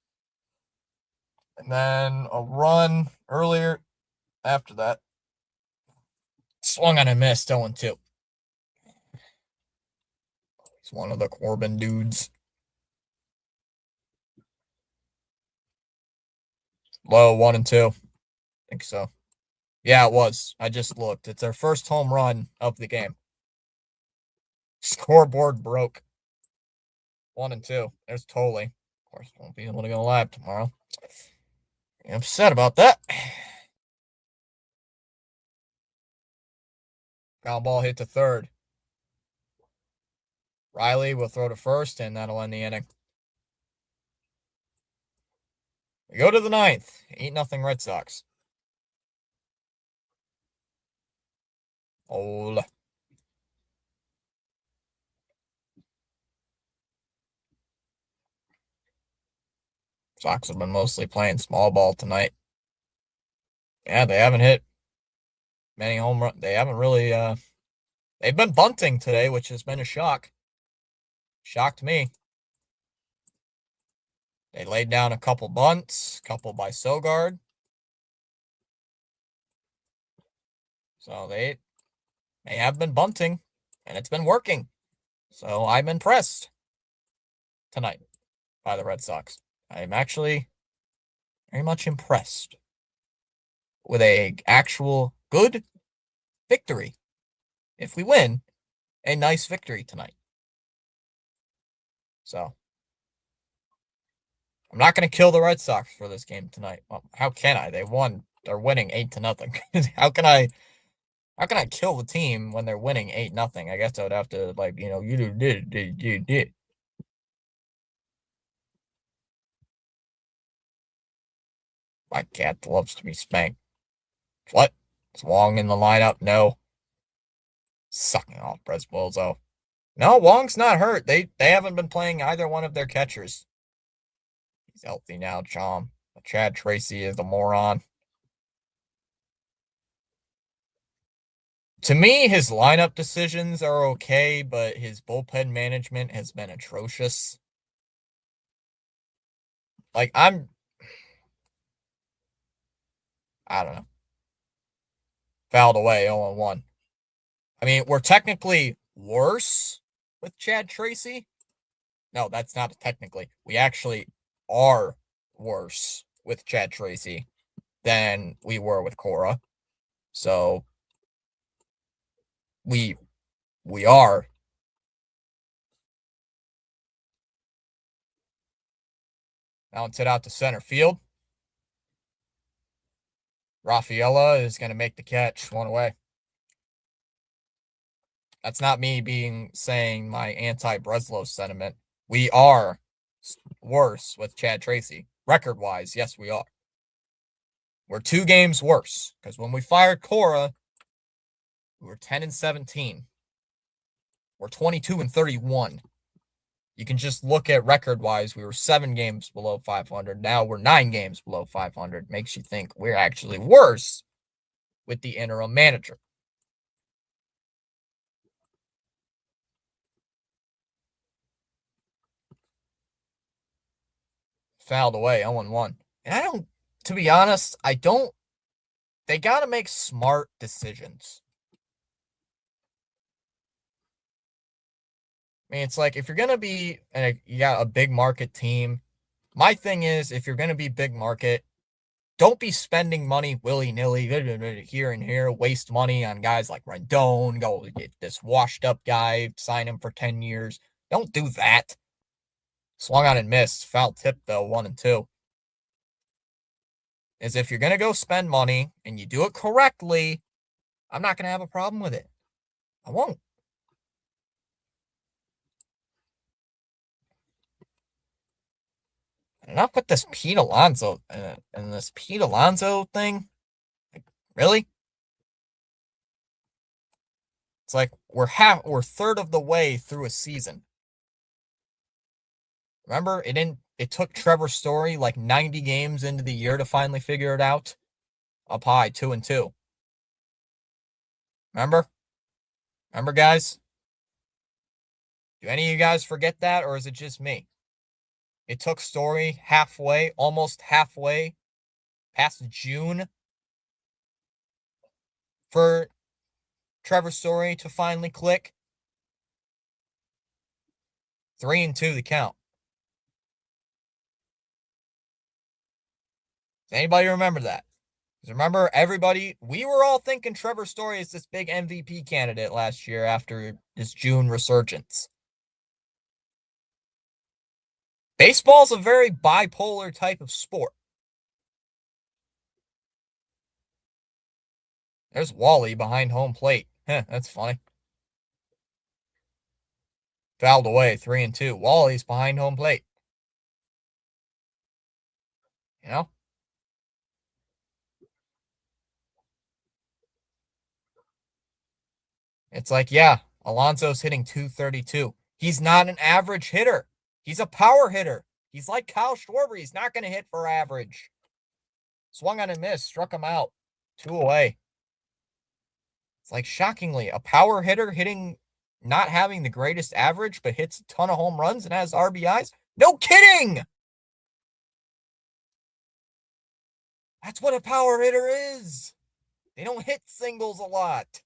And then a run earlier after that. Swung on a miss, 0-2. He's one of the Corbin dudes. Low, 1-2. I think so. Yeah, it was. I just looked. It's our first home run of the game. Scoreboard broke. 1-2. There's Tolley. Of course, won't be able to go live tomorrow. I'm upset about that. Ground ball hit to third. Riley will throw to first, and that'll end the inning. We go to the 9th. 8-0 Red Sox. Ola. Sox have been mostly playing small ball tonight. Yeah, they haven't hit many home runs. They haven't really, they've been bunting today, which has been a shock. Shocked me. They laid down a couple bunts, couple by Sogard. So they have been bunting, and it's been working. So I'm impressed tonight by the Red Sox. I'm actually very much impressed with a actual good victory. If we win, a nice victory tonight. So I'm not going to kill the Red Sox for this game tonight. Well, how can I? They won. They're winning 8-0. How can I kill the team when they're winning 8-0? I guess I would have to, like, you did. My cat loves to be spanked. What? Is Wong in the lineup? No. Sucking off Bresbolzo. No, Wong's not hurt. They haven't been playing either one of their catchers. He's healthy now, Chom. Chad Tracy is a moron. To me, his lineup decisions are okay, but his bullpen management has been atrocious. Like, I don't know. Fouled away, 0-1. I mean, we're technically worse with Chad Tracy. No, that's not technically. We actually are worse with Chad Tracy than we were with Cora. So we are. Now it's hit out to center field. Rafaela is going to make the catch, 1 away. That's not me saying my anti-Breslow sentiment. We are worse with Chad Tracy. Record-wise, yes, we are. We're 2 games worse, because when we fired Cora, we were 10-17. We're 22-31. You can just look at record-wise. We were 7 games below 500. Now we're 9 games below 500. Makes you think we're actually worse with the interim manager. fouled away, 0-1. And I don't, to be honest, they got to make smart decisions. I mean, it's like if you're going to be, you got a big market team. My thing is, if you're going to be big market, don't be spending money willy-nilly here and here, waste money on guys like Rendon, go get this washed up guy, sign him for 10 years. Don't do that. Swung on and missed. Foul tip, though, 1-2. Is if you're going to go spend money and you do it correctly, I'm not going to have a problem with it. I won't. Enough with this Pete Alonso and this Pete Alonso thing. Like, really? It's like we're third of the way through a season. Remember, it took Trevor Story like 90 games into the year to finally figure it out. Up high, 2-2. Remember? Remember, guys? Do any of you guys forget that, or is it just me? It took Story almost halfway past June for Trevor Story to finally click. 3-2 the count. Does anybody remember that? Because remember, everybody, we were all thinking Trevor Story is this big MVP candidate last year after his June resurgence. Baseball's a very bipolar type of sport. There's Wally behind home plate. That's funny. Fouled away, 3-2. Wally's behind home plate. You know? It's like, yeah, Alonso's hitting 232. He's not an average hitter. He's a power hitter. He's like Kyle Schwarber. He's not going to hit for average. Swung on and missed. Struck him out. 2 away. It's like, shockingly, a power hitter not having the greatest average, but hits a ton of home runs and has RBIs? No kidding! That's what a power hitter is. They don't hit singles a lot.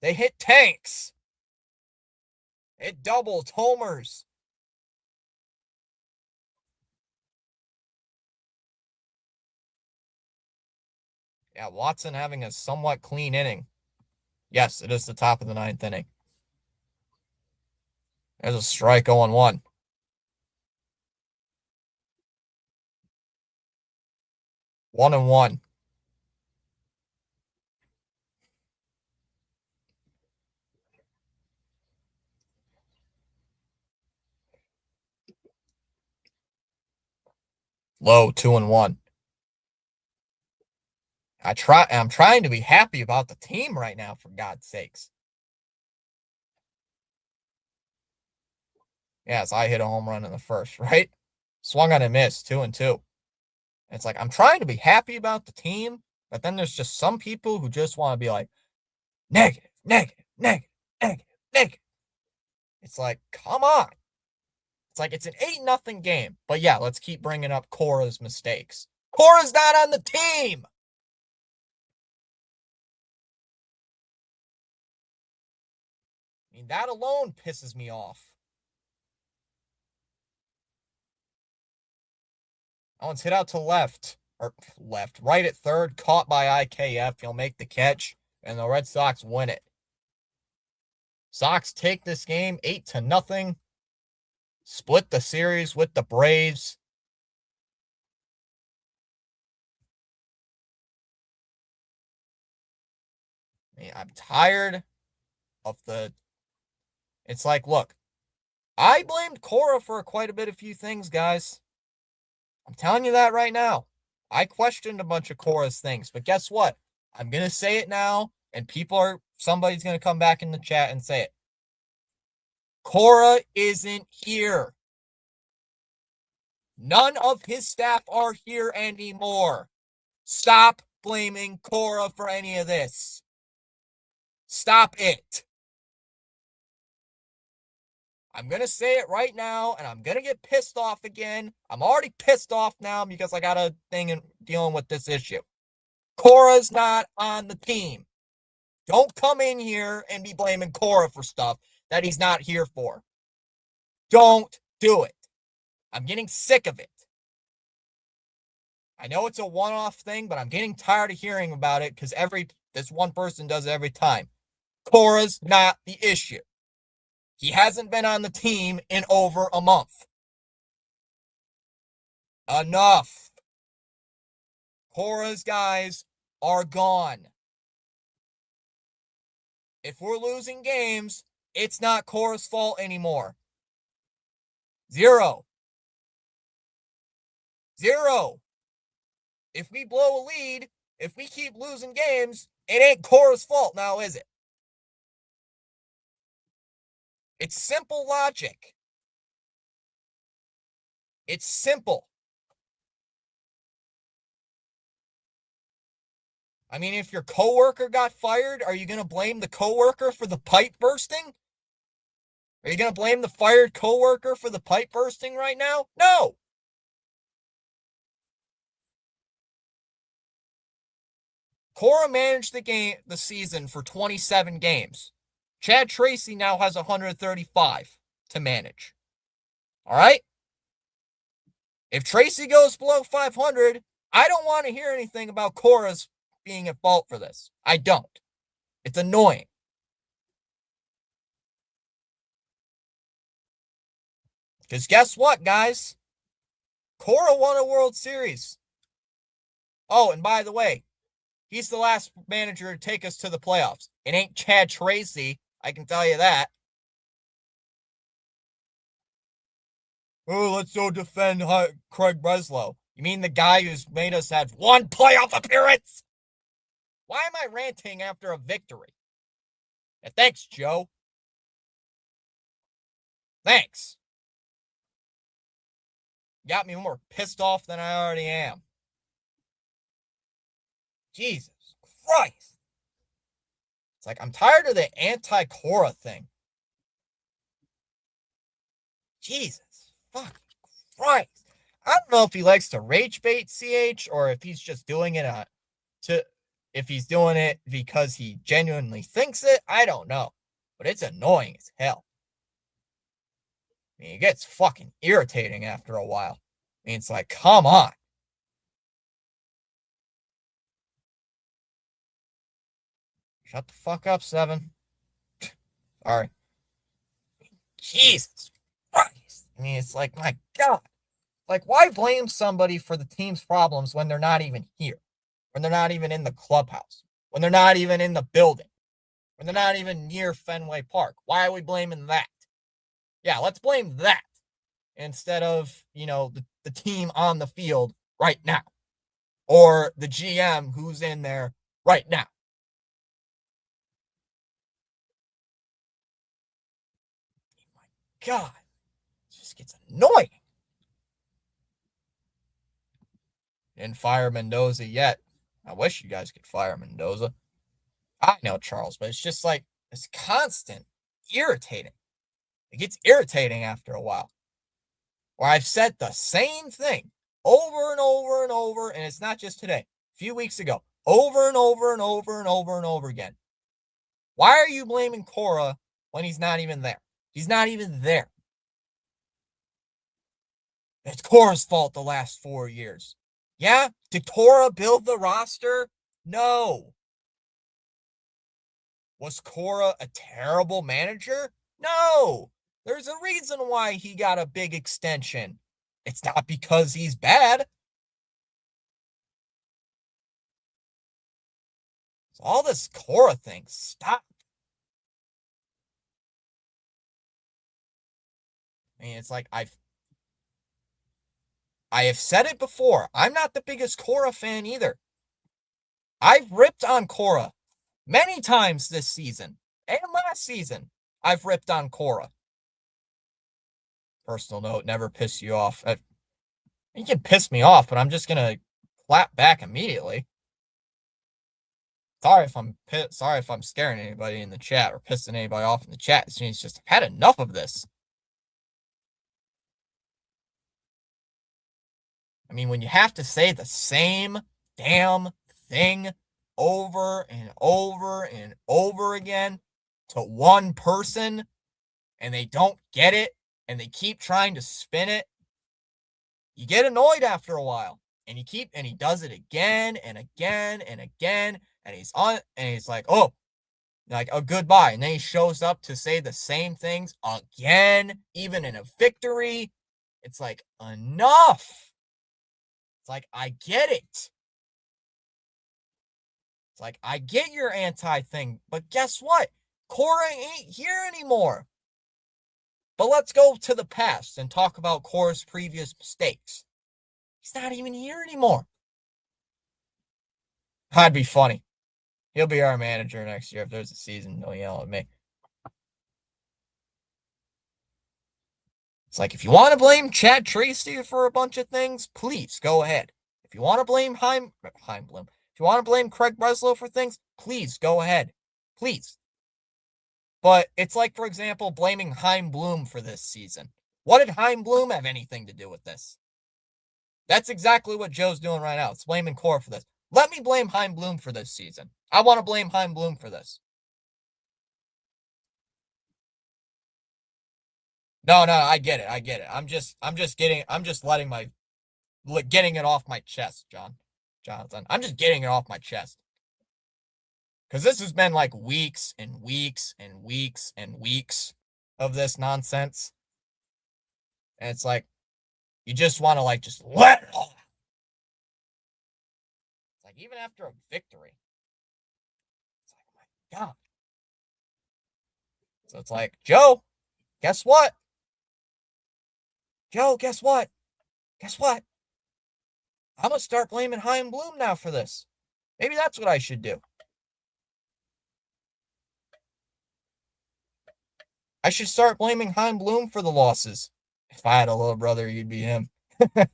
They hit tanks. Hit doubles, homers. Yeah, Watson having a somewhat clean inning. Yes, it is the top of the 9th inning. There's a strike, 0-1. 1-1. Low, 2-1. I'm trying to be happy about the team right now, for God's sakes. Yes, I hit a home run in the first, right? Swung on and missed, 2-2. It's like, I'm trying to be happy about the team, but then there's just some people who just want to be like, negative, negative, negative, negative, negative. It's like, come on. It's like, it's an 8-0 game. But yeah, let's keep bringing up Cora's mistakes. Cora's not on the team. I mean, that alone pisses me off. That one's hit out to left. Or left. Right at third. Caught by IKF. He'll make the catch. And the Red Sox win it. Sox take this game 8-0. Split the series with the Braves. I mean, I'm tired of it's like, look, I blamed Cora for quite a bit of few things, guys. I'm telling you that right now. I questioned a bunch of Cora's things, but guess what? I'm going to say it now, and somebody's going to come back in the chat and say it. Cora isn't here. None of his staff are here anymore. Stop blaming Cora for any of this. Stop it. I'm going to say it right now, and I'm going to get pissed off again. I'm already pissed off now because I got a thing in dealing with this issue. Cora's not on the team. Don't come in here and be blaming Cora for stuff that he's not here for. Don't do it. I'm getting sick of it. I know it's a one-off thing, but I'm getting tired of hearing about it because this one person does it every time. Cora's not the issue. He hasn't been on the team in over a month. Enough. Cora's guys are gone. If we're losing games, it's not Cora's fault anymore. Zero. If we blow a lead, if we keep losing games, it ain't Cora's fault now, is it? It's simple logic. It's simple. I mean, if your coworker got fired, are you going to blame the coworker for the pipe bursting? Are you going to blame the fired coworker for the pipe bursting right now? No. Cora managed the season for 27 games. Chad Tracy now has 135 to manage. All right? If Tracy goes below 500, I don't want to hear anything about Cora's being at fault for this. I don't. It's annoying. Because guess what, guys? Cora won a World Series. Oh, and by the way, he's the last manager to take us to the playoffs. It ain't Chad Tracy, I can tell you that. Oh, let's go defend Craig Breslow. You mean the guy who's made us have one playoff appearance? Why am I ranting after a victory? And thanks, Joe. Thanks. Got me more pissed off than I already am. Jesus Christ. It's like I'm tired of the anti-Cora thing. Jesus fucking Christ. I don't know if he likes to rage bait CH or if he's just doing it if he's doing it because he genuinely thinks it. I don't know. But it's annoying as hell. I mean, it gets fucking irritating after a while. I mean, it's like, come on. Shut the fuck up, Seven. Sorry. Jesus Christ. I mean, it's like, my God. Like, why blame somebody for the team's problems when they're not even here? When they're not even in the clubhouse? When they're not even in the building? When they're not even near Fenway Park? Why are we blaming that? Yeah, let's blame that instead of, the team on the field right now. Or the GM who's in there right now. Oh my God. It just gets annoying. Didn't fire Mendoza yet. I wish you guys could fire Mendoza. I know, Charles, but it's just like, it's constant irritating. It gets irritating after a while. Where I've said the same thing over and over and over, and it's not just today. A few weeks ago, over and over and over and over and over again. Why are you blaming Cora when he's not even there? He's not even there. It's Cora's fault the last 4 years. Yeah? Did Cora build the roster? No. Was Cora a terrible manager? No. There's a reason why he got a big extension. It's not because he's bad. So all this Cora thing, stop. I mean, it's like I have said it before. I'm not the biggest Cora fan either. I've ripped on Cora many times this season and last season. I've ripped on Cora. Personal note, never piss you off. You can piss me off, but I'm just gonna clap back immediately. Sorry if I'm scaring anybody in the chat or pissing anybody off in the chat. It's just I've had enough of this. I mean, when you have to say the same damn thing over and over and over again to one person and they don't get it and they keep trying to spin it, you get annoyed after a while. And he does it again and again and again. And he's like, oh, goodbye. And then he shows up to say the same things again, even in a victory. It's like, enough. It's like, I get it. It's like, I get your anti thing, but guess what? Cora ain't here anymore. But let's go to the past and talk about Cora's previous mistakes. He's not even here anymore. That'd be funny. He'll be our manager next year if there's a season. Don't yell at me. It's like, if you want to blame Chad Tracy for a bunch of things, please go ahead. If you want to blame Heimblum, if you want to blame Craig Breslow for things, please go ahead. Please. But it's like, for example, blaming Chaim Bloom for this season. What did Chaim Bloom have anything to do with this? That's exactly what Joe's doing right now. It's blaming Cora for this. Let me blame Chaim Bloom for this season. I want to blame Chaim Bloom for this. No, I get it. I get it. I'm just getting it off my chest, Jonathan. I'm just getting it off my chest. Because this has been like weeks and weeks and weeks and weeks of this nonsense. And it's like, you just want to just let it off. It's like, even after a victory. It's like, oh my God. So it's like, Joe, guess what? Joe, guess what? Guess what? I'm going to start blaming Chaim Bloom now for this. Maybe that's what I should do. I should start blaming Chaim Bloom for the losses. If I had a little brother, you'd be him. That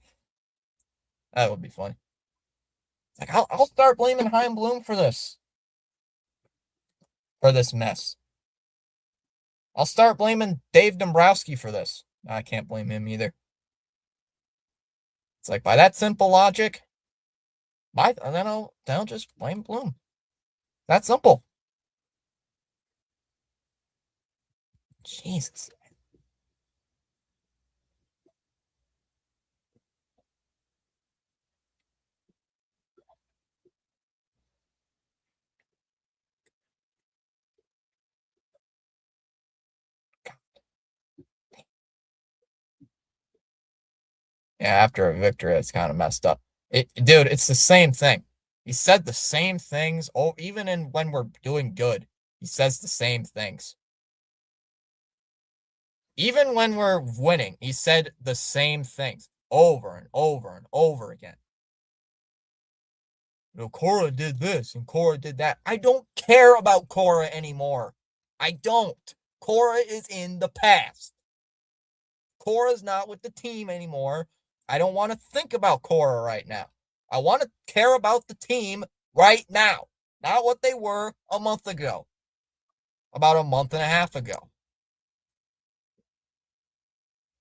would be funny. Like, I'll start blaming Chaim Bloom for this. For this mess. I'll start blaming Dave Dombrowski for this. I can't blame him either. It's like, by that simple logic, then I'll just blame Bloom. That simple. Jesus. Yeah, after a victory, it's kind of messed up. Dude, it's the same thing. He said the when we're doing good, he says the same things. Even when we're winning, he said the same things over and over and over again. Cora did this and Cora did that. I don't care about Cora anymore. I don't. Cora is in the past. Cora's not with the team anymore. I don't want to think about Cora right now. I want to care about the team right now, not what they were a month ago, about a month and a half ago.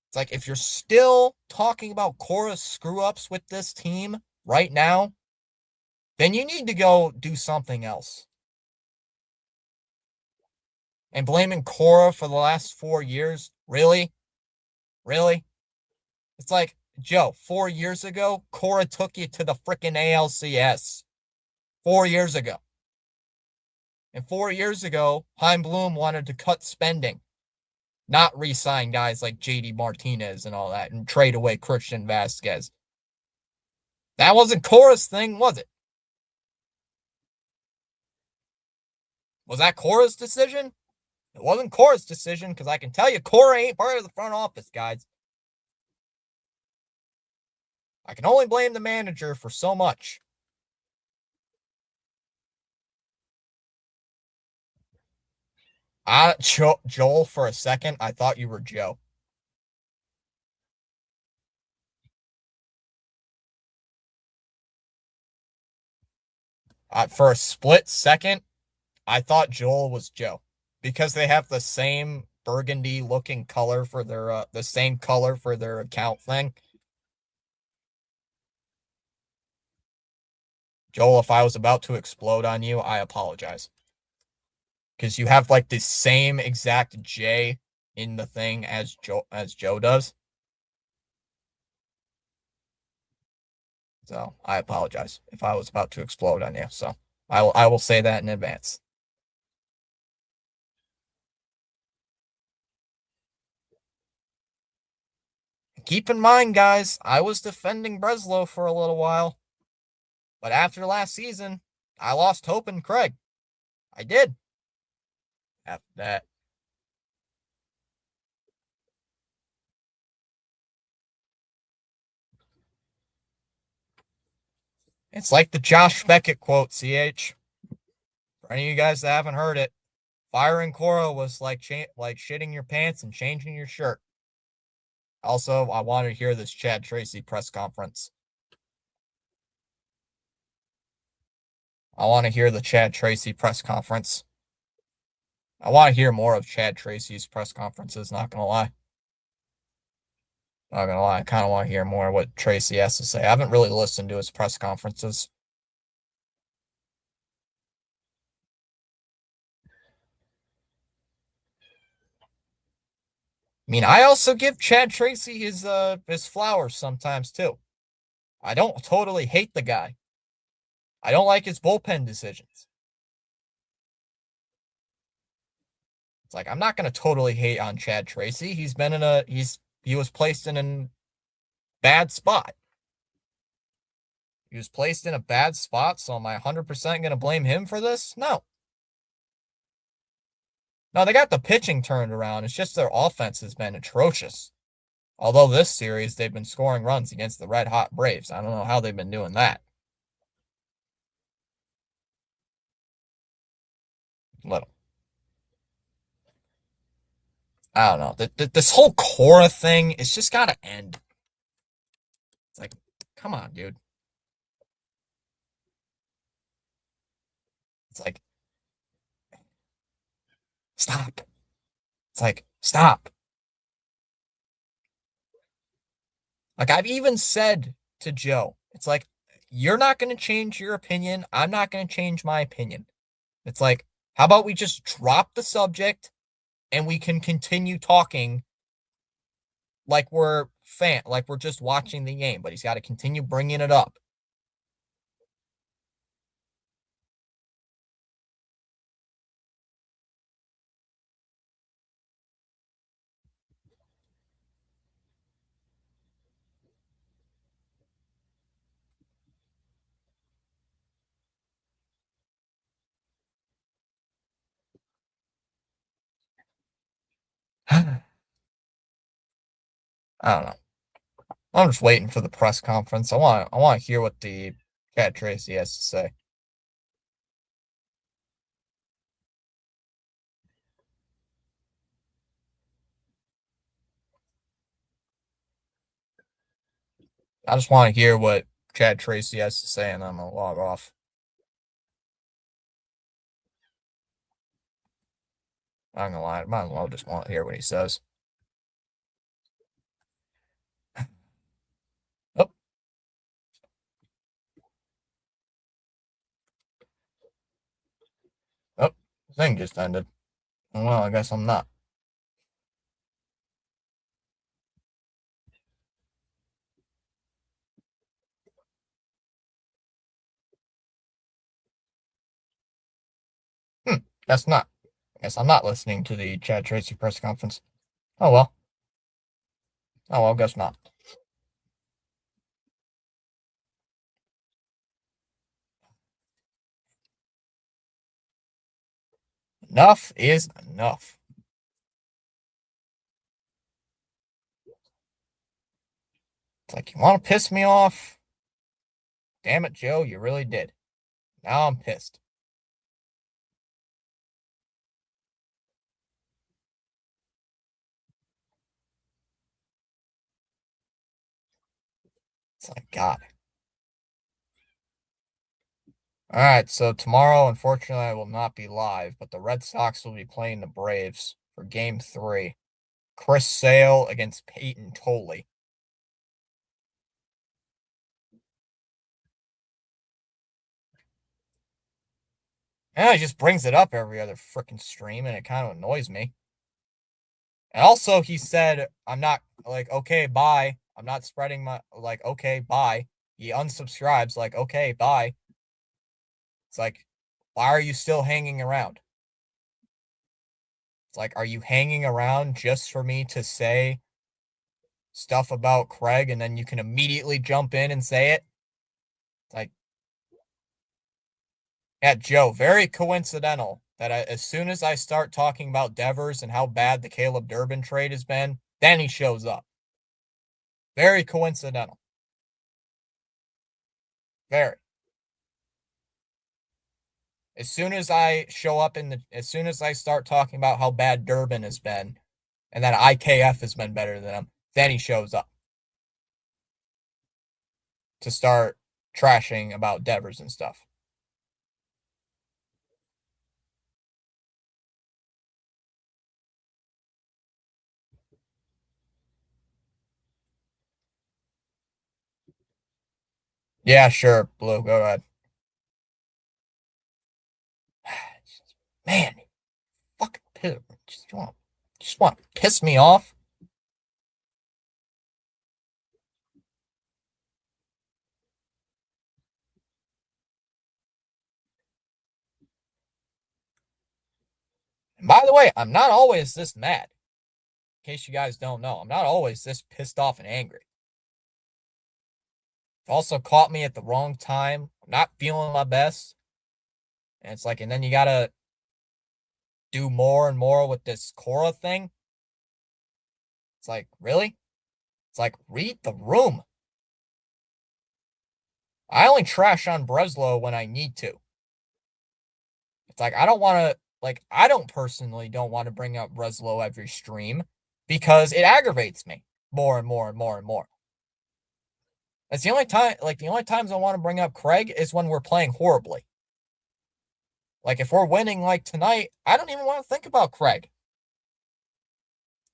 It's like, if you're still talking about Cora's screw-ups with this team right now, then you need to go do something else. And blaming Cora for the last 4 years, really? Really? It's like, Joe, 4 years ago, Cora took you to the freaking ALCS. 4 years ago. And 4 years ago, Chaim Bloom wanted to cut spending, not re-sign guys like JD Martinez and all that, and trade away Christian Vasquez. That wasn't Cora's thing, was it? Was that Cora's decision? It wasn't Cora's decision, because I can tell you, Cora ain't part of the front office, guys. I can only blame the manager for so much. Joel, for a second, I thought you were Joe. For a split second, I thought Joel was Joe, because they have the same burgundy looking color for their the same color for their account thing. Joel, if I was about to explode on you, I apologize. Because you have like the same exact J in the thing as Joe does. So I apologize if I was about to explode on you. So I will say that in advance. Keep in mind, guys, I was defending Breslow for a little while, but after last season, I lost hope in Craig. I did. After that, it's like the Josh Beckett quote, CH. For any of you guys that haven't heard it, firing Cora was like shitting your pants and changing your shirt. Also, I wanted to hear this Chad Tracy press conference. I want to hear the Chad Tracy press conference. I want to hear more of Chad Tracy's press conferences, not going to lie. Not going to lie, I kind of want to hear more what Tracy has to say. I haven't really listened to his press conferences. I mean, I also give Chad Tracy his flowers sometimes too. I don't totally hate the guy. I don't like his bullpen decisions. It's like I'm not going to totally hate on Chad Tracy. He was placed in a bad spot. He was placed in a bad spot, so am I 100% going to blame him for this? No. No, they got the pitching turned around. It's just their offense has been atrocious. Although this series, they've been scoring runs against the red hot Braves. I don't know how they've been doing that. Little. I don't know. This whole Cora thing, it's just got to end. It's like, come on, dude. It's like, stop. It's like, stop. Like, I've even said to Joe, it's like, you're not going to change your opinion. I'm not going to change my opinion. It's like, how about we just drop the subject and we can continue talking like we're just watching the game, but he's got to continue bringing it up. I don't know. I'm just waiting for the press conference. I want to hear what the Chad Tracy has to say. I just want to hear what Chad Tracy has to say, and I'm gonna log off. I'm not gonna lie, I might as well just want to hear what he says. Oh, oh, the thing just ended. Well, I guess I'm not. Hmm, guess not. Guess I'm not listening to the Chad Tracy press conference. Oh well. Oh well, guess not. Enough is enough. It's like you want to piss me off? Damn it, Joe, you really did. Now I'm pissed. It's like God. All right, so tomorrow, unfortunately, I will not be live, but the Red Sox will be playing the Braves for Game 3. Chris Sale against Peyton Tolley. And he just brings it up every other freaking stream, and it kind of annoys me. And also, he said, I'm not, like, okay, bye. I'm not spreading my, like, okay, bye. He unsubscribes, like, okay, bye. It's like, why are you still hanging around? It's like, are you hanging around just for me to say stuff about Craig and then you can immediately jump in and say it? It's like, yeah, Joe, very coincidental that as soon as I start talking about Devers and how bad the Caleb Durbin trade has been, then he shows up. Very coincidental. Very. As soon as I show up as soon as I start talking about how bad Durbin has been and that IKF has been better than him, then he shows up to start trashing about Devers and stuff. Yeah, sure, Blue, go ahead. Man, fucking just want to piss me off. And by the way, I'm not always this mad. In case you guys don't know, I'm not always this pissed off and angry. It also caught me at the wrong time. I'm not feeling my best. And it's like, and then you gotta do more and more with this Cora thing. It's like, really? It's like, read the room. I only trash on Breslow when I need to. It's like, I don't want to, like, I don't personally don't want to bring up Breslow every stream because it aggravates me more and more and more and more. That's the only time, like, the only times I want to bring up Craig is when we're playing horribly. Like, if we're winning like tonight, I don't even want to think about Craig.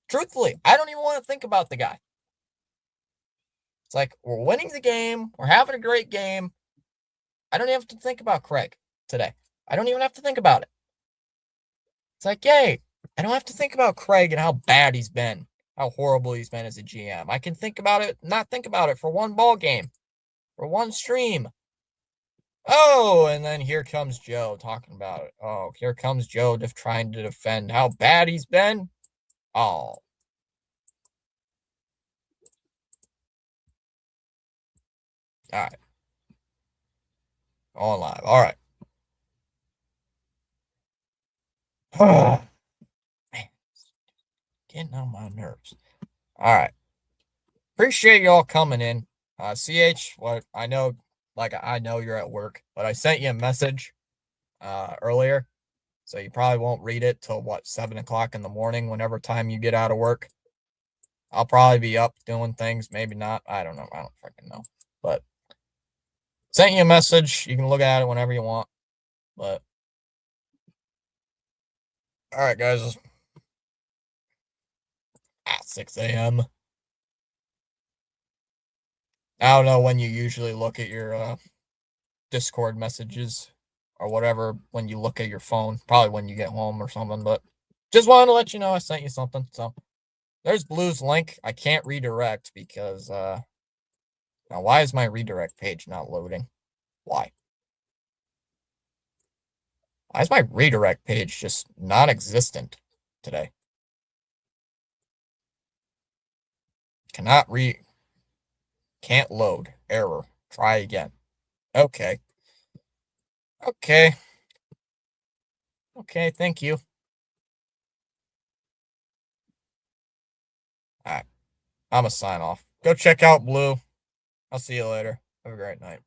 Truthfully, I don't even want to think about the guy. It's like, we're winning the game, we're having a great game. I don't even have to think about Craig today. I don't even have to think about it. It's like, yay, I don't have to think about Craig and how bad he's been, how horrible he's been as a GM. I can think about it, not think about it for one ball game, for one stream. Oh, and then here comes Joe talking about it. Oh, here comes Joe trying to defend how bad he's been. Oh. All right. On live. All right. Man, getting on my nerves. All right. Appreciate y'all coming in. CH, what I know, like I know you're at work, but I sent you a message earlier, so you probably won't read it till what 7 o'clock in the morning, whenever time you get out of work. I'll probably be up doing things, maybe not. I don't know. I don't freaking know. But sent you a message. You can look at it whenever you want. But all right, guys. At 6 a.m. I don't know when you usually look at your Discord messages or whatever when you look at your phone. Probably when you get home or something. But just wanted to let you know I sent you something. So there's Blue's link. I can't redirect because now why is my redirect page not loading? Why? Why is my redirect page just non-existent today? Cannot can't load. Error. Try again. Okay. Okay. Okay, thank you. Alright. I'm a sign off. Go check out Blue. I'll see you later. Have a great night.